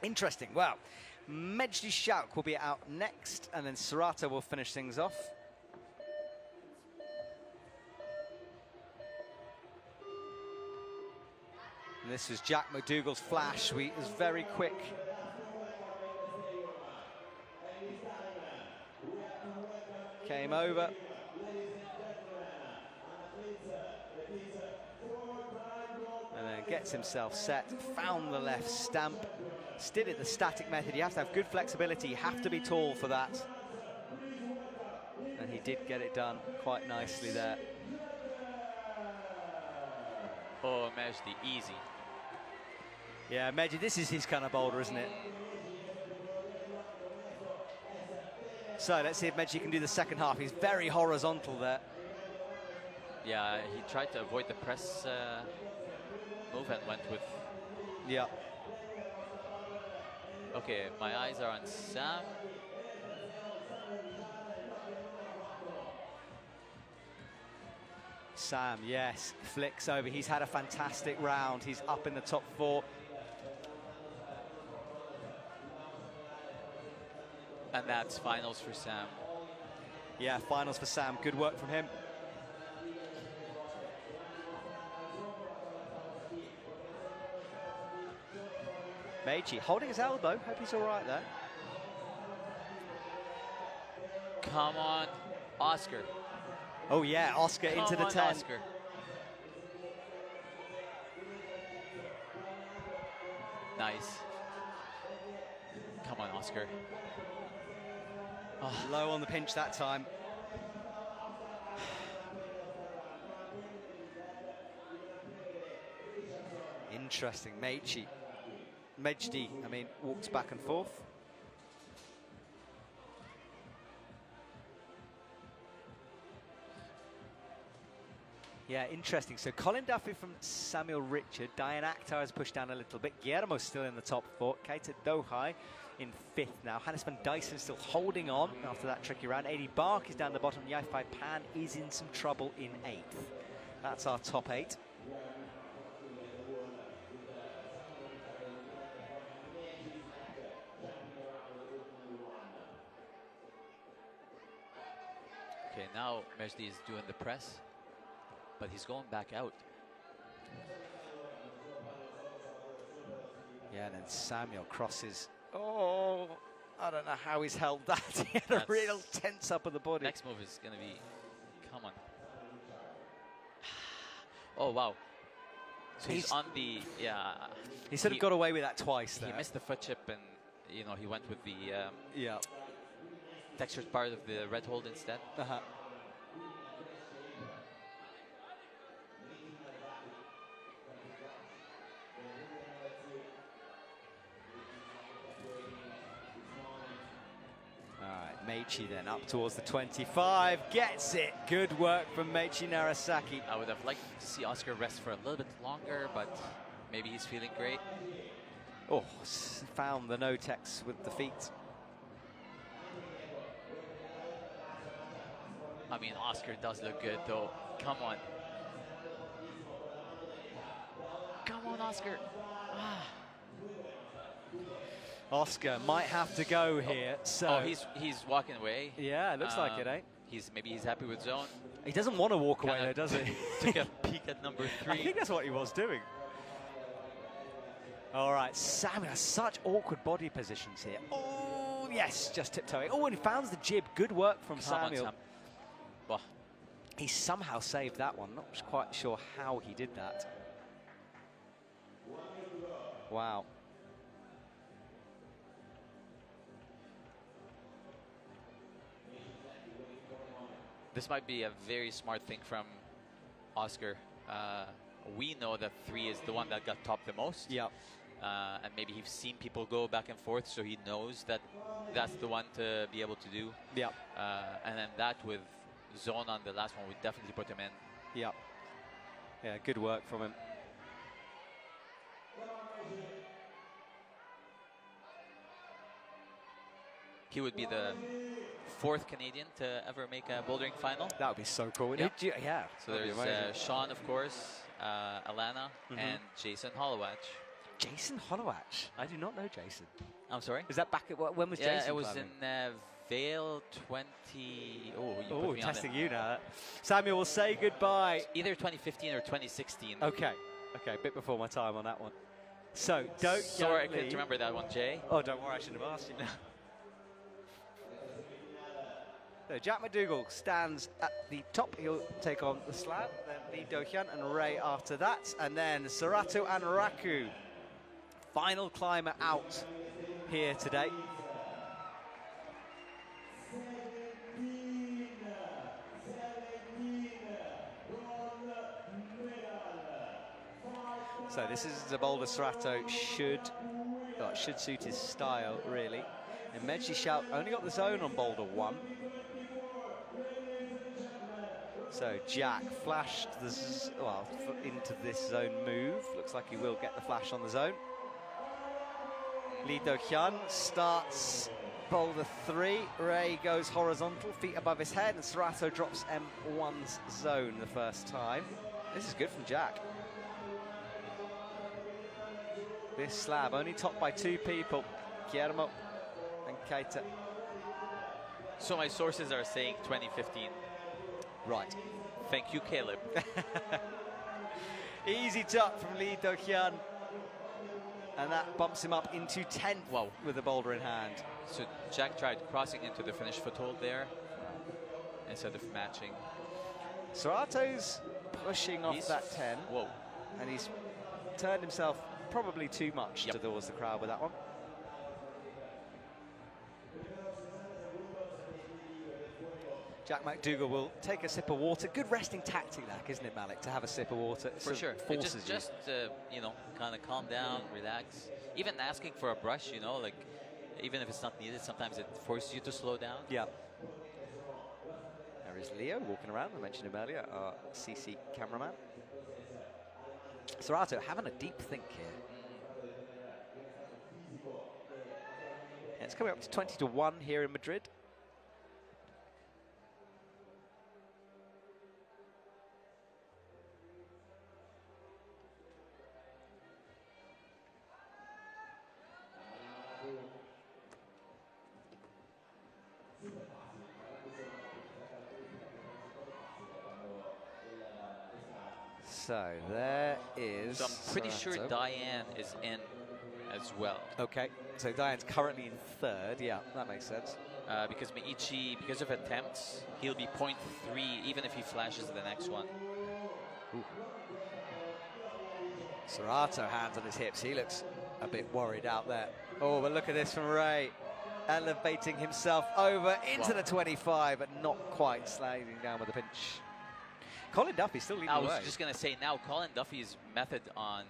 Interesting. Well, Mejdi Shauk will be out next, and then Serrato will finish things off. And this was Jack McDougall's flash. It was very quick. Came over. And then gets himself set, found the left stamp. Did it the static method. You have to have good flexibility. You have to be tall for that. And he did get it done quite nicely there. oh, Mejdi, easy. Yeah, Mejdi, this is his kind of boulder, isn't it? So let's see if Mejdi can do the second half. He's very horizontal there. Yeah, he tried to avoid the press move and went with. Yeah. Okay, my eyes are on Sam. Sam, yes, flicks over. He's had a fantastic round. He's up in the top 4. And that's finals for Sam. Yeah, finals for Sam. Good work from him. Meiji holding his elbow. Hope he's all right there. Come on, Oscar. Oh yeah, Oscar Come into the on, 10. Oscar. Nice. Come on, Oscar. Oh, low on the pinch that time. Interesting, Mejdi, I mean, walks back and forth. Yeah, interesting. So Colin Duffy from Samuel Richard. Diane Akhtar has pushed down a little bit. Guillermo's still in the top 4. Keita Dohai in 5th now. Hannes van Dyson still holding on after that tricky round. 80 Bark is down the bottom. Yifai Pan is in some trouble in 8th. That's our top 8. Okay, now Mejdi is doing the press, but he's going back out. Yeah, and then Samuel crosses. Oh, I don't know how he's held that. He had a real tense up of the body. Next move is going to be, come on. Oh, wow. So he's on the, yeah. He sort of got away with that twice there. He missed the foot chip and, you know, he went with the yeah. textured part of the red hold instead. Uh-huh. Meichi then up towards the 25, gets it. Good work from Meichi Narasaki. I would have liked to see Oscar rest for a little bit longer, but maybe he's feeling great. Oh, found the no-tex with the feet. I mean, Oscar does look good though. Come on. on, Oscar. Ah. Oscar might have to go here. So Oh, he's walking away. yeah, it looks like it, eh? Maybe he's happy with zone. He doesn't want to walk away, Kinda though, does he? Took a peek at number I 3. think that's what he was doing. All right, Samuel has such awkward body positions here. Oh, yes, just tiptoeing. Oh, and he found the jib. Good work from Come on, Samuel. Sam. Well, He somehow saved that one. Not quite sure how he did that. Wow. this might be a very smart thing from Oscar. We know that 3 is the one that got topped the most. Yeah. And maybe he's seen people go back and forth, so he knows that that's the one to be able to do. Yeah. And then that with zone on the last one would definitely put him in. Yeah. Yeah, good work from him. He would be the 4th Canadian to ever make a bouldering final. That would be so cool. Yeah. Yeah. So that'd be there's amazing. Sean, of course, Alana, and Jason Hollowatch. Jason Hollowatch. I do not know Jason. I'm sorry? Is that back at when was Yeah, Jason? it was climbing? in Vale 20. Oh, you put me on testing it. you now. Samuel will say goodbye. Either 2015 or 2016. Okay. Okay, a bit before my time on that one. So, don't Sorry, I leave. couldn't remember that one, Jay. Oh, don't worry, I shouldn't have asked you. So Jack McDougall stands at the top. He'll take on the slab, then Lee Do-hyun and Ray after that, and then Saratu and Raku. Final climber out here today. So this is the boulder Serato should suit his style, really. And Medji Shout only got the zone on boulder 1. So Jack flashed this, into this zone move. Looks like he will get the flash on the zone. Lee Do-hyun starts boulder 3. Ray goes horizontal, feet above his head, and Serato drops M1's zone the first time. This is good from Jack. This slab only topped by 2 people, Guillermo and Keita. So my sources are saying 2015. Right. Thank you, Caleb. Easy top from Lee Do-hyun. And that bumps him up into 10th Wow. with the boulder in hand. So Jack tried crossing into the finished foothold there instead of matching. Serato's pushing off He's- that 10, Whoa. and he's turned himself probably too much Yep. towards the crowd with that one. Jack McDougall will take a sip of water. Good resting tactic, that, isn't it, Malik, to have a sip of water? It For sort of sure. It forces just kind of calm down, relax. Even asking for a brush, like, even if it's not needed, sometimes it forces you to slow down. Yeah. There is Leo walking around. I mentioned him earlier, our CC cameraman. Serato having a deep think here. Yeah, it's coming up to 20-1 here in Madrid. So there is. So I'm pretty sure Serato. Diane is in as well. Okay, so Diane's currently in 3rd. Yeah, that makes sense. Because Meiichi, because of attempts, he'll be 0.3 even if he flashes the next one. Serato hands on his hips. He looks a bit worried out there. Oh, but look at this from Ray. Elevating himself over into Wow. the 25, but not quite sliding down with a pinch. Colin Duffy still leading I the was way. just going to say now, Colin Duffy's method on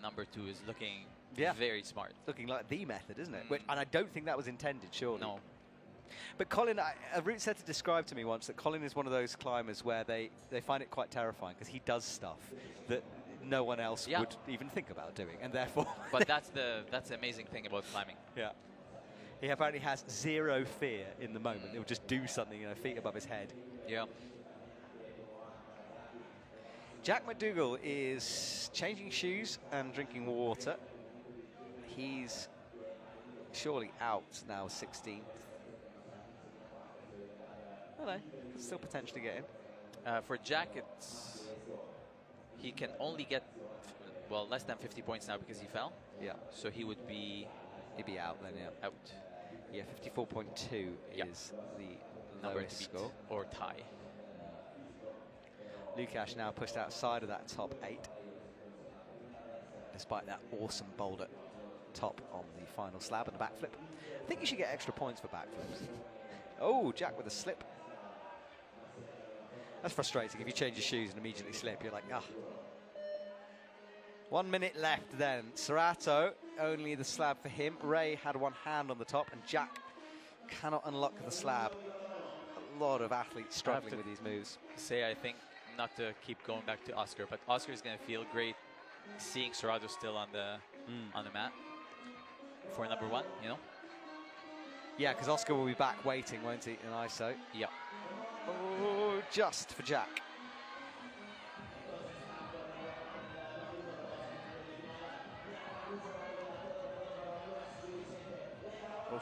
number 2 is looking Yeah. very smart. Looking like the method, isn't it? And I don't think that was intended, surely. No. But Colin, a route setter described to me once that Colin is one of those climbers where they find it quite terrifying because he does stuff that no one else Yeah. would even think about doing, and therefore. But that's the amazing thing about climbing. Yeah. He apparently has zero fear in the moment. He'll just do something, feet above his head. Yeah. Jack McDougall is changing shoes and drinking water. He's surely out now, 16th. Hello, can still potentially get in. For Jack, he can only get less than 50 points now because he fell. Yeah, So he would be he'd be out then. Yeah, out. yeah. 54.2 Yeah. is the Number lowest to beat score. or tie. Lukash now pushed outside of that top 8, despite that awesome boulder top on the final slab and the backflip. I think you should get extra points for backflips. Oh, Jack with a slip. That's frustrating. If you change your shoes and immediately slip, you're like, ah. 1 minute left then. Serato, only the slab for him. Ray had one hand on the top, and Jack cannot unlock the slab. A lot of athletes struggling with these moves. I think, not to keep going back to Oscar, but Oscar is going to feel great seeing Serato still on the mat for number 1, you know? Yeah, because Oscar will be back waiting, won't he, in ISO? Yeah. Oh, just for Jack. Oof.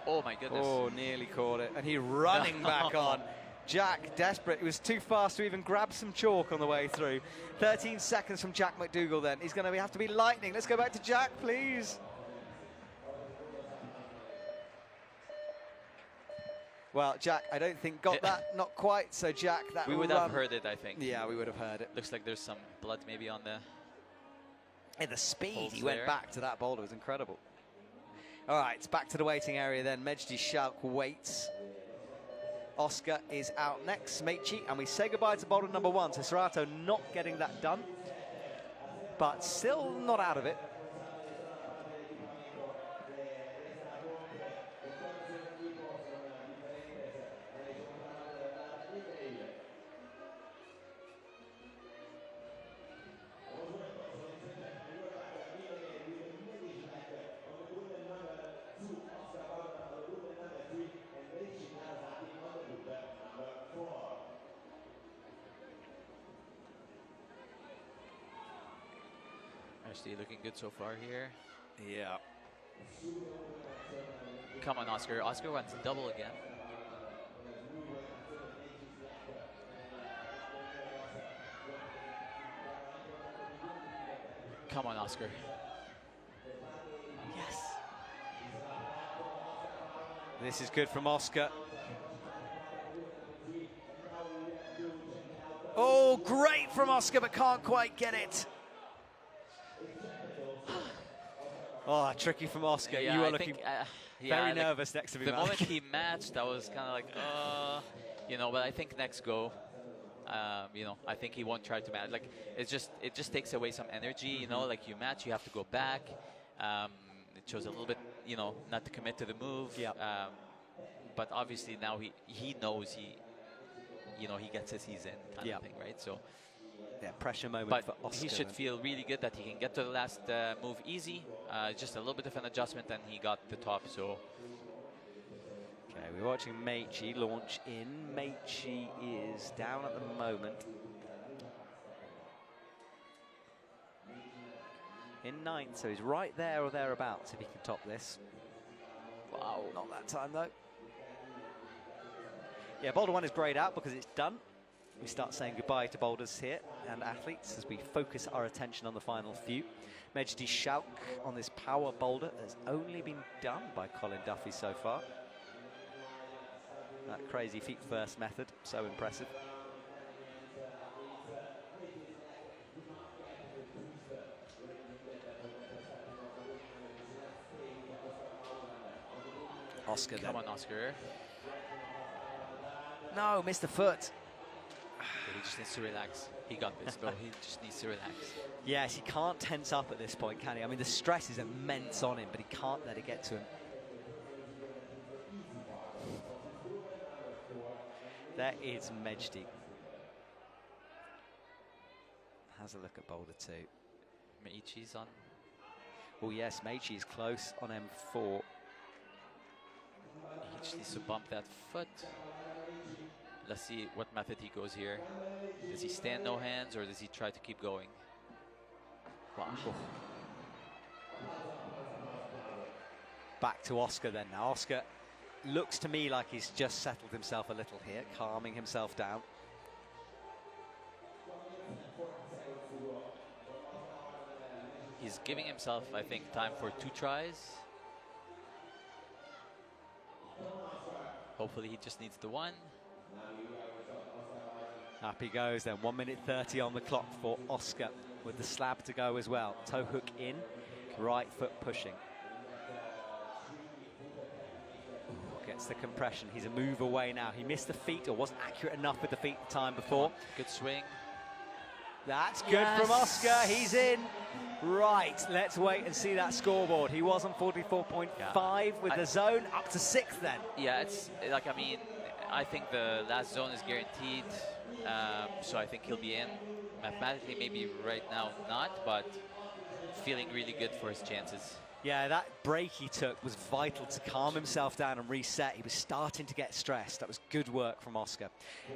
Oh my goodness. Oh, nearly caught it. And he running back on. Jack, desperate. He was too fast to even grab some chalk on the way through. 13 seconds from Jack McDougall then. He's going to have to be lightning. Let's go back to Jack, please. Well, Jack, I don't think got that. Not quite. So, Jack, that We would have heard it, I think. Yeah, we would have heard it. Looks like there's some blood maybe on the... And the speed Holds he went there. back to that boulder was incredible. All right, it's back to the waiting area then. Mejdi Schalk waits. Oscar is out next, Meichi, and we say goodbye to boulder number 1. So Serato not getting that done, but still not out of it. Actually looking good so far here. Yeah. Come on, Oscar. Oscar wants double again. Come on, Oscar. Yes. This is good from Oscar. Oh, great from Oscar, but can't quite get it. Oh, tricky from Oscar. Yeah, You are I looking think, very like, nervous next to me, the man. moment he matched, I was kind of like, you know. But I think next go, you know, I think he won't try to match. Like it just takes away some energy, you know. Like you match, you have to go back. It shows a little bit, you know, not to commit to the move. Yeah. But obviously now he knows you know, he gets his he's in kind Yeah. of thing, right? So. Yeah, pressure moment But for Oscar. he should then. feel really good that he can get to the last move easy. Just a little bit of an adjustment, and he got the top. So Okay, we're watching Meichi launch in. Meichi is down at the moment. In 9th, so he's right there or thereabouts if he can top this. Wow, not that time though. Yeah, Boulder 1 is grayed out because it's done. We start saying goodbye to boulders here and athletes as we focus our attention on the final few. Mejdi Schalk on this power boulder has only been done by Colin Duffy so far. That crazy feet first method, so impressive. Oscar come then. on, Oscar. No, missed the foot. He just needs to relax. He got this, though. He just needs to relax. Yes, he can't tense up at this point, can he? I mean, the stress is immense on him, but he can't let it get to him. There is Mejdi. Has a look at boulder 2. Meichi's on. Oh yes, Meichi is close on M4. He just needs to bump that foot. Let's see what method he goes here. Does he stand no hands or does he try to keep going? Wow. Back to Oscar then now. Oscar looks to me like he's just settled himself a little here, calming himself down. He's giving himself, I think, time for 2 tries. Hopefully he just needs the 1. Up he goes then, 1 minute 30 on the clock for Oscar with the slab to go as well. Toe hook in, right foot pushing. Ooh, gets the compression, he's a move away now. He missed the feet or wasn't accurate enough with the feet the time before. Good swing. That's good from Oscar, he's in. Right, let's wait and see that scoreboard. He was on 44.5 with the zone, up to 6th then. Yeah, it's like, I mean, I think the last zone is guaranteed, so I think he'll be in. Mathematically, maybe right now not, but feeling really good for his chances. Yeah, that break he took was vital to calm himself down and reset. He was starting to get stressed. That was good work from Oscar.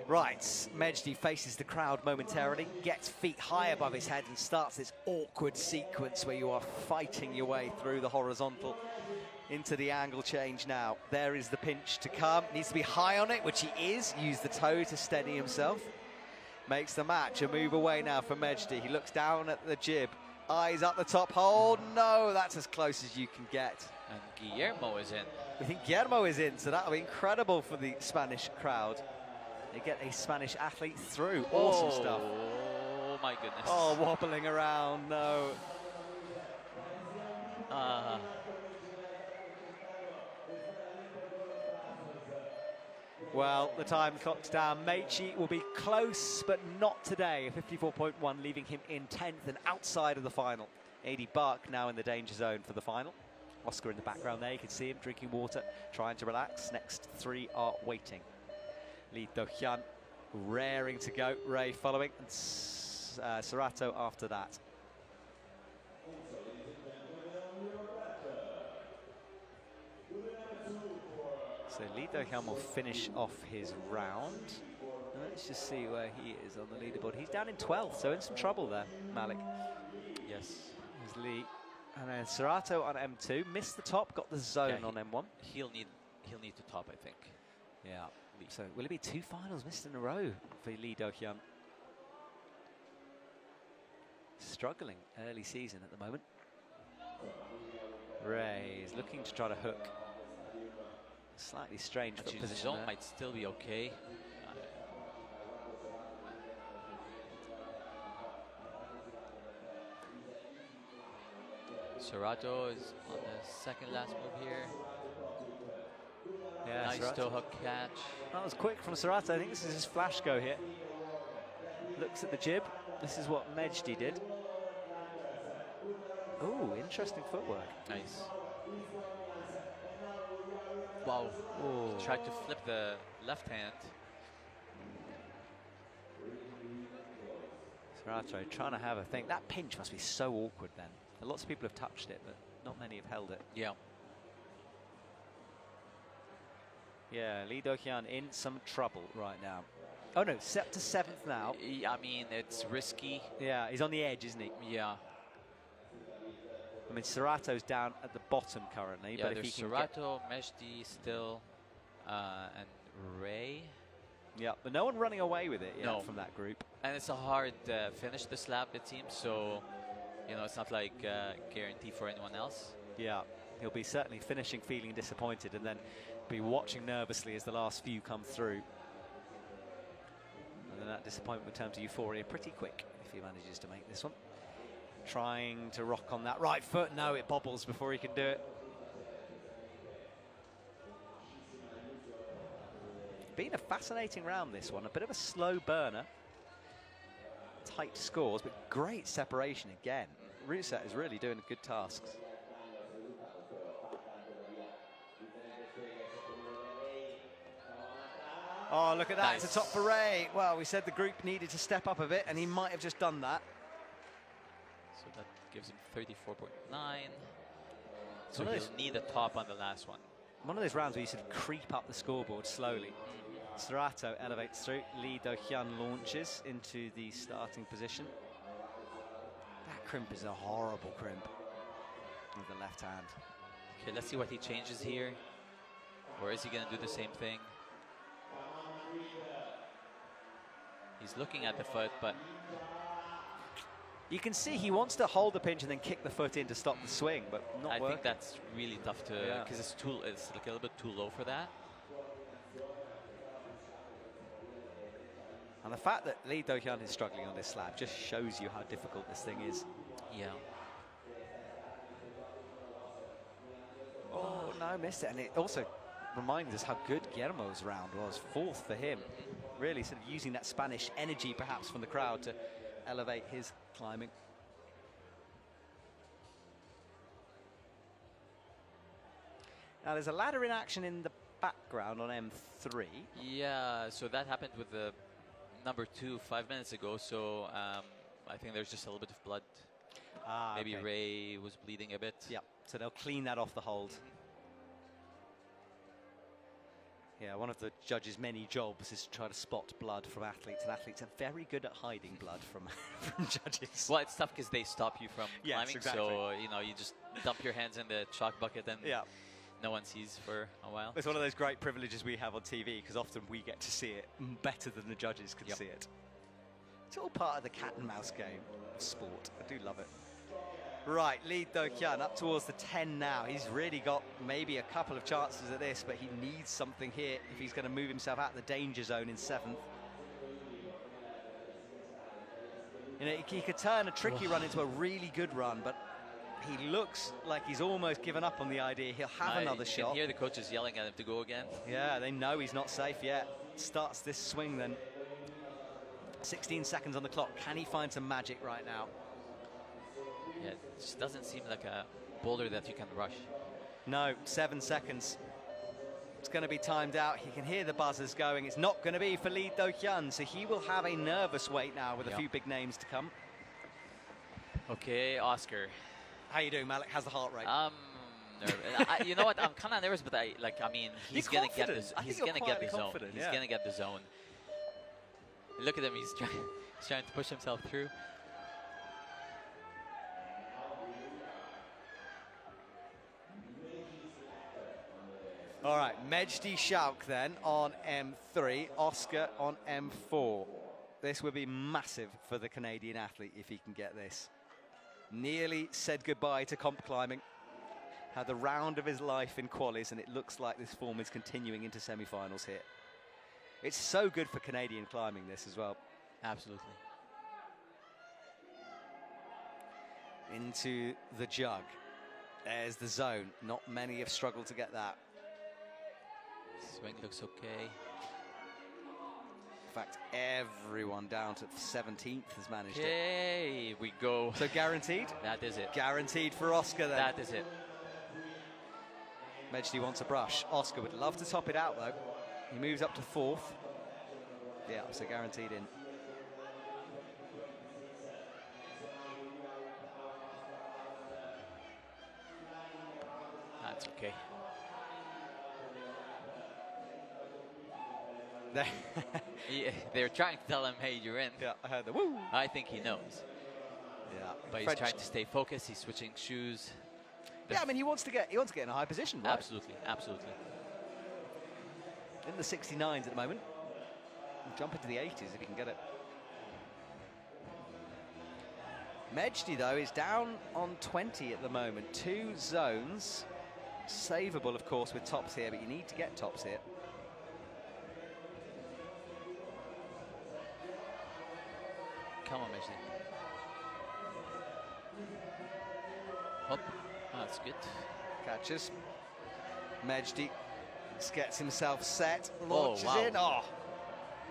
Right, Mejdi faces the crowd momentarily, gets feet high above his head and starts this awkward sequence where you are fighting your way through the horizontal into the angle change now. There is the pinch to come. Needs to be high on it, which he is. Use the toe to steady himself. Makes the match. A move away now for Mejdi. He looks down at the jib. Eyes up the top hold. No, that's as close as you can get. And Guillermo is in. We think Guillermo is in, so that'll be incredible for the Spanish crowd. They get a Spanish athlete through. Awesome stuff. Oh my goodness. Oh, wobbling around. No. Well, the time clock's down. Meichi will be close, but not today. 54.1, leaving him in 10th and outside of the final. 80 Buck now in the danger zone for the final. Oscar in the background there. You can see him drinking water, trying to relax. Next 3 are waiting. Lee Do-hyun raring to go. Ray following, and Serato after that. So Lee Do-hyun will finish off his round. Let's just see where he is on the leaderboard. He's down in 12th, so in some trouble there, Malik. Yes. There's Lee. And then Serato on M2. Missed the top, got the zone on M1. He'll need to top, I think. Yeah. So will it be 2 finals missed in a row for Lee Do-hyun? Struggling early season at the moment. Ray is looking to try to hook. Slightly strange foot position zone there. might still be okay. Serato is on the second last move here. Yeah, Nice Serato. toe hook catch. That was quick from Serato. I think this is his flash go here. Looks at the jib. This is what Mejdi did. Ooh, interesting footwork. Nice. Wow. Ooh. Tried to flip the left hand. Serato trying to have a thing. That pinch must be so awkward then. Lots of people have touched it, but not many have held it. Yeah. Yeah, Lee Do-hyun in some trouble right now. Oh no, set to 7th now. I mean, it's risky. Yeah, he's on the edge, isn't he? Yeah. I mean, Serato's down at the bottom currently, Yeah, but if there's he can Serato, Mejdi still, and Ray. Yeah, but no one running away with it yet No. from that group. And it's a hard finish, the slab, it seems. So, you know, it's not like guarantee for anyone else. Yeah, he'll be certainly finishing feeling disappointed and then be watching nervously as the last few come through. And then that disappointment will turn to euphoria pretty quick if he manages to make this one. Trying to rock on that right foot. No, it bobbles before he can do it. Been a fascinating round, this one. A bit of a slow burner. Tight scores, but great separation again. Ruset is really doing good tasks. Oh, look at that. Nice. It's a top for Ray. Well, we said the group needed to step up a bit, and he might have just done that. So that gives him 34.9. So One of he'll need a top on the last one. One of those rounds where you sort of creep up the scoreboard slowly. Serato elevates through. Lee Do-hyun launches into the starting position. That crimp is a horrible crimp with the left hand. Okay, let's see what he changes here. Or is he going to do the same thing? He's looking at the foot, but you can see he wants to hold the pinch and then kick the foot in to stop the swing, but not I working. think that's really tough to, because it's like a little bit too low for that. And the fact that Lee Do-hyun is struggling on this slab just shows you how difficult this thing is. Yeah. Oh, no, missed it. And it also reminds us how good Guillermo's round was. 4th for him. Really sort of using that Spanish energy perhaps from the crowd to elevate his climbing. Now there's a ladder in action in the background on M3. Yeah, so that happened with the number 2 5 minutes ago, so I think there's just a little bit of blood. Maybe okay. Ray was bleeding a bit. Yep, so they'll clean that off the hold. Yeah, one of the judges' many jobs is to try to spot blood from athletes, and athletes are very good at hiding blood from, from judges. Well, it's tough because they stop you from climbing, exactly. so you just dump your hands in the chalk bucket and no one sees for a while. It's one of those great privileges we have on TV, because often we get to see it better than the judges can see it. It's all part of the cat and mouse game of sport. I do love it. Right, Lee Do-hyun up towards the 10 now. He's really got maybe a couple of chances at this, but he needs something here if he's going to move himself out of the danger zone in 7th. You know, he could turn a tricky run into a really good run, but he looks like he's almost given up on the idea. He'll have another shot. You can hear the coaches yelling at him to go again. Yeah, they know he's not safe yet. Starts this swing then. 16 seconds on the clock. Can he find some magic right now? Yeah, it just doesn't seem like a boulder that you can rush. No, 7 seconds. It's going to be timed out. He can hear the buzzers going. It's not going to be for Lee Do-hyun, so he will have a nervous wait now with a few big names to come. Okay, Oscar. How you doing, Malik? How's the heart rate? You know what? I'm kind of nervous, but he's gonna get this. He's gonna get the zone. He's gonna get the zone. Look at him. He's trying to push himself through. All right, Mejdi Shauk then on M3, Oscar on M4. This would be massive for the Canadian athlete if he can get this. Nearly said goodbye to comp climbing. Had the round of his life in qualies, and it looks like this form is continuing into semi-finals here. It's so good for Canadian climbing, this as well. Absolutely. Into the jug. There's the zone. Not many have struggled to get that. Swing looks okay. In fact, everyone down to 17th has managed it. Okay, we go. So guaranteed? That is it. Guaranteed for Oscar then. That is it. Mejdi wants a brush. Oscar would love to top it out though. He moves up to 4th. Yeah, so guaranteed in. That's okay. Yeah, they're trying to tell him, hey, you're in. Yeah, I heard the woo. I think he knows. Yeah, but he's trying to stay focused. He's switching shoes. Yeah, I mean, he wants to get in a high position, right? Absolutely, absolutely. In the 69s at the moment. He'll jump into the 80s if he can get it. Mejdi, though, is down on 20 at the moment. 2 zones. Savable, of course, with tops here, but you need to get tops here. Come on, Mejdi. Oh, that's good. Catches. Mejdi gets himself set, launches in. Oh,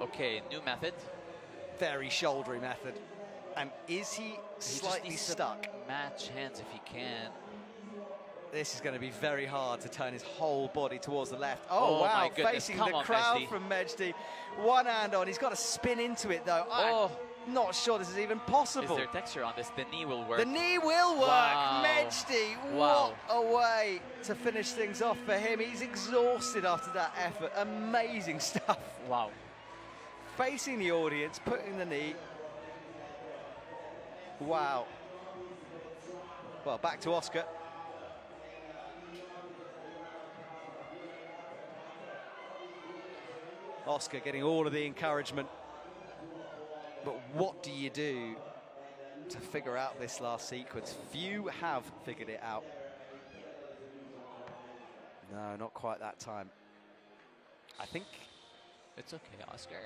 okay, new method. Very shouldery method. And is he slightly stuck? Match hands if he can. This is going to be very hard to turn his whole body towards the left. Oh, wow, my goodness. facing the crowd from Mejdi. One hand on, he's got to spin into it though. not sure this is even Is possible. there texture on this? The knee will work. The knee will work. Wow. Mejdi, Wow. what a way to finish things off for him. He's exhausted after that effort. Amazing stuff. Wow. Facing the audience, putting the knee. Wow. Well, back to Oscar. Oscar getting all of the encouragement. But what do you do to figure out this last sequence? Few have figured it out. No, not quite that time. I think... It's okay, Oscar.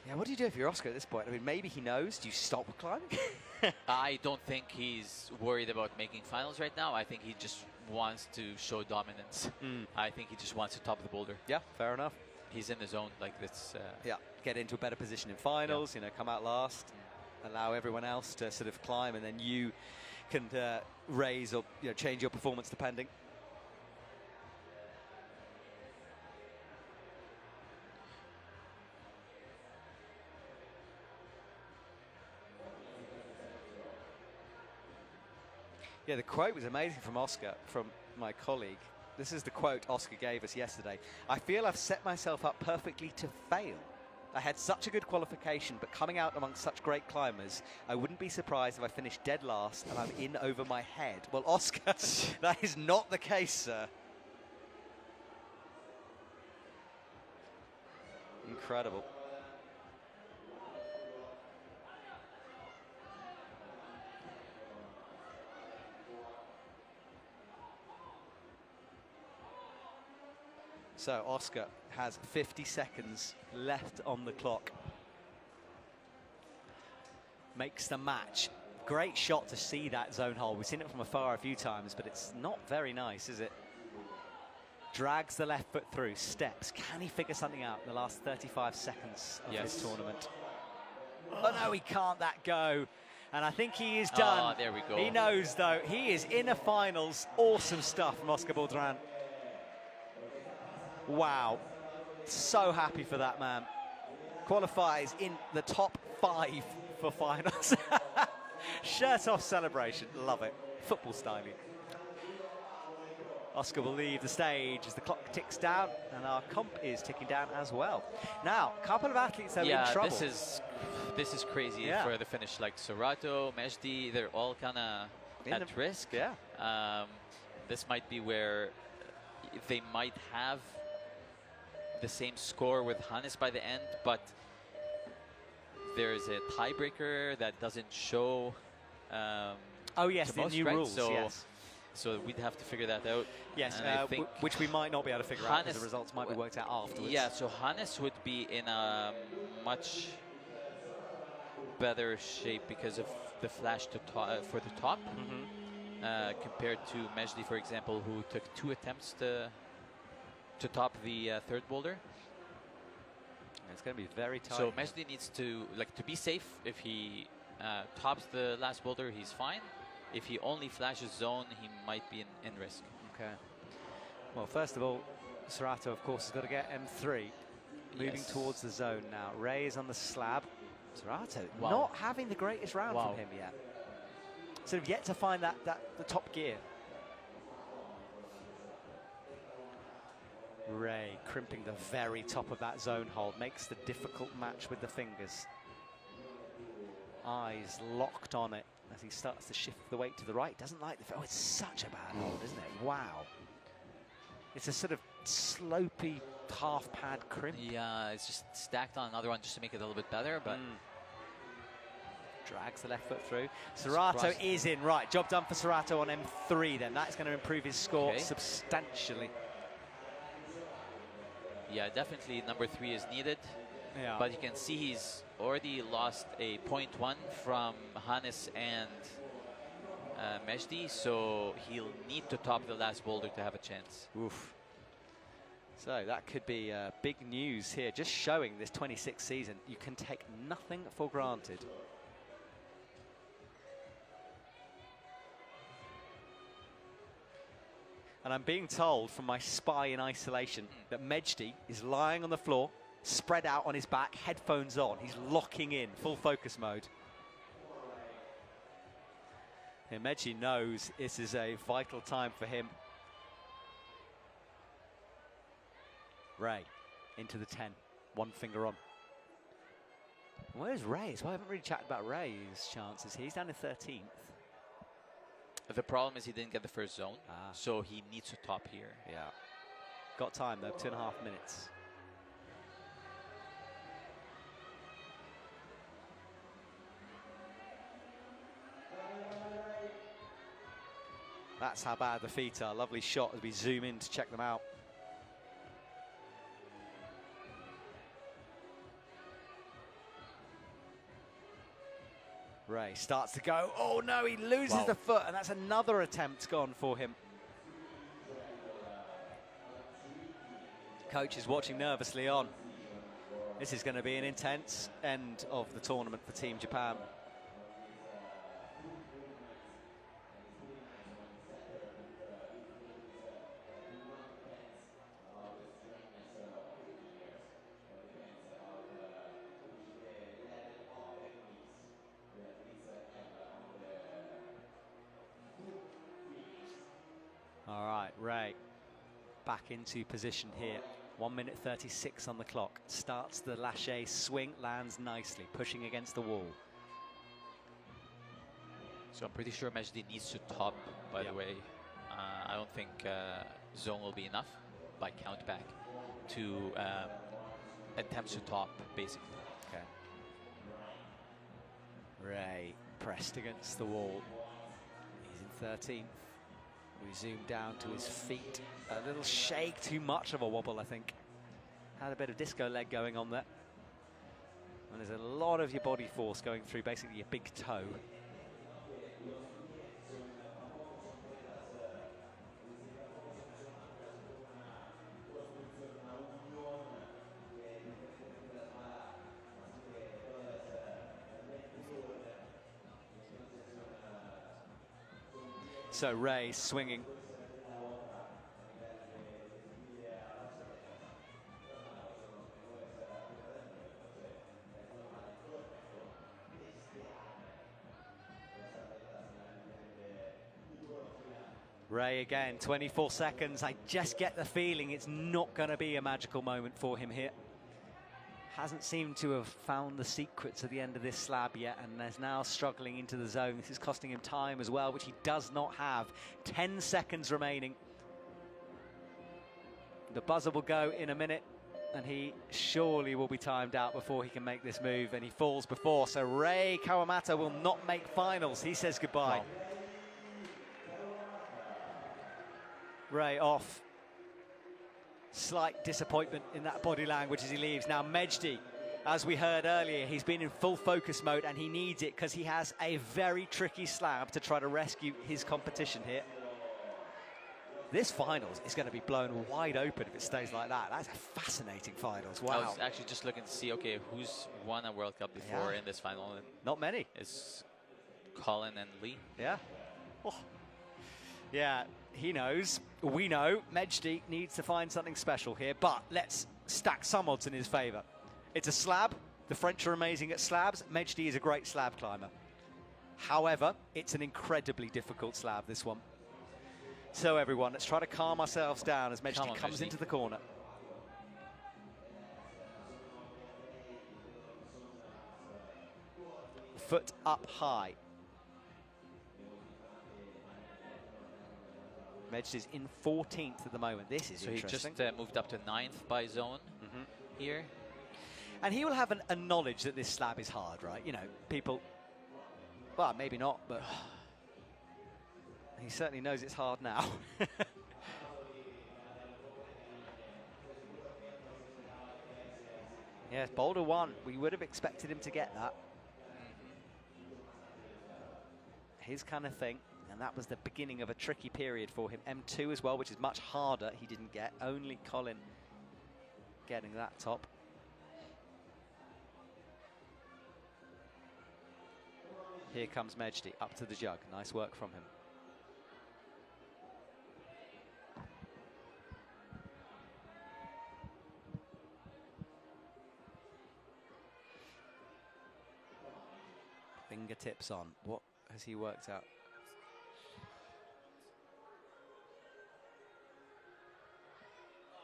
Yeah, what do you do if you're Oscar at this point? I mean, maybe he knows. Do you stop climbing? I don't think he's worried about making finals right now. I think he just wants to show dominance. I think he just wants to top the boulder. Yeah, fair enough. He's in the zone like this. Yeah, get into a better position in finals, you know, come out last, allow everyone else to sort of climb, and then you can raise or change your performance depending. Yeah, the quote was amazing from Oscar, from my colleague. This is the quote Oscar gave us yesterday. "I feel I've set myself up perfectly to fail. I had such a good qualification, but coming out amongst such great climbers, I wouldn't be surprised if I finished dead last and I'm in over my head." Well, Oscar, that is not the case, sir. Incredible. So Oscar has 50 seconds left on the clock. Makes the match. Great shot to see that zone hole. We've seen it from afar a few times, but it's not very nice, is it? Drags the left foot through, steps. Can he figure something out in the last 35 seconds of this tournament? Oh no, he can't that go. And I think he is done. Oh, there we go. He knows though, he is in the finals. Awesome stuff from Oscar Boulder. Wow, so happy for that man. Qualifies in the top 5 for finals. Shirt off celebration, love it. Football styling. Oscar will leave the stage as the clock ticks down, and our comp is ticking down as well. Now, a couple of athletes that are in trouble. this is crazy for the finish. Like Sorato, Mejdi, they're all kind of at risk. Yeah. This might be where they might have the same score with Hannes by the end, but there's a tiebreaker that doesn't show. Oh yes, the new rules. So, yes. So we'd have to figure that out. Yes, I think which we might not be able to figure out because Hannes- the results might be worked out afterwards. Yeah, so Hannes would be in a much better shape because of the flash to for the top, compared to Mejdi, for example, who took 2 attempts to top the third boulder. It's going to be very tight. So Mejdi needs to be safe. If he tops the last boulder, he's fine. If he only flashes zone, he might be in risk. Okay. Well, first of all, Sorato, of course, has got to get M3. Moving towards the zone now. Ray is on the slab. Sorato not having the greatest round from him yet. Sort of yet to find the top gear. Ray crimping the very top of that zone hold. Makes the difficult match with the fingers. Eyes locked on it as he starts to shift the weight to the right. Doesn't like the... Oh, it's such a bad hold, isn't it? Wow. It's a sort of slopey half pad crimp. Yeah, it's just stacked on another one just to make it a little bit better, but... Drags the left foot through. Sorato is in. Right, job done for Sorato on M3 then. That's going to improve his score substantially. Yeah, definitely number 3 is needed. Yeah. But you can see he's already lost a 0.1 from Hannes and Mejdi, so he'll need to top the last boulder to have a chance. Oof. So that could be big news here, just showing this 26th season. You can take nothing for granted. And I'm being told from my spy in isolation that Mejdi is lying on the floor spread out on his back, headphones on. He's locking in, full focus mode. And Mejdi knows this is a vital time for him. Ray into the 10, one finger on. Where's Ray? So I haven't really chatted about Ray's chances. He's down in 13th. The problem is he didn't get the first zone, so he needs to top here. Yeah. Got time though, 2.5 minutes. That's how bad the feet are. Lovely shot as we zoom in to check them out. Ray starts to go. Oh no, he loses the foot, and that's another attempt gone for him. Coach is watching nervously on. This is going to be an intense end of the tournament for Team Japan. All right, Ray back into position here. 1 minute 36 on the clock. Starts the lâché swing, lands nicely, pushing against the wall. So I'm pretty sure Mejdi needs to top, by the way. I don't think zone will be enough by count back to attempt to top, basically. Okay. Ray pressed against the wall. He's in 13th. We zoom down to his feet. A little shake, too much of a wobble, I think. Had a bit of disco leg going on there. And there's a lot of your body force going through basically your big toe. So Ray swinging. Ray again, 24 seconds. I just get the feeling it's not going to be a magical moment for him here. Hasn't seemed to have found the secrets at the end of this slab yet, and is now struggling into the zone. This is costing him time as well, which he does not have. 10 seconds remaining. The buzzer will go in a minute, and he surely will be timed out before he can make this move, and he falls before. So Ray Kawamata will not make finals. He says goodbye. Wow. Ray off. Slight disappointment in that body language as he leaves. Now Mejdi, as we heard earlier, he's been in full focus mode and he needs it because he has a very tricky slab to try to rescue his competition here. This finals is going to be blown wide open if it stays like that. That's a fascinating finals. Wow. I was actually just looking to see, okay, who's won a World Cup before in this final? And not many. it's Colin and Lee. Yeah. Oh. Yeah, he knows. We know Mejdi needs to find something special here, but let's stack some odds in his favour. It's a slab. The French are amazing at slabs. Mejdi is a great slab climber. However, it's an incredibly difficult slab, this one. So everyone, let's try to calm ourselves down as Mejdi comes into the corner. Foot up high. Mejdi's in 14th at the moment. This is interesting. So he just moved up to 9th by zone here. And he will have a knowledge that this slab is hard, right? You know, people, well, maybe not, but he certainly knows it's hard now. Yes, Boulder 1. We would have expected him to get that. His kind of thing. And that was the beginning of a tricky period for him. M2 as well, which is much harder. He didn't get. Only Colin getting that top. Here comes Mejdi up to the jug. Nice work from him. Fingertips on. What has he worked out?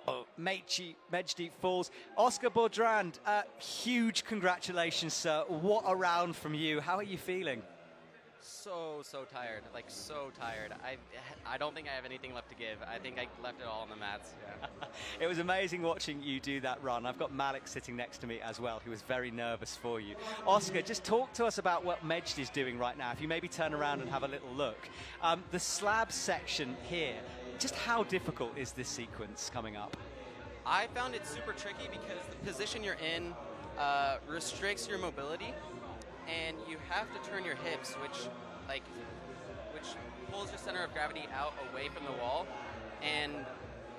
Oh, Mejdi falls. Oscar Boulder, huge congratulations, sir. What a round from you. How are you feeling? So tired, like so tired. I don't think I have anything left to give. I think I left it all on the mats. Yeah. It was amazing watching you do that run. I've got Malik sitting next to me as well, who was very nervous for you. Oscar, just talk to us about what Majd is doing right now. If you maybe turn around and have a little look. The slab section here, just how difficult is this sequence coming up? I found it super tricky because the position you're in restricts your mobility, and you have to turn your hips, which pulls your center of gravity out away from the wall. And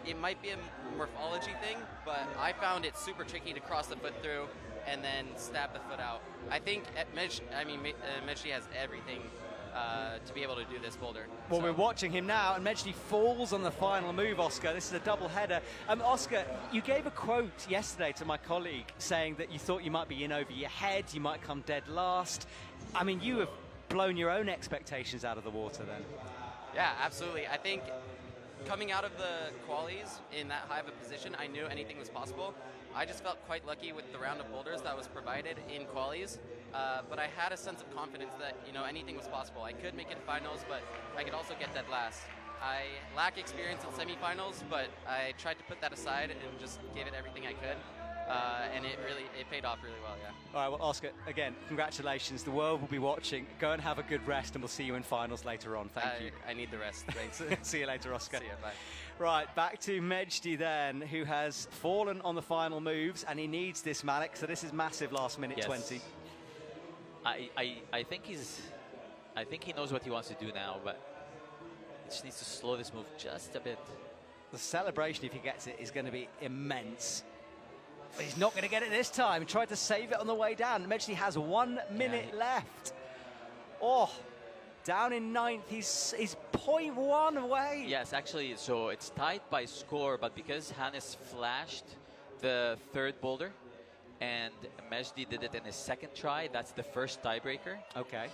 it might be a morphology thing, but I found it super tricky to cross the foot through and then stab the foot out. I think Majd has everything to be able to do this boulder. Well, we're watching him now, and Majd falls on the final move, Oscar. This is a double header. Oscar, you gave a quote yesterday to my colleague saying that you thought you might be in over your head, you might come dead last. I mean, you have blown your own expectations out of the water then. Yeah, absolutely. I think coming out of the qualies in that high of a position, I knew anything was possible. I just felt quite lucky with the round of boulders that was provided in qualies. But I had a sense of confidence that, anything was possible. I could make it to finals, but I could also get dead last. I lack experience in semifinals, but I tried to put that aside and just gave it everything I could. And it paid off really well, yeah. All right, well, Oscar, again, congratulations. The world will be watching. Go and have a good rest, and we'll see you in finals later on. Thank you. I need the rest. Thanks. See you later, Oscar. See you, bye. Right, back to Majd then, who has fallen on the final moves, and he needs this, Malik. So this is massive last minute 20. I think he knows what he wants to do now, but he just needs to slow this move just a bit. The celebration, if he gets it, is going to be immense. But he's not going to get it this time. He tried to save it on the way down. Majd has 1 minute left. Oh, down in ninth. He's 0.1 away. Yes, actually, so it's tied by score, but because Hannes flashed the third boulder, and Majd did it in his second try, that's the first tiebreaker. Okay.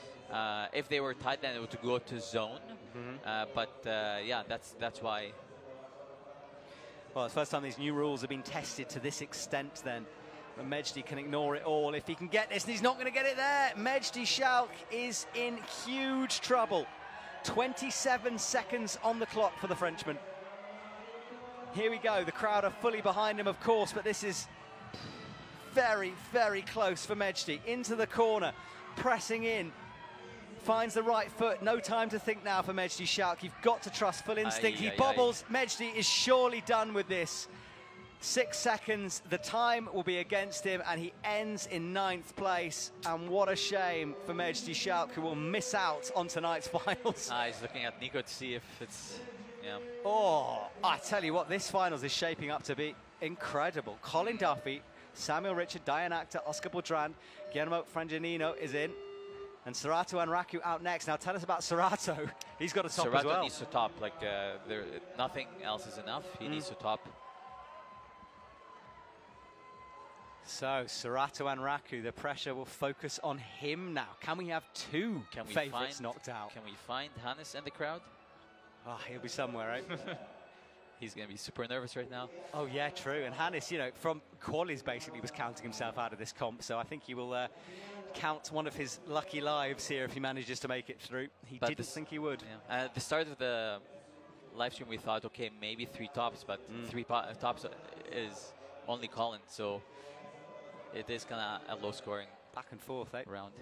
If they were tied, then it would go to zone. Yeah, that's why. Well, it's the first time these new rules have been tested to this extent then. But Majd can ignore it all if he can get this, and he's not going to get it there. Majd Schalk is in huge trouble. 27 seconds on the clock for the Frenchman. Here we go. The crowd are fully behind him, of course, but this is very, very close for Majd. Into the corner, pressing in. Finds the right foot. No time to think now for Majd Schalk. You've got to trust full instinct. He bobbles. Majd is surely done with this. 6 seconds. The time will be against him, and he ends in 9th place. And what a shame for Majd Schalk, who will miss out on tonight's finals. He's looking at Nico to see if it's, Oh, I tell you what, this finals is shaping up to be incredible. Colin Duffy, Samuel Richard, Diane Actor, Oscar Boulder, Guillermo Frangianino is in. And Serato and Raku out next. Now tell us about Serato. He's got to top as well. Serato needs to top. Nothing else is enough. He needs to top. So Serato and Raku, the pressure will focus on him now. Can we have two favourites knocked out? Can we find Hannes in the crowd? Oh, he'll be somewhere, right? He's going to be super nervous right now. Oh, yeah, true. And Hannes, from qualies basically was counting himself out of this comp. So I think he will count one of his lucky lives here if he manages to make it through. He didn't think he would. Yeah. At the start of the live stream, we thought, okay, maybe 3 tops, but 3 tops is only Colin. So it is kind of a low-scoring back and forth round.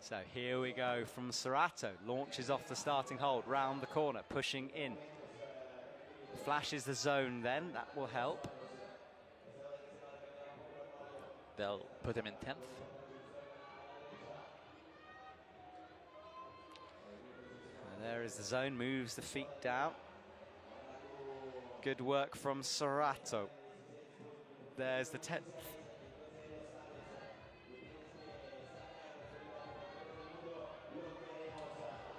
So here we go from Serato. Launches off the starting hold, round the corner, pushing in. Flashes the zone then, that will help. They'll put him in 10th. And there is the zone, moves the feet down. Good work from Serato. There's the 10th.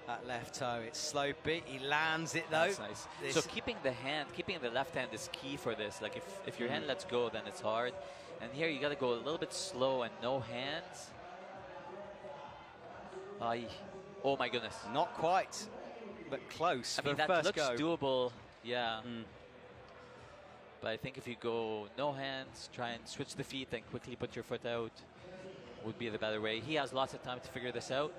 That left toe, it's slopey. He lands it though. That's nice. So keeping the left hand is key for this. Like if your hand lets go, then it's hard. And here you got to go a little bit slow and no hands. Aye. Oh my goodness. Not quite, but close. I for mean, the that first looks go. doable. Yeah. But I think if you go no hands, try and switch the feet and quickly put your foot out, would be the better way. He has lots of time to figure this out.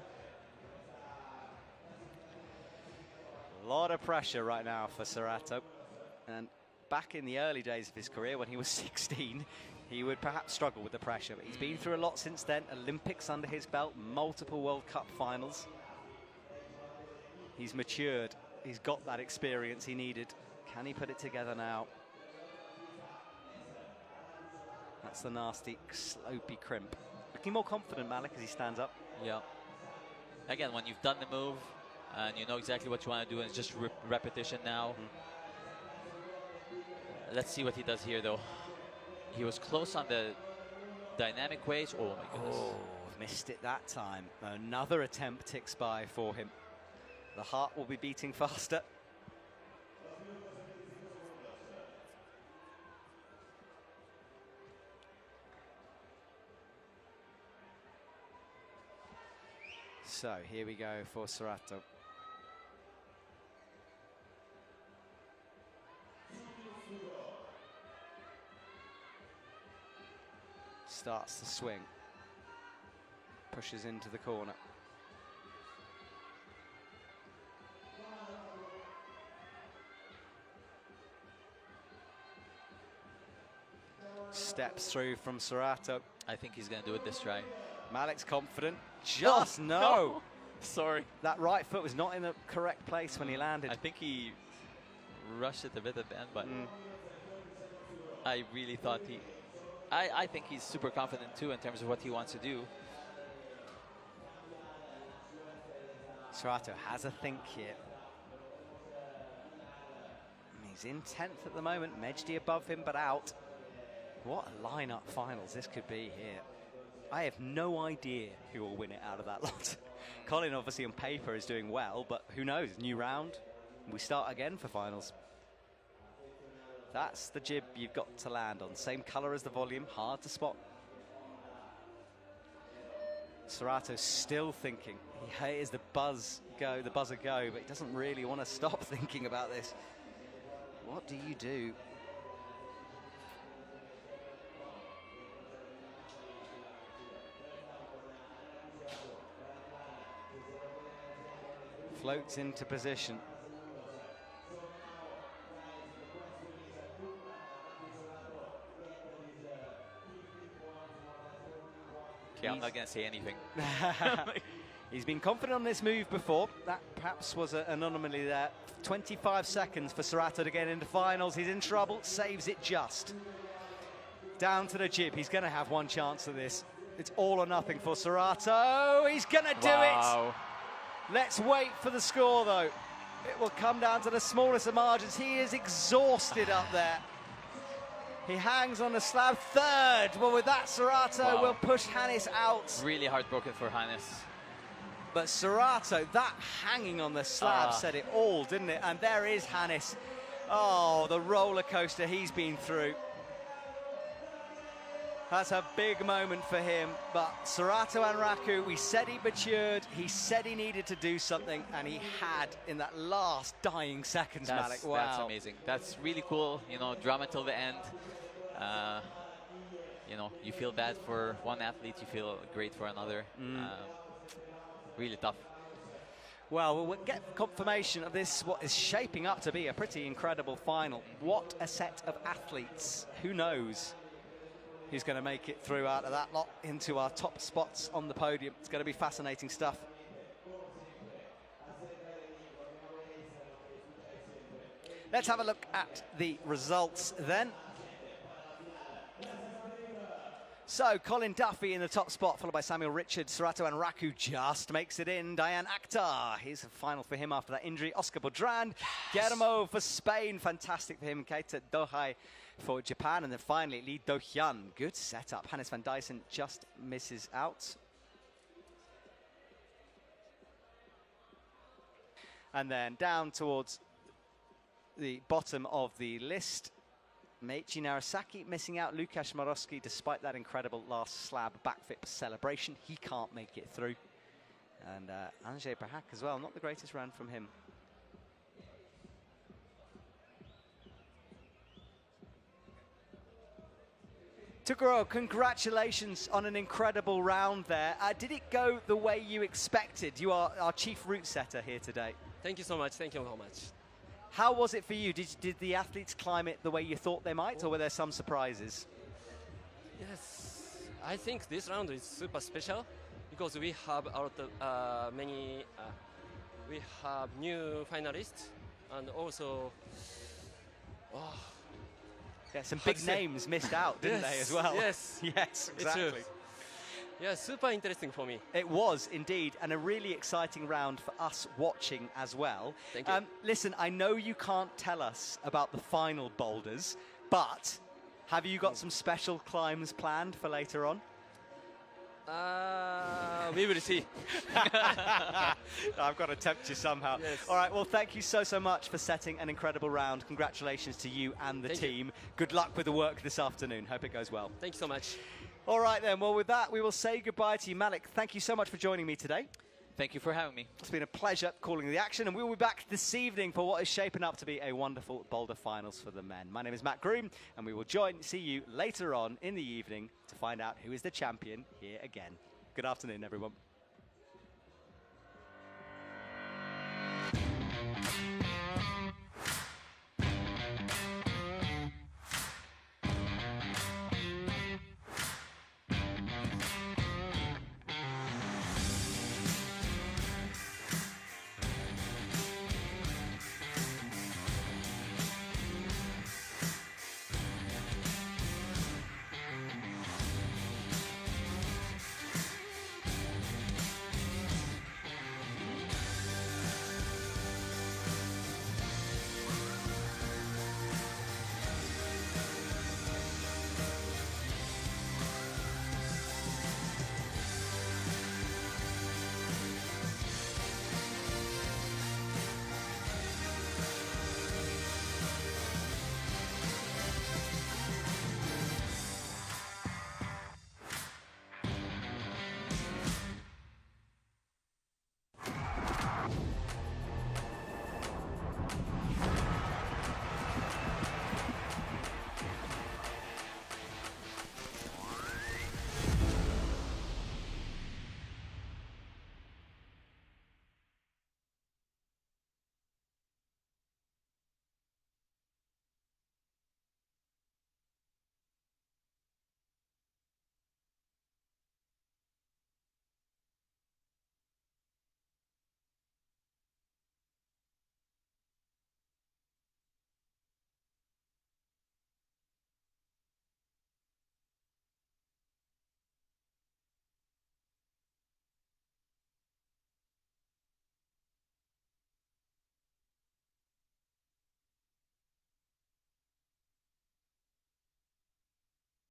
A lot of pressure right now for Serrato. And back in the early days of his career, when he was 16, he would perhaps struggle with the pressure. But he's been through a lot since then. Olympics under his belt, multiple World Cup finals. He's matured. He's got that experience he needed. Can he put it together now? That's the nasty, slopey crimp. Looking more confident, Malik, as he stands up. Yeah. Again, when you've done the move and you know exactly what you want to do, and it's just repetition now. Let's see what he does here, though. He was close on the dynamic ways. Oh, my goodness. Oh, missed it that time. Another attempt ticks by for him. The heart will be beating faster. So here we go for Serrato. Starts to swing. Pushes into the corner. Steps through from Serrato. I think he's going to do it this try. Malik's confident. Just no. Sorry. That right foot was not in the correct place when he landed. I think he rushed it a bit at the end, but I really thought I think he's super confident too in terms of what he wants to do. Serrato has a think here. He's in 10th at the moment. Mejdi above him, but out. What a lineup finals this could be here. I have no idea who will win it out of that lot. Colin, obviously, on paper is doing well, but who knows? New round. We start again for finals. That's the jib you've got to land on. Same color as the volume, hard to spot. Serrato's still thinking. He hears the buzzer go, but he doesn't really want to stop thinking about this. What do you do? Floats into position. Yeah, I'm not going to say anything. He's been confident on this move before. That perhaps was an anomaly there. 25 seconds for Serrato to get into finals. He's in trouble, saves it just. Down to the jib. He's going to have one chance of this. It's all or nothing for Serrato. He's going to do it. Let's wait for the score, though. It will come down to the smallest of margins. He is exhausted up there. He hangs on the slab, third. Well, with that, Serrato will push Hannes out. Really heartbroken for Hannes. But Serrato, that hanging on the slab said it all, didn't it? And there is Hannes. Oh, the roller coaster he's been through. That's a big moment for him. But Serrato and Raku, we said he matured. He said he needed to do something, and he had in that last dying seconds, Malik. Wow. That's amazing. That's really cool. You know, drama till the end. You know, you feel bad for one athlete, you feel great for another. Really tough. Well, we'll get confirmation of this, what is shaping up to be a pretty incredible final. What a set of athletes. Who knows who's going to make it through out of that lot into our top spots on the podium. It's going to be fascinating stuff. Let's have a look at the results then. So, Colin Duffy in the top spot, followed by Samuel Richards. Serrato and Raku just makes it in. Diane Akhtar, here's a final for him after that injury. Oscar Bodrand, Guillermo for Spain, fantastic for him. Keita Dohai for Japan. And then finally, Lee Do-hyun, good setup. Hannes van Dyson just misses out. And then down towards the bottom of the list, Meiichi Narasaki missing out. Lukasz Morowski, despite that incredible last slab backflip celebration, he can't make it through. And Anže Bahak as well, not the greatest round from him. Tukuro, congratulations on an incredible round there. Did it go the way you expected? You are our chief route setter here today. Thank you so much. Thank you so much. How was it for you? Did the athletes climb it the way you thought they might, or were there some surprises? Yes, I think this round is super special because we have a lot of we have new finalists and also. Oh, Yeah, some big names missed out, didn't they, as well? Yes. Yes, exactly. Yeah, super interesting for me. It was indeed, and a really exciting round for us watching as well. Thank you. Listen, I know you can't tell us about the final boulders, but have you got some special climbs planned for later on? We will see. I've got to tempt you somehow. Yes. All right, well, thank you so much for setting an incredible round. Congratulations to you and the Thank team. you. Good luck with the work this afternoon. Hope it goes well. Thank you so much. All right, then. Well, with that, we will say goodbye to you. Malik, thank you so much for joining me today. Thank you for having me. It's been a pleasure calling the action, and we will be back this evening for what is shaping up to be a wonderful Boulder Finals for the men. My name is Matt Groom, and we will see you later on in the evening to find out who is the champion here again. Good afternoon, everyone.